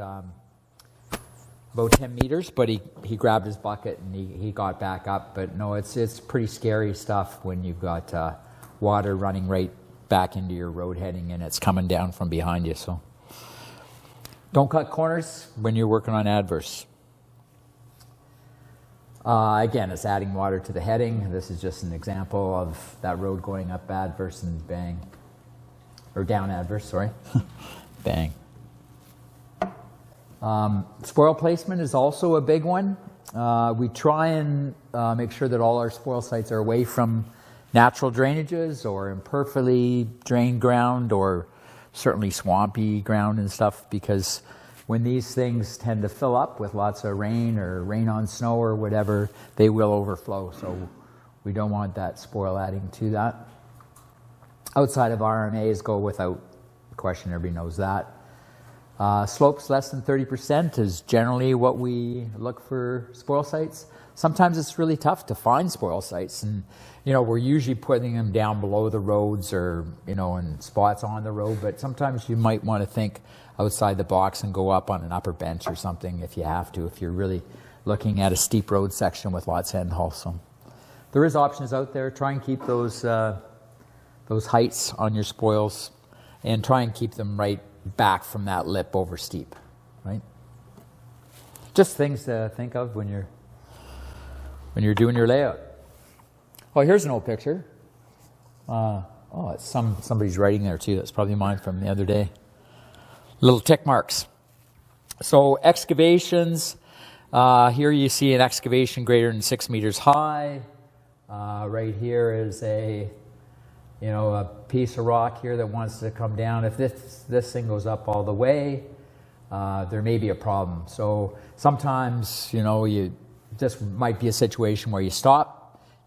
10 meters, but he grabbed his bucket and he got back up. But no, it's pretty scary stuff when you've got water running right back into your road heading and it's coming down from behind you. So don't cut corners when you're working on adverse. Again, it's adding water to the heading. This is just an example of that road going up adverse and bang. Or down adverse, sorry. Bang. Spoil placement is also a big one. We try and make sure that all our spoil sites are away from natural drainages or imperfectly drained ground or certainly swampy ground and stuff, because when these things tend to fill up with lots of rain or rain on snow or whatever, they will overflow. So we don't want that spoil adding to that. Outside of RMAs go without question, everybody knows that. Slopes less than 30% is generally what we look for spoil sites. Sometimes it's really tough to find spoil sites, and we're usually putting them down below the roads or in spots on the road, but sometimes you might want to think outside the box and go up on an upper bench or something if you have to, if you're really looking at a steep road section with lots of end hauls. So there is options out there. Try and keep those heights on your spoils and try and keep them right back from that lip over steep, right? Just things to think of when you're doing your layout. Oh, here's an old picture. It's somebody's writing there too. That's probably mine from the other day. Little tick marks. So excavations. Here you see an excavation greater than 6 meters high. Right here is a piece of rock here that wants to come down. If this thing goes up all the way, there may be a problem. So sometimes, this might be a situation where you stop,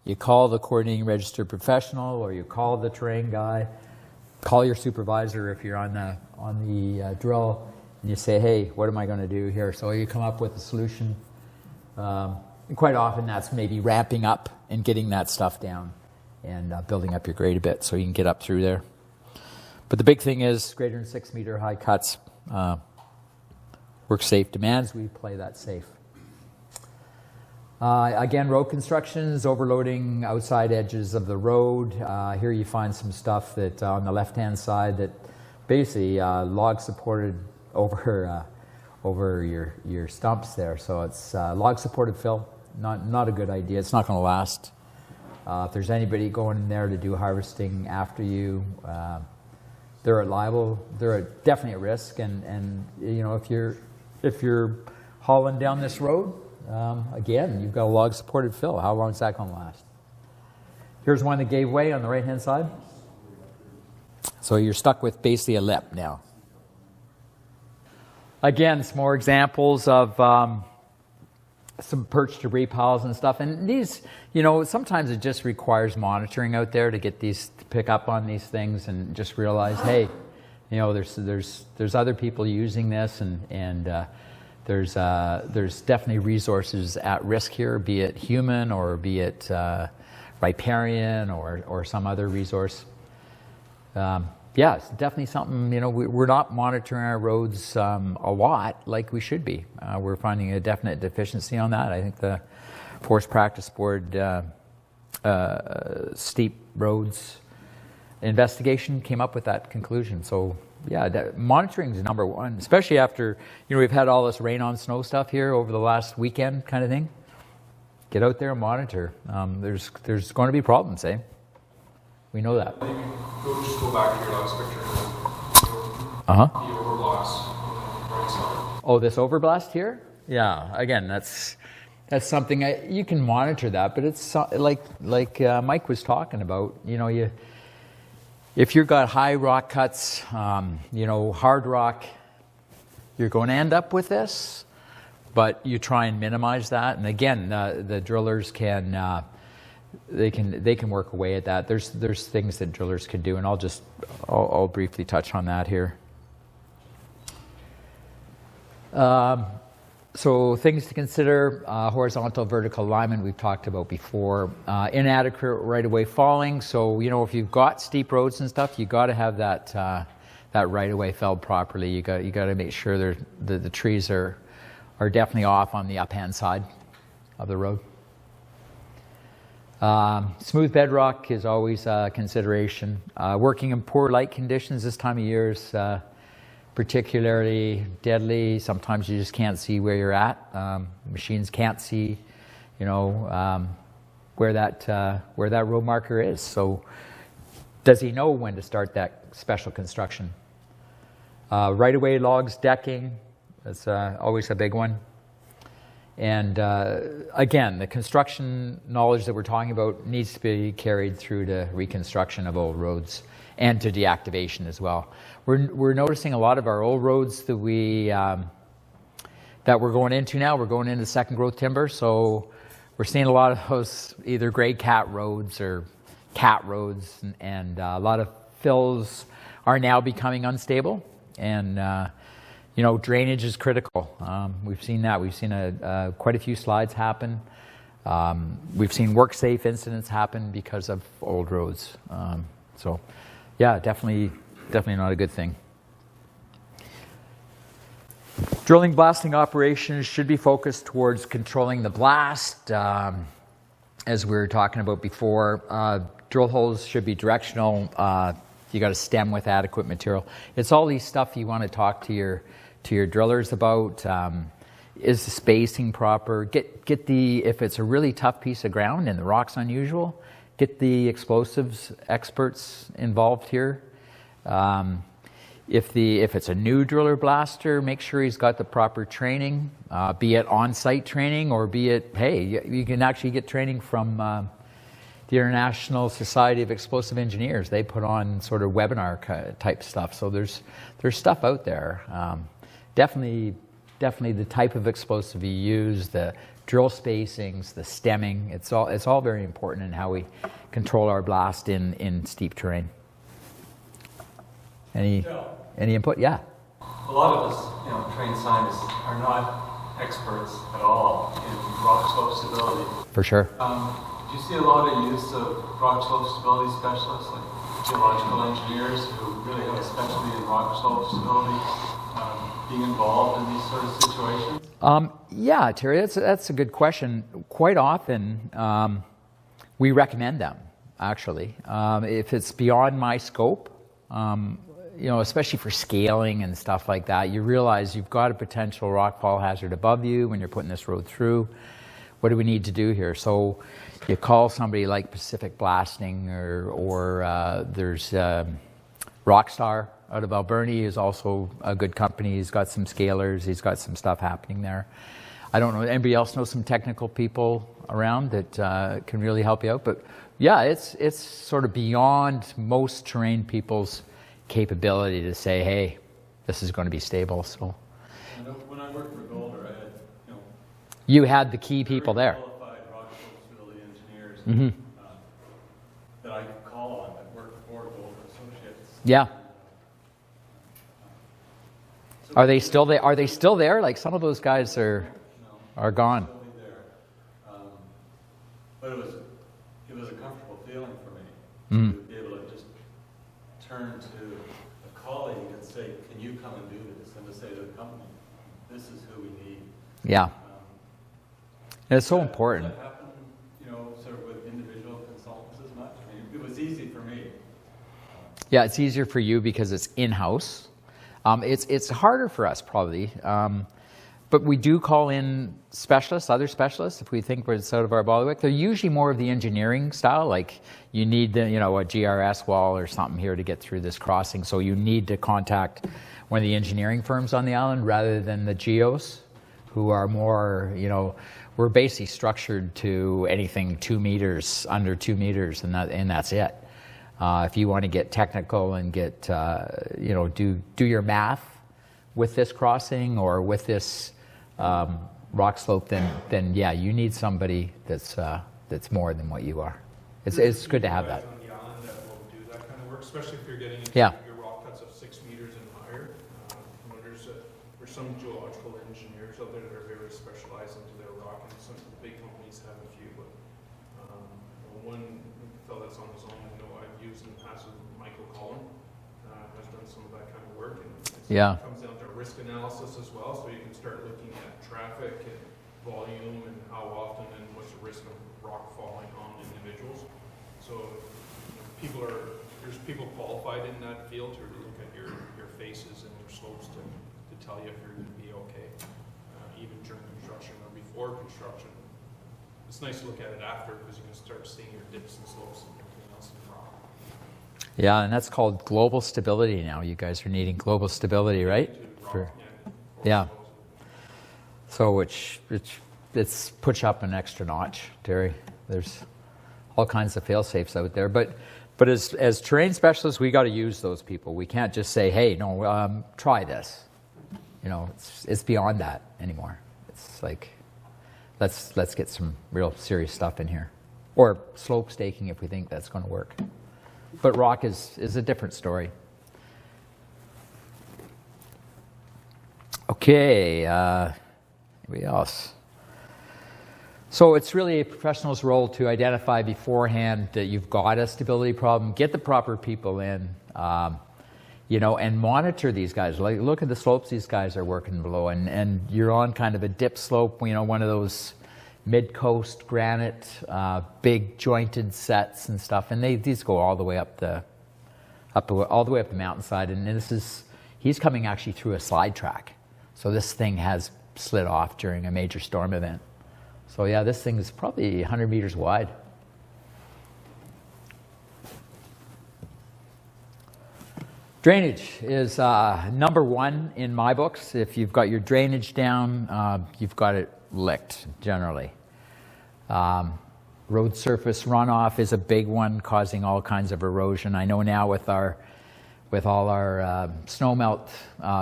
you call the coordinating registered professional, or you call the terrain guy, call your supervisor if you're on the drill, and you say, hey, what am I going to do here? So you come up with a solution. And quite often that's maybe ramping up and getting that stuff down and building up your grade a bit so you can get up through there. But the big thing is greater than 6 meter high cuts. Work safe demands, we play that safe. Again, road constructions, overloading outside edges of the road. Here you find some stuff that on the left-hand side that basically log supported over your stumps there. So it's log supported fill. Not a good idea. It's not going to last. If there's anybody going in there to do harvesting after you, they're liable. They're definitely at risk. And you know, if you're hauling down this road, again, you've got a log supported fill. How long is that going to last? Here's one that gave way on the right hand side. So you're stuck with basically a lip now. Again, some more examples of some perch debris piles and stuff. And these, you know, sometimes it just requires monitoring out there to get these, to pick up on these things and just realize, hey, you know, there's other people using this, and there's definitely resources at risk here, be it human or be it riparian or some other resource. Yeah, it's definitely something, you know, we're not monitoring our roads a lot like we should be. We're finding a definite deficiency on that. I think the Forest Practice Board steep roads investigation came up with that conclusion. So yeah, monitoring is number one, especially after, you know, we've had all this rain on snow stuff here over the last weekend kind of thing. Get out there and monitor. There's going to be problems, eh? We know that. Maybe just go back to your last picture. Uh-huh. The overblast on the right side. Oh, this overblast here? Yeah, again, that's something you can monitor that, but it's like Mike was talking about. You know, if you've got high rock cuts, you know, hard rock, you're going to end up with this, but you try and minimize that. And again, the drillers can they can work away at that. There's things that drillers can do, and I'll briefly touch on that here. So things to consider: horizontal, vertical alignment we've talked about before. Inadequate right-of-way falling. So you know, if you've got steep roads and stuff, you got to have that right-of-way felled properly. You got to make sure the trees are definitely off on the up-hand side of the road. Smooth bedrock is always a consideration. Working in poor light conditions this time of year is particularly deadly. Sometimes you just can't see where you're at. Machines can't see, you know, where that road marker is. So does he know when to start that special construction? Right-of-way logs, decking, that's always a big one. And again, the construction knowledge that we're talking about needs to be carried through to reconstruction of old roads and to deactivation as well. We're noticing a lot of our old roads that we're going into now. We're going into second growth timber, so we're seeing a lot of those either gray cat roads or cat roads, and a lot of fills are now becoming unstable. And you know, drainage is critical. We've seen that. We've seen quite a few slides happen. We've seen work-safe incidents happen because of old roads. So, yeah, definitely not a good thing. Drilling blasting operations should be focused towards controlling the blast. As we were talking about before, drill holes should be directional. You got to stem with adequate material. It's all these stuff you want to talk to your drillers about. Is the spacing proper? Get the, if it's a really tough piece of ground and the rock's unusual, get the explosives experts involved here. If it's a new driller blaster, make sure he's got the proper training, be it on-site training or be it, hey, you can actually get training from the International Society of Explosive Engineers. They put on sort of webinar type stuff. So there's stuff out there. Definitely the type of explosive you use, the drill spacings, the stemming. It's all very important in how we control our blast in steep terrain. Any input? Yeah. A lot of us, you know, trained scientists are not experts at all in rock slope stability. For sure. Do you see a lot of use of rock slope stability specialists, like geological engineers who really have a specialty in rock slope stability, being involved in these sort of situations? Yeah, Terry, that's a good question. Quite often, we recommend them, actually. If it's beyond my scope, especially for scaling and stuff like that, you realize you've got a potential rockfall hazard above you when you're putting this road through. What do we need to do here? So you call somebody like Pacific Blasting, or there's Rockstar out of Alberni is also a good company. He's got some scalers. He's got some stuff happening there. I don't know. Anybody else know some technical people around that can really help you out? But yeah, it's sort of beyond most terrain people's capability to say, hey, this is going to be stable. So When I worked for Golder, I had, you had the key people there. qualified rock facility engineers Mm-hmm. that I could call on that worked for Golder Associates. Yeah. Are they still there? Are they still there? Like some of those guys are gone. Still be there. But it was a comfortable feeling for me to be able to just turn to a colleague and say, can you come and do this? And to say to the company, this is who we need. Yeah. And it's so important. Does that happen, sort of with individual consultants as much? I mean, it was easy for me. Yeah, it's easier for you because it's in-house. It's harder for us probably, but we do call in specialists, other specialists, if we think it's out of our bailiwick. They're usually more of the engineering style, like you need a GRS wall or something here to get through this crossing, so you need to contact one of the engineering firms on the island rather than the geos, who are more, we're basically structured to anything 2 meters, under 2 meters, and that's it. If you want to get technical and get, do your math with this crossing or with this rock slope, then yeah, you need somebody that's more than what you are. It's good to have that. On the island that will do that kind of work, especially if you're getting into Yeah. your rock cuts of 6 meters and higher. There's some geological engineers out there that are very specialized into their rock, and some of the big companies have a few. But one fellow that's on his own, I've used in the past with Michael Collin, has done some of that kind of work, and it comes down to risk analysis as well. So you can start looking at traffic and volume and how often and what's the risk of rock falling on individuals. So there's people qualified in that field to look at your faces and your slopes to tell you if you're going to be okay, even during construction or before construction. It's nice to look at it after because you can start seeing your dips and slopes and everything else in the rock. Yeah, and that's called global stability now. You guys are needing global stability, right? Yeah. So it's push up an extra notch, Terry. There's all kinds of fail-safes out there. But as terrain specialists, we got to use those people. We can't just say, hey, no, try this. It's beyond that anymore. It's like, let's get some real serious stuff in here. Or slope staking if we think that's going to work. But rock is a different story. Okay, anybody else? So it's really a professional's role to identify beforehand that you've got a stability problem, get the proper people in, and monitor these guys. Like, look at the slopes these guys are working below, and you're on kind of a dip slope, one of those mid-coast granite, big jointed sets and stuff, and these go all the way up the mountainside, and he's coming actually through a slide track. So this thing has slid off during a major storm event. So yeah, this thing is probably 100 meters wide. Drainage is number one in my books. If you've got your drainage down, you've got it licked generally. Road surface runoff is a big one, causing all kinds of erosion. I know now with all our snow melt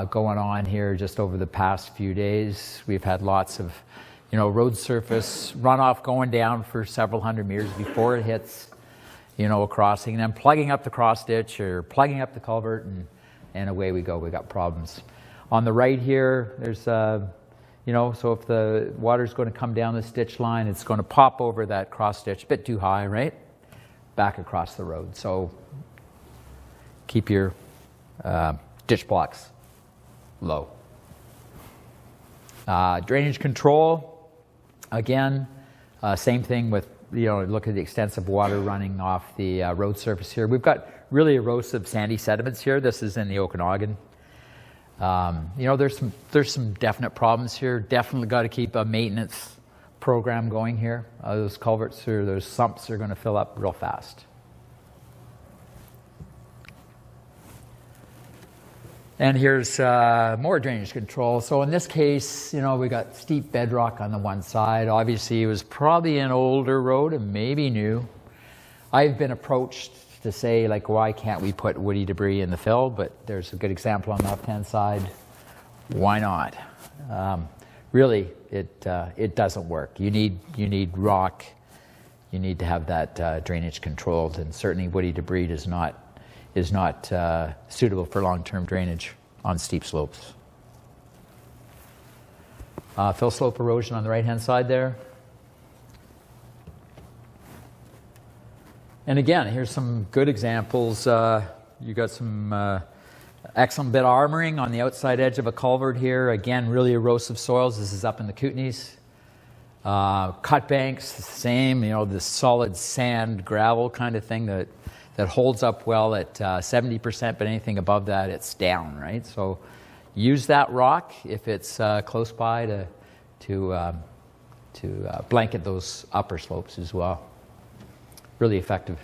going on here just over the past few days, we've had lots of road surface runoff going down for several hundred meters before it hits a crossing, and then plugging up the cross ditch or plugging up the culvert, and away we go. We got problems. On the right here, there's so if the water's going to come down this ditch line, it's going to pop over that cross ditch a bit too high, right? Back across the road. So keep your ditch blocks low. Drainage control, again, same thing with, look at the extensive water running off the road surface here. We've got really erosive sandy sediments here. This is in the Okanagan. There's some definite problems here. Definitely got to keep a maintenance program going here. Those culverts or those sumps are going to fill up real fast. And here's more drainage control. So in this case, we got steep bedrock on the one side. Obviously, it was probably an older road and maybe new. I've been approached to say, like, why can't we put woody debris in the fill? But there's a good example on the left-hand side. Why not? Really, it doesn't work. You need rock. You need to have that drainage controlled, and certainly woody debris is not suitable for long-term drainage on steep slopes. Fill slope erosion on the right-hand side there. And again, here's some good examples. You got some excellent bit of armoring on the outside edge of a culvert here. Again, really erosive soils. This is up in the Kootenays. Cut banks, the same, this solid sand, gravel kind of thing that holds up well at 70%, but anything above that, it's down, right? So use that rock if it's close by to blanket those upper slopes as well. Really effective.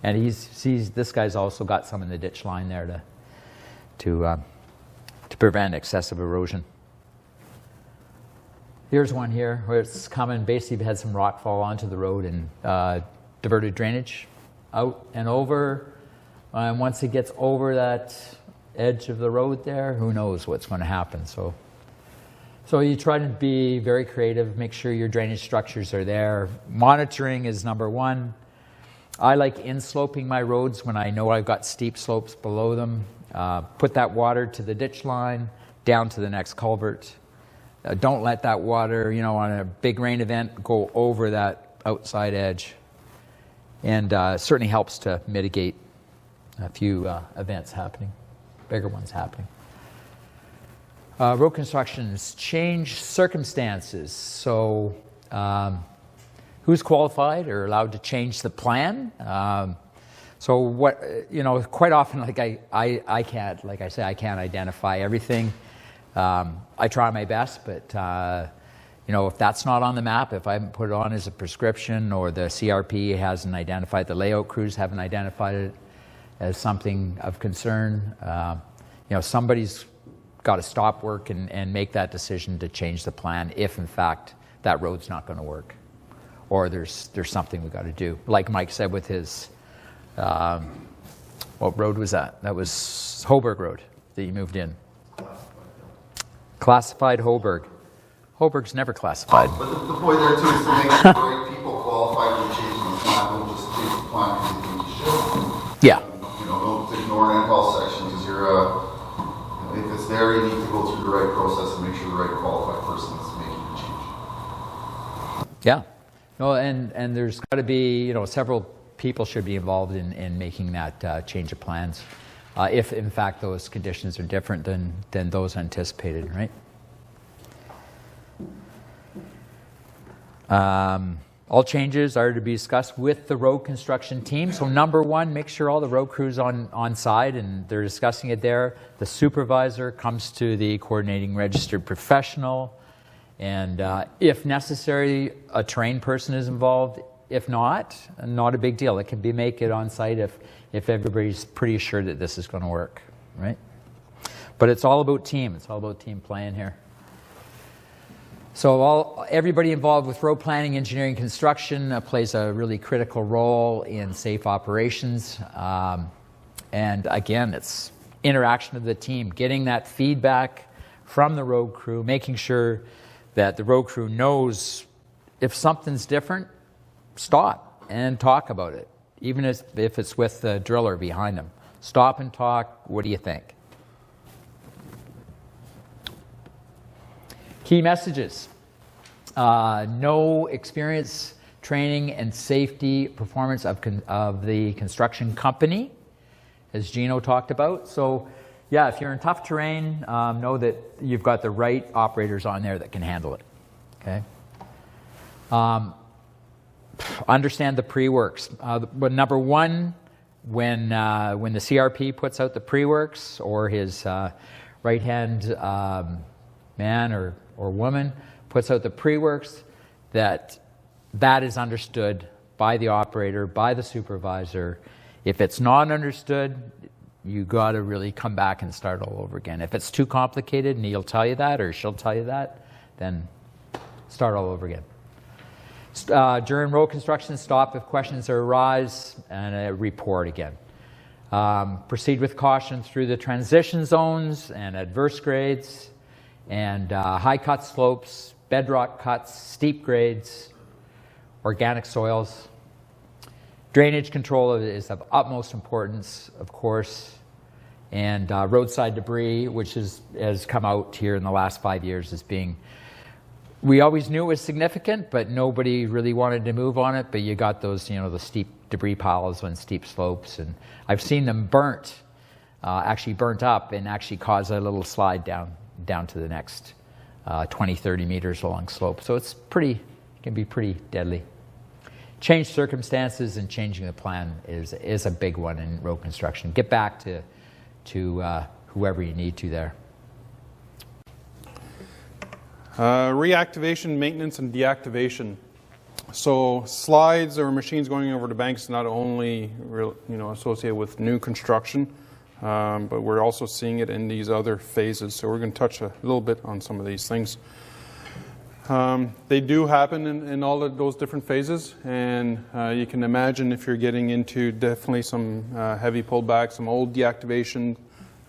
And this guy's also got some in the ditch line there to prevent excessive erosion. Here's one here where it's coming, basically had some rock fall onto the road and diverted drainage out and over. And once it gets over that edge of the road there, who knows what's going to happen. So you try to be very creative, make sure your drainage structures are there. Monitoring is number one. I like insloping my roads when I know I've got steep slopes below them. Put that water to the ditch line, down to the next culvert. Don't let that water, on a big rain event, go over that outside edge. And certainly helps to mitigate a few events happening, bigger ones happening. Road constructions change circumstances. So who's qualified or allowed to change the plan? So what, quite often, like I can't, like I say, I can't identify everything. I try my best, but if that's not on the map, if I haven't put it on as a prescription or the CRP hasn't identified, the layout crews haven't identified it as something of concern, somebody's got to stop work and make that decision to change the plan if, in fact, that road's not going to work or there's something we've got to do. Like Mike said with his, what road was that? That was Hoburg Road that you moved in. Classified Hoburg. Hoburg's never classified. But the point there too is to make sure the right people qualified with changing the plan, don't just change the plan because you think you should. Yeah. Don't ignore an end section because if it's there, you need to go through the right process and make sure the right qualified person is making the change. Yeah. No, and there's got to be, several people should be involved in making that change of plans, if in fact those conditions are different than those anticipated, right? All changes are to be discussed with the road construction team. So number one, make sure all the road crews on side and they're discussing it there. The supervisor comes to the coordinating registered professional, and if necessary, a trained person is involved. If not a big deal. It can be make it on site if everybody's pretty sure that this is going to work, right? But it's all about team. It's all about team playing here. So everybody involved with road planning, engineering, construction plays a really critical role in safe operations. And again, it's interaction of the team, getting that feedback from the road crew, making sure that the road crew knows if something's different, stop and talk about it, even if it's with the driller behind them. Stop and talk. What do you think? Key messages. No experience, training, and safety performance of the construction company, as Gino talked about. So, Yeah, if you're in tough terrain, know that you've got the right operators on there that can handle it. Okay. Understand the pre-works. But number one, when the CRP puts out the pre-works, or his right-hand man or woman puts out the pre-works, that is understood by the operator, by the supervisor. If it's not understood, you got to really come back and start all over again. If it's too complicated and he'll tell you that or she'll tell you that, then start all over again. During road construction, stop if questions arise and report again. Proceed with caution through the transition zones and adverse grades and high cut slopes, bedrock cuts, steep grades, organic soils. Drainage control is of utmost importance, of course, and roadside debris, which has come out here in the last 5 years as being, we always knew it was significant, but nobody really wanted to move on it. But you got those, the steep debris piles on steep slopes, and I've seen them actually burnt up and actually cause a little slide down to the next 20, 30 meters along slope. So it can be pretty deadly. Change circumstances and changing the plan is a big one in road construction. Get back to whoever you need to there. Reactivation, maintenance, and deactivation. So slides or machines going over the banks not only associated with new construction, but we're also seeing it in these other phases. So we're going to touch a little bit on some of these things. They do happen in all of those different phases, and you can imagine if you're getting into definitely some heavy pullback, some old deactivation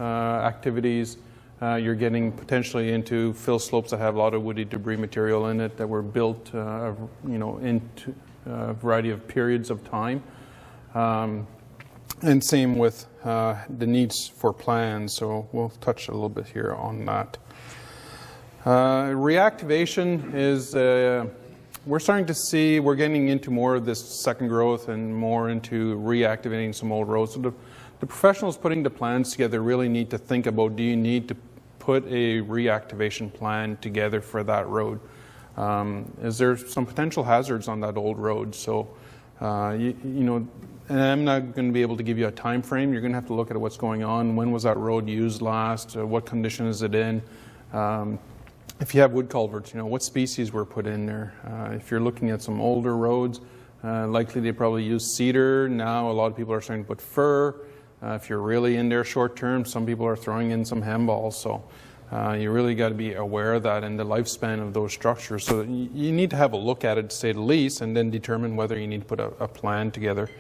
activities, you're getting potentially into fill slopes that have a lot of woody debris material in it that were built into a variety of periods of time. And same with the needs for plans, so we'll touch a little bit here on that. Reactivation is, we're starting to see, we're getting into more of this second growth and more into reactivating some old roads. So the professionals putting the plans together really need to think about, do you need to put a reactivation plan together for that road? Is there some potential hazards on that old road? So, and I'm not going to be able to give you a time frame. You're going to have to look at what's going on. When was that road used last? What condition is it in? If you have wood culverts, what species were put in there? If you're looking at some older roads, likely they probably use cedar. Now a lot of people are starting to put fir. If you're really in there short term, some people are throwing in some handballs. So you really got to be aware of that and the lifespan of those structures. So you need to have a look at it, to say the least, and then determine whether you need to put a plan together.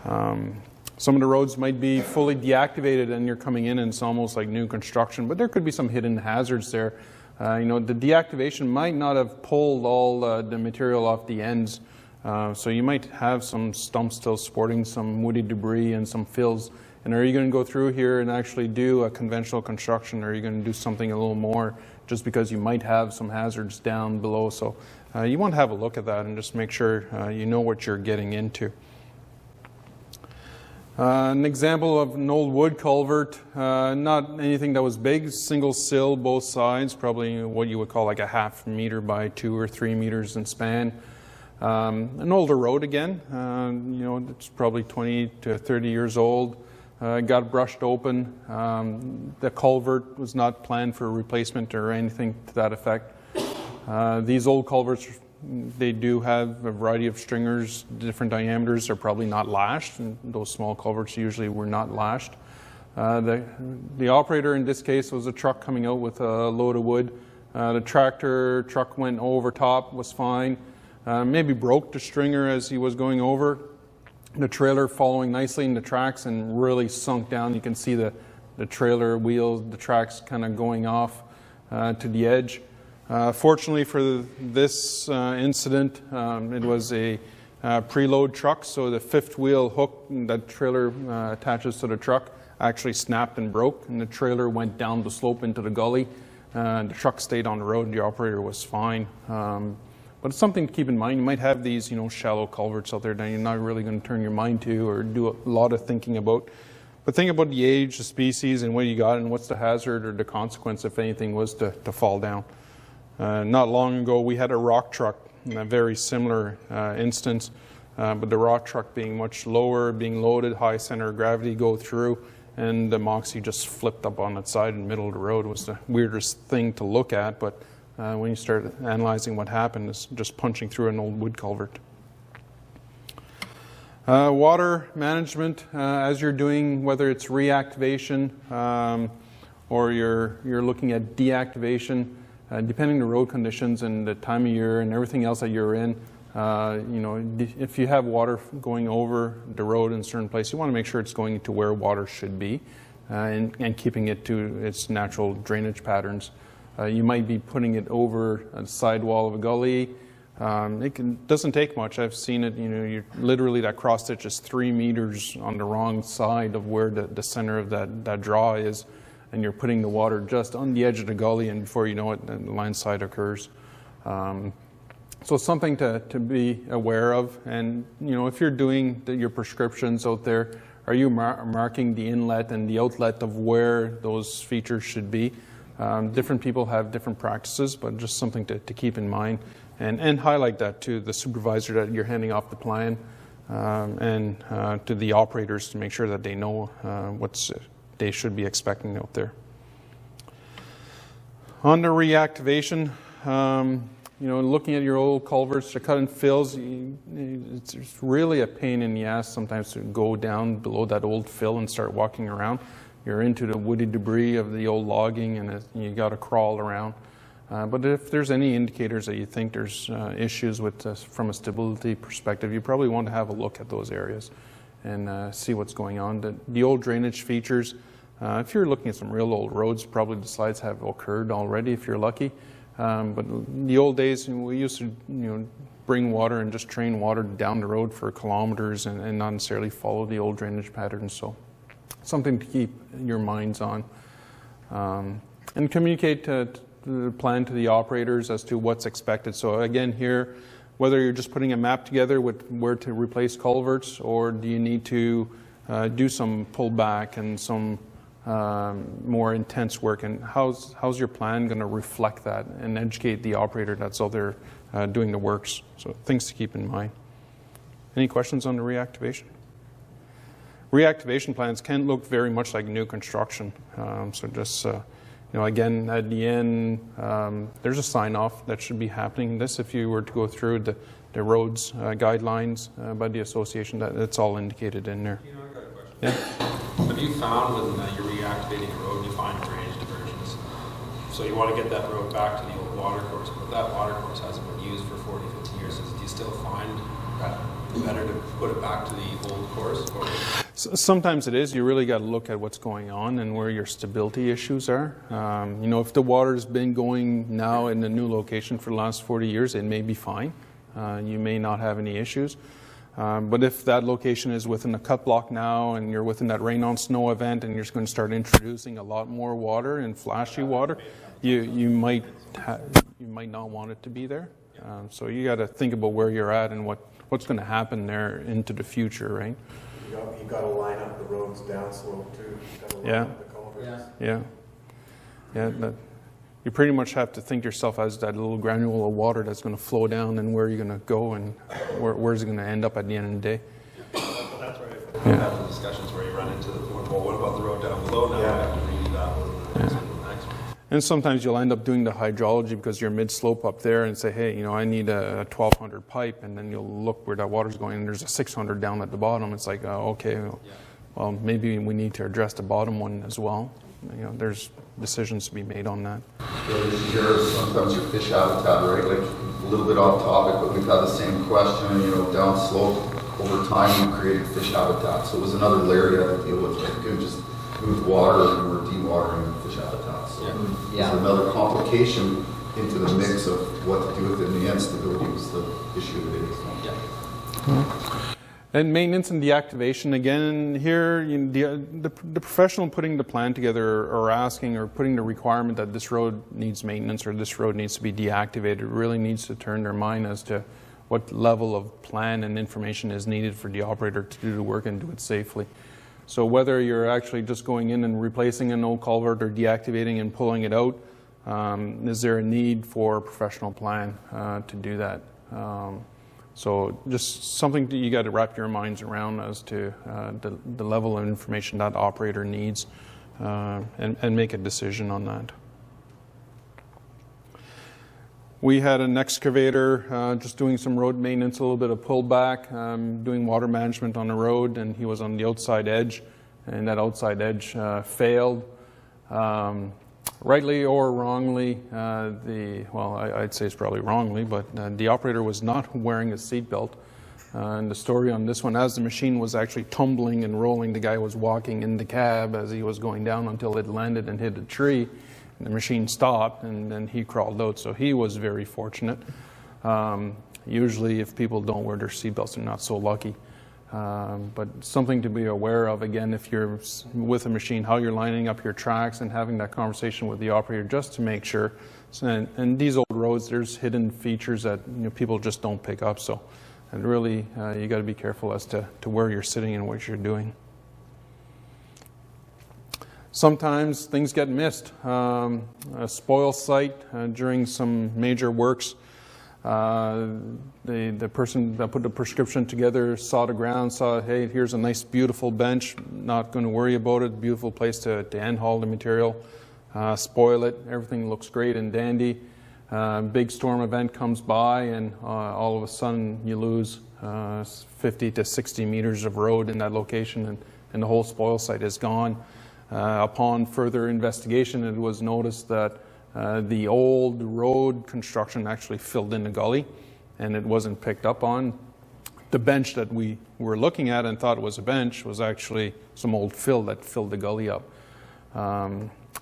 Some of the roads might be fully deactivated and you're coming in and it's almost like new construction, but there could be some hidden hazards there. The deactivation might not have pulled all the material off the ends, so you might have some stumps still sporting some woody debris and some fills. And are you going to go through here and actually do a conventional construction, or are you going to do something a little more just because you might have some hazards down below? So you want to have a look at that and just make sure you know what you're getting into. An example of an old wood culvert, not anything that was big, single sill, both sides, probably what you would call like a ½ meter by 2 or 3 meters in span. An older road again, it's probably 20 to 30 years old. Got brushed open. The culvert was not planned for replacement or anything to that effect. These old culverts, they do have a variety of stringers, different diameters, are probably not lashed, and those small culverts usually were not lashed. The operator in this case was a truck coming out with a load of wood. The truck went over top, was fine. Maybe broke the stringer as he was going over. The trailer following nicely in the tracks and really sunk down. You can see the trailer wheels, the tracks kind of going off to the edge. Fortunately for this incident, it was a preload truck, so the fifth wheel hook that trailer attaches to the truck actually snapped and broke, and the trailer went down the slope into the gully. The truck stayed on the road, and the operator was fine. But it's something to keep in mind. You might have these, shallow culverts out there that you're not really going to turn your mind to or do a lot of thinking about. But think about the age, the species, and what you got, and what's the hazard or the consequence if anything was to fall down. Not long ago, we had a rock truck in a very similar instance, but the rock truck being much lower, being loaded, high center of gravity, go through, and the Moxie just flipped up on its side in the middle of the road. It was the weirdest thing to look at, but when you start analyzing what happened, it's just punching through an old wood culvert. Water management, as you're doing, whether it's reactivation or you're looking at deactivation, depending on the road conditions and the time of year and everything else that you're in, if you have water going over the road in a certain place, you want to make sure it's going to where water should be and keeping it to its natural drainage patterns. You might be putting it over a sidewall of a gully. Doesn't take much. I've seen it, you're literally that cross stitch is 3 meters on the wrong side of where the center of that draw is, and you're putting the water just on the edge of the gully, and before you know it, the landslide occurs. So something to be aware of, and if you're doing your prescriptions out there, are you marking the inlet and the outlet of where those features should be? Different people have different practices, but just something to keep in mind. And highlight that to the supervisor that you're handing off the plan and to the operators to make sure that they know what they should be expecting out there. On the reactivation, looking at your old culverts, the cut and fills, it's really a pain in the ass sometimes to go down below that old fill and start walking around. You're into the woody debris of the old logging, and you got to crawl around. But if there's any indicators that you think there's issues with from a stability perspective, you probably want to have a look at those areas and see what's going on. The old drainage features, if you're looking at some real old roads, probably the slides have occurred already if you're lucky. But the old days, we used to bring water and just train water down the road for kilometers and not necessarily follow the old drainage patterns. So something to keep your minds on. And communicate the plan to the operators as to what's expected. So again here, whether you're just putting a map together with where to replace culverts, or do you need to do some pullback and some more intense work, and how's your plan going to reflect that and educate the operator that's out there doing the works. So things to keep in mind. Any questions on the reactivation? Reactivation plans can look very much like new construction. So just again, at the end, there's a sign-off that should be happening. This, if you were to go through the roads guidelines by the association, that's all indicated in there. I got a question. Yeah. Have you found when you're reactivating a road, you find drainage diversions? So you want to get that road back to the old water course, but that water course hasn't been used for 40, 50 years. Do you still find that better to put it back to the old course? Or? Sometimes it is. You really got to look at what's going on and where your stability issues are. If the water's been going now in the new location for the last 40 years, it may be fine. You may not have any issues. But if that location is within a cut block now and you're within that rain on snow event and you're just going to start introducing a lot more water and flashy water, you might not want it to be there. So you got to think about where you're at and what's going to happen there into the future, right? You got to line up the roads downslope too. You got to line up the culverts. Yeah. You pretty much have to think yourself as that little granule of water that's going to flow down, and where you're going to go, and where's it going to end up at the end of the day. That's right. You have the discussions where you run into the point, well, what about the road down below now? I have to redo that. And sometimes you'll end up doing the hydrology because you're mid-slope up there and say, hey, I need a 1200 pipe, and then you'll look where that water's going and there's a 600 down at the bottom. It's like, okay, well, maybe we need to address the bottom one as well. There's decisions to be made on that. Here, sometimes your fish habitat, right? Like a little bit off topic, but we've had the same question, down slope. Over time, we created fish habitat. So it was another layer you had to deal with. Like, you just moved water and we're dewatering fish habitats. So there's another complication into the mix of what to do with it, and the instability was the issue today. And maintenance and deactivation, again, here, the professional putting the plan together or asking or putting the requirement that this road needs maintenance or this road needs to be deactivated really needs to turn their mind as to what level of plan and information is needed for the operator to do the work and do it safely. So whether you're actually just going in and replacing an old culvert or deactivating and pulling it out, is there a need for a professional plan to do that? So just something that you got to wrap your minds around as to the level of information that operator needs and make a decision on that. We had an excavator just doing some road maintenance, a little bit of pullback, doing water management on the road, and he was on the outside edge, and that outside edge failed. Rightly or wrongly, I'd say it's probably wrongly, but the operator was not wearing a seatbelt. And the story on this one, as the machine was actually tumbling and rolling, the guy was walking in the cab as he was going down until it landed and hit a tree. And the machine stopped, and then he crawled out. So he was very fortunate. Usually, if people don't wear their seatbelts, they're not so lucky. But something to be aware of, again, if you're with a machine, how you're lining up your tracks and having that conversation with the operator just to make sure. And these old roads, there's hidden features that people just don't pick up. So, and really, you got to be careful as to where you're sitting and what you're doing. Sometimes things get missed. A spoil site during some major works. The person that put the prescription together saw the ground, saw, hey, here's a nice beautiful bench, not going to worry about it, beautiful place to end haul the material, spoil it, everything looks great and dandy. Big storm event comes by, and all of a sudden you lose 50 to 60 meters of road in that location, and the whole spoil site is gone. Upon further investigation, it was noticed that the old road construction actually filled in the gully, and it wasn't picked up on. The bench that we were looking at and thought it was a bench was actually some old fill that filled the gully up.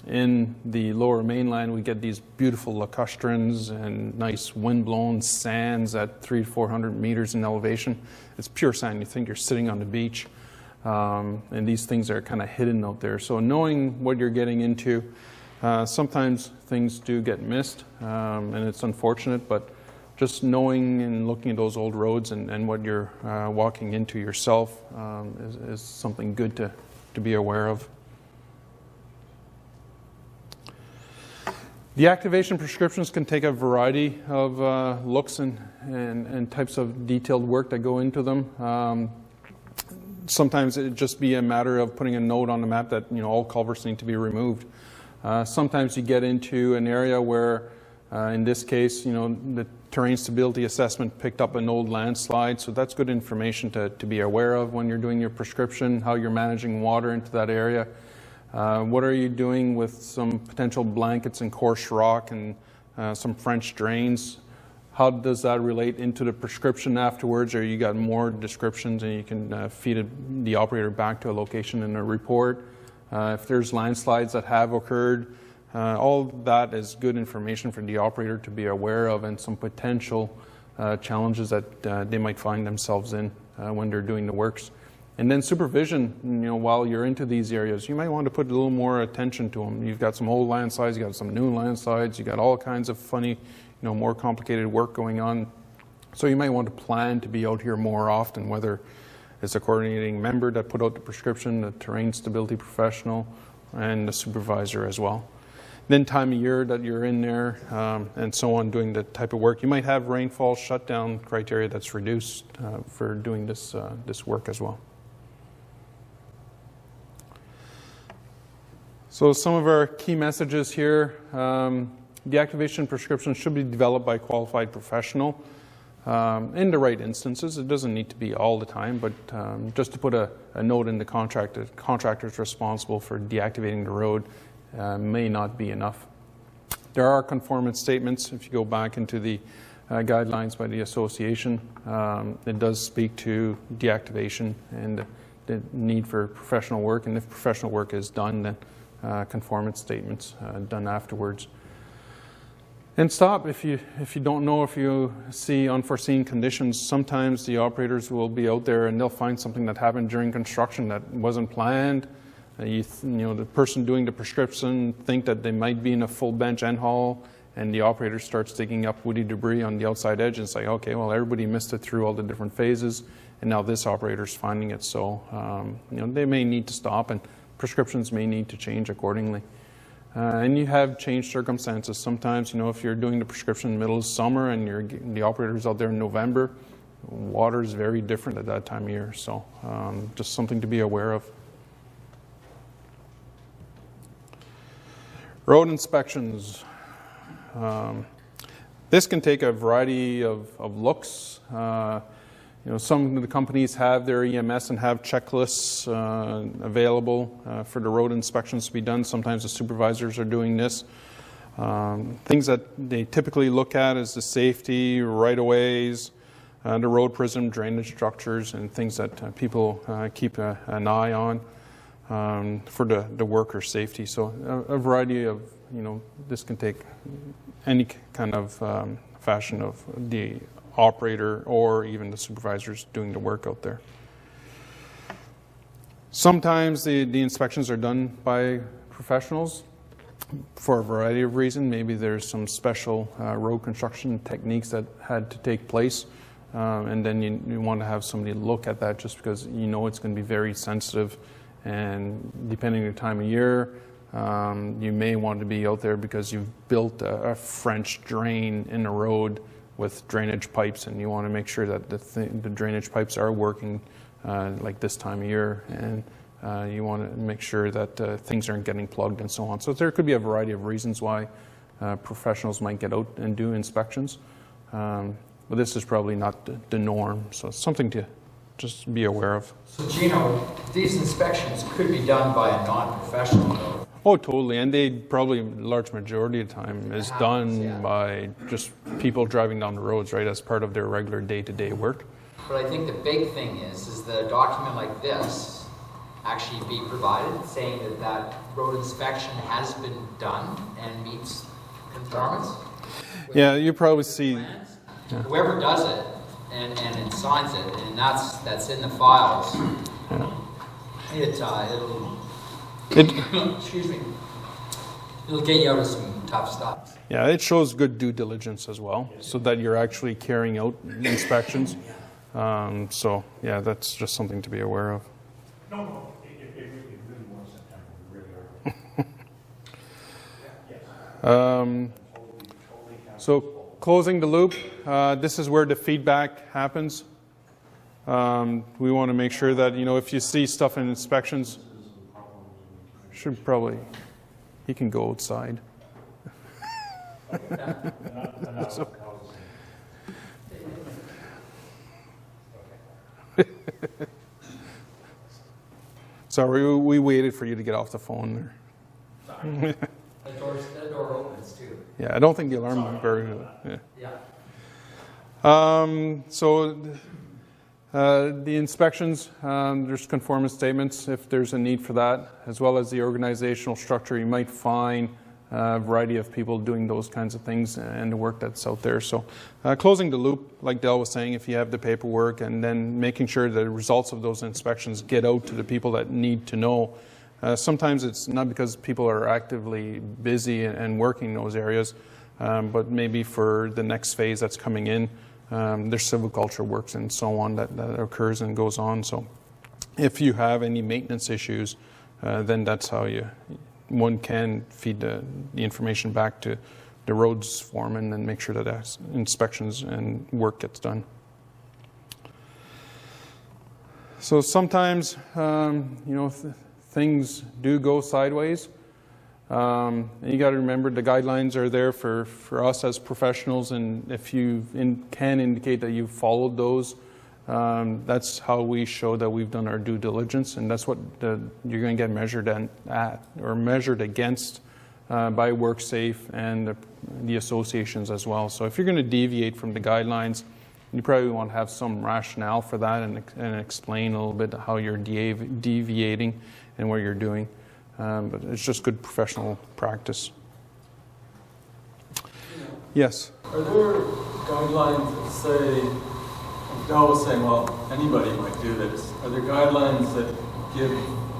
In the lower mainland, we get these beautiful lacustrines and nice windblown sands at 300 to 400 meters in elevation. It's pure sand. You think you're sitting on the beach. And these things are kind of hidden out there. So knowing what you're getting into, sometimes things do get missed, and it's unfortunate, but just knowing and looking at those old roads and what you're walking into yourself is something good to be aware of. The activation prescriptions can take a variety of looks and types of detailed work that go into them. Sometimes it just be a matter of putting a note on the map that all culverts need to be removed. Sometimes you get into an area where, in this case, the terrain stability assessment picked up an old landslide, so that's good information to be aware of when you're doing your prescription, how you're managing water into that area. What are you doing with some potential blankets and coarse rock and some French drains? How does that relate into the prescription afterwards, or you got more descriptions and you can feed the operator back to a location in a report? If there's landslides that have occurred, all that is good information for the operator to be aware of, and some potential challenges that they might find themselves in when they're doing the works. And then supervision, while you're into these areas, you might want to put a little more attention to them. You've got some old landslides, you've got some new landslides, you've got all kinds of funny, more complicated work going on. So you might want to plan to be out here more often, whether it's a coordinating member that put out the prescription, the terrain stability professional, and the supervisor as well. Then time of year that you're in there, and so on, doing the type of work. You might have rainfall shutdown criteria that's reduced for doing this work as well. So some of our key messages here. The activation prescription should be developed by a qualified professional in the right instances. It doesn't need to be all the time, but just to put a note in the contract that contractors responsible for deactivating the road may not be enough. There are conformance statements. If you go back into the guidelines by the association, it does speak to deactivation and the need for professional work, and if professional work is done, then conformance statements done afterwards. And stop if you don't know, if you see unforeseen conditions. Sometimes the operators will be out there and they'll find something that happened during construction that wasn't planned. The person doing the prescription think that they might be in a full bench end haul, and the operator starts digging up woody debris on the outside edge and say, okay, well, everybody missed it through all the different phases, and now this operator's finding it. So they may need to stop, and prescriptions may need to change accordingly. And you have changed circumstances. Sometimes, if you're doing the prescription in the middle of summer and the operator's out there in November, water is very different at that time of year. So just something to be aware of. Road inspections. This can take a variety of looks. Some of the companies have their EMS and have checklists available for the road inspections to be done. Sometimes the supervisors are doing this. Things that they typically look at is the safety, right-of-ways, the road prism, drainage structures, and things that people keep an eye on for the worker safety. So a variety of, this can take any kind of fashion of the operator or even the supervisors doing the work out there. Sometimes the inspections are done by professionals for a variety of reasons. Maybe there's some special road construction techniques that had to take place, and then you want to have somebody look at that just because it's going to be very sensitive, and depending on the time of year, you may want to be out there because you've built a French drain in the road with drainage pipes, and you want to make sure that the drainage pipes are working like this time of year, and you want to make sure that things aren't getting plugged and so on. So there could be a variety of reasons why professionals might get out and do inspections, but this is probably not the norm, so it's something to just be aware of. So Gino, these inspections could be done by a non-professional though. Oh, totally, and they probably, large majority of the time, is done by just people driving down the roads, right, as part of their regular day-to-day work. But I think the big thing is that a document like this actually be provided saying that road inspection has been done and meets conformance. Yeah, you probably see. Yeah. Whoever does it and it signs it, and that's in the files. Yeah. Excuse me. It'll get you out of some tough stuff. Yeah, it shows good due diligence as well, so that you're actually carrying out inspections. So yeah, that's just something to be aware of. No, it really was September. We really are. So closing the loop, this is where the feedback happens. We want to make sure that, if you see stuff in inspections, he can go outside. Sorry, we waited for you to get off the phone there. The door opens too. Yeah, I don't think the alarm is very good. So the inspections, there's conformance statements if there's a need for that, as well as the organizational structure. You might find a variety of people doing those kinds of things and the work that's out there. So closing the loop, like Del was saying, if you have the paperwork, and then making sure the results of those inspections get out to the people that need to know. Sometimes it's not because people are actively busy and working in those areas, but maybe for the next phase that's coming in, there's silviculture works and so on that occurs and goes on. So if you have any maintenance issues, then that's how one can feed the information back to the roads foreman and make sure that inspections and work gets done. So sometimes, things do go sideways. And you got to remember the guidelines are there for us as professionals, and if you can indicate that you've followed those, that's how we show that we've done our due diligence, and that's what you're going to get measured at or measured against by WorkSafe and the associations as well. So if you're going to deviate from the guidelines, you probably want to have some rationale for that and explain a little bit how you're deviating and what you're doing. But it's just good professional practice. Yes? Are there guidelines that say, Del was saying, well, anybody might do this. Are there guidelines that give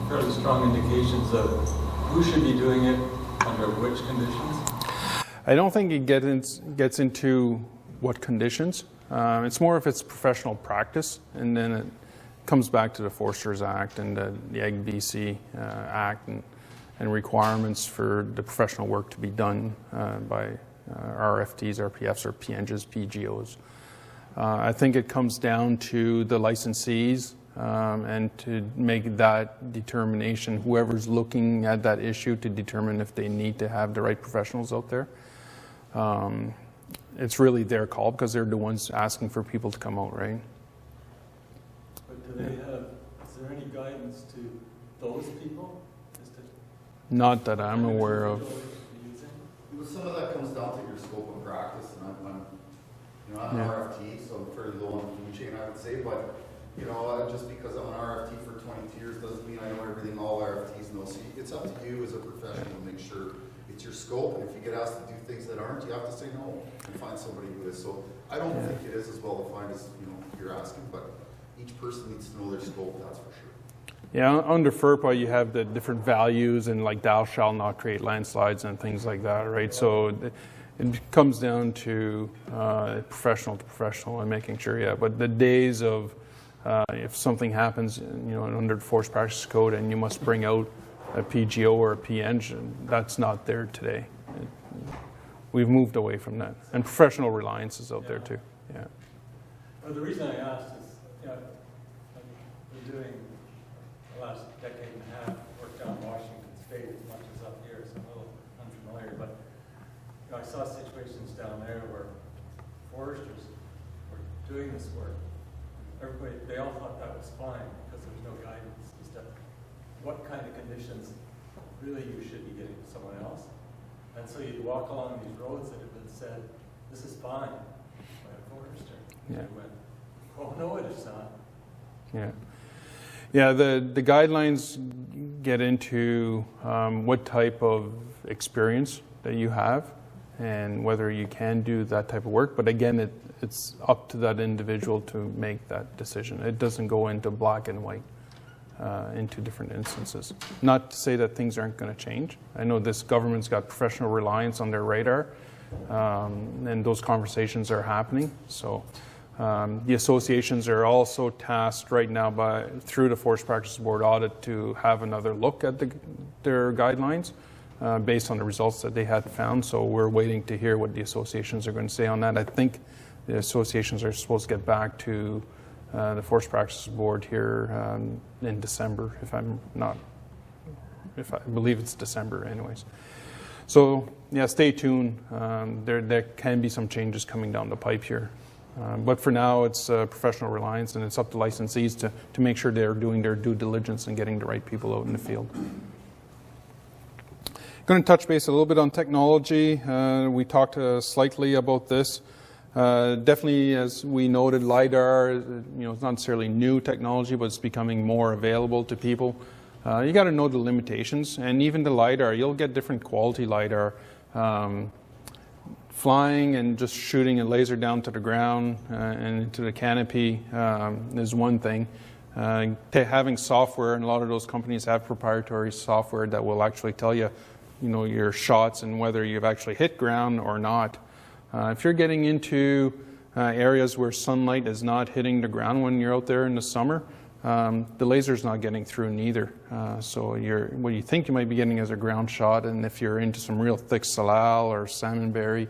fairly strong indications of who should be doing it, under which conditions? I don't think it gets into what conditions. It's more if it's professional practice, and then it comes back to the Foresters Act and the VISC Act and requirements for the professional work to be done by RFTs, RPFs, or PNGs, PGOs. I think it comes down to the licensees and to make that determination, whoever's looking at that issue, to determine if they need to have the right professionals out there. It's really their call because they're the ones asking for people to come out, right? But do they have, is there any guidance to those people? Not that I'm aware of. Some of that comes down to your scope of practice, and I'm an RFT, so I'm fairly low on the food chain, I would say, but just because I'm an RFT for 22 years doesn't mean I know everything all RFTs know. So it's up to you as a professional to make sure it's your scope, and if you get asked to do things that aren't, you have to say no and find somebody who is. So I don't think it is as well defined as you're asking, but each person needs to know their scope, that's for sure. Yeah, under FERPA you have the different values and like thou shalt not create landslides and things like that, right? So it comes down to professional to professional and making sure, but the days of if something happens, under the Forest Practices Code and you must bring out a PGO or a PNG, that's not there today. We've moved away from that. And professional reliance is out there too, yeah. Well, the reason I asked is, I've been doing the last decade and a half work down Washington State as much as up here, so I'm a little unfamiliar, but I saw situations down there where foresters were doing this work. Everybody, they all thought that was fine because there was no guidance as to what kind of conditions really you should be getting to someone else. And so you'd walk along these roads that have been said, this is fine by a forester. Yeah. And you went, oh no, it is not. Yeah. Yeah, the guidelines get into what type of experience that you have and whether you can do that type of work. But again, it's up to that individual to make that decision. It doesn't go into black and white into different instances. Not to say that things aren't going to change. I know this government's got professional reliance on their radar, and those conversations are happening. So the associations are also tasked right now through the Forest Practices Board audit to have another look at their guidelines based on the results that they had found. So we're waiting to hear what the associations are going to say on that. I think the associations are supposed to get back to the Forest Practices Board here in December, I believe it's December anyways. So yeah, stay tuned. There can be some changes coming down the pipe here. But for now, it's professional reliance, and it's up to licensees to make sure they're doing their due diligence and getting the right people out in the field. Going to touch base a little bit on technology. We talked slightly about this. Definitely, as we noted, LiDAR, it's not necessarily new technology, but it's becoming more available to people. You got to know the limitations, and even the LiDAR, you'll get different quality LiDAR. Flying and just shooting a laser down to the ground and into the canopy is one thing. Having software, and a lot of those companies have proprietary software that will actually tell you, your shots and whether you've actually hit ground or not. If you're getting into areas where sunlight is not hitting the ground when you're out there in the summer, the laser's not getting through neither. So what you think you might be getting is a ground shot, and if you're into some real thick salal or salmonberry,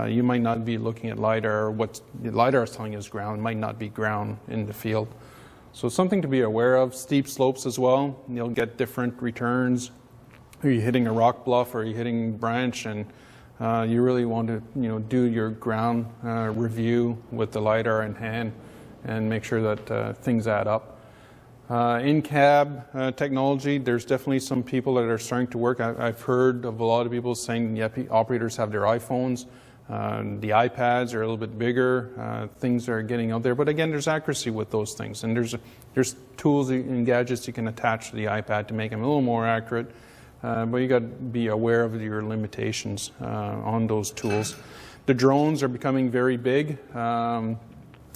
you might not be looking at LiDAR. What LiDAR is telling you is ground. It might not be ground in the field. So something to be aware of. Steep slopes as well. You'll get different returns. Are you hitting a rock bluff, or are you hitting branch? And you really want to do your ground review with the LiDAR in hand and make sure that things add up. In-cab technology, there's definitely some people that are starting to work. I've heard of a lot of people saying, operators have their iPhones. The iPads are a little bit bigger. Things are getting out there. But again, there's accuracy with those things. And there's tools and gadgets you can attach to the iPad to make them a little more accurate. But you got to be aware of your limitations on those tools. The drones are becoming very big.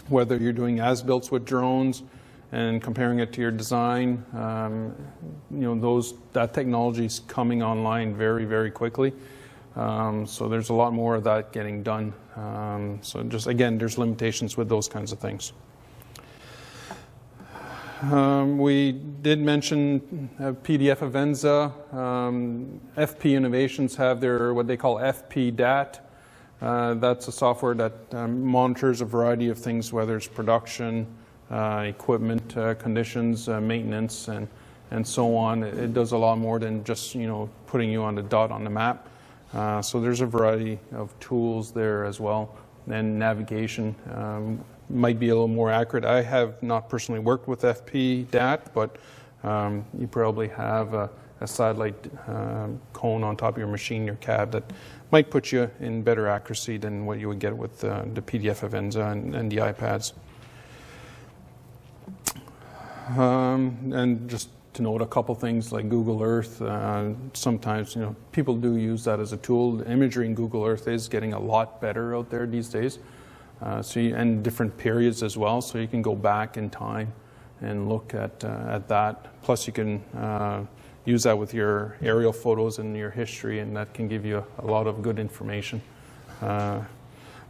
Whether you're doing as-builts with drones and comparing it to your design, that technology is coming online very, very quickly. So there's a lot more of that getting done. So just again, there's limitations with those kinds of things. We did mention PDF Avenza. FP Innovations have their what they call FP DAT. That's a software that monitors a variety of things, whether it's production, equipment conditions, maintenance, and so on. It does a lot more than just putting you on the dot on the map. So there's a variety of tools there as well, and navigation might be a little more accurate. I have not personally worked with FP DAT, but you probably have a satellite cone on top of your machine, your cab, that might put you in better accuracy than what you would get with the PDF Avenza and the iPads. And just to note a couple things like Google Earth, sometimes people do use that as a tool. Imagery in Google Earth is getting a lot better out there these days. And different periods as well, so you can go back in time and look at that. Plus you can use that with your aerial photos and your history, and that can give you a lot of good information. But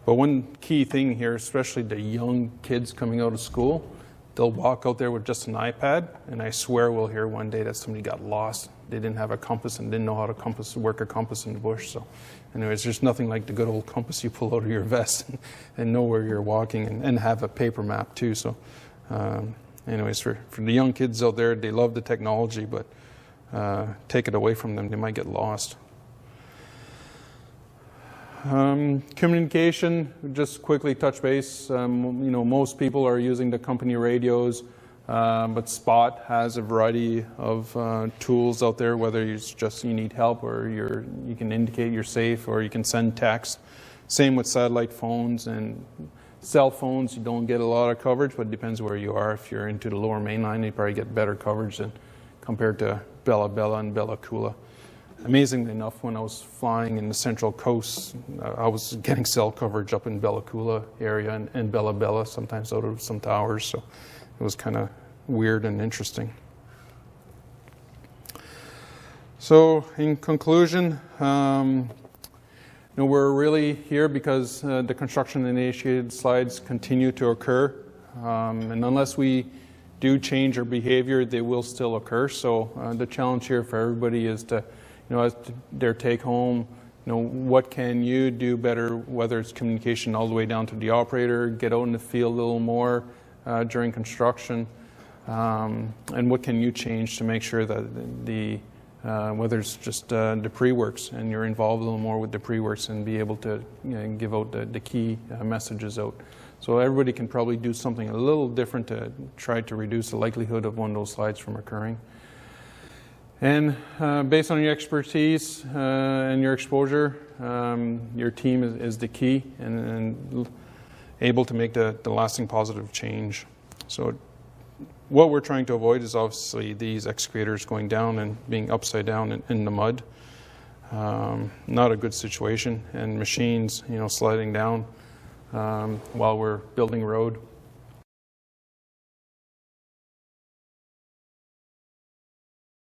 one key thing here, especially the young kids coming out of school, they'll walk out there with just an iPad, and I swear we'll hear one day that somebody got lost. They didn't have a compass and didn't know how to work a compass in the bush. So anyways, there's nothing like the good old compass you pull out of your vest and know where you're walking, and have a paper map too. So anyways, for the young kids out there, they love the technology, but take it away from them, they might get lost. Communication, just quickly touch base. Most people are using the company radios, but Spot has a variety of tools out there, whether it's just you need help or you can indicate you're safe, or you can send text. Same with satellite phones and cell phones. You don't get a lot of coverage, but it depends where you are. If you're into the lower mainline, you probably get better coverage than compared to Bella Bella and Bella Coola. Amazingly enough, when I was flying in the Central Coast, I was getting cell coverage up in Bella Coola area and Bella Bella, sometimes out of some towers. So it was kind of weird and interesting. So in conclusion, we're really here because the construction-initiated slides continue to occur. And unless we do change our behavior, they will still occur. So the challenge here for everybody is to as their take home, what can you do better, whether it's communication all the way down to the operator, get out in the field a little more during construction, and what can you change to make sure that whether it's just the pre-works, and you're involved a little more with the pre-works and be able to give out the key messages out. So everybody can probably do something a little different to try to reduce the likelihood of one of those slides from occurring. And based on your expertise and your exposure, your team is the key and able to make the lasting positive change. So what we're trying to avoid is obviously these excavators going down and being upside down in the mud. Not a good situation, and machines sliding down while we're building road.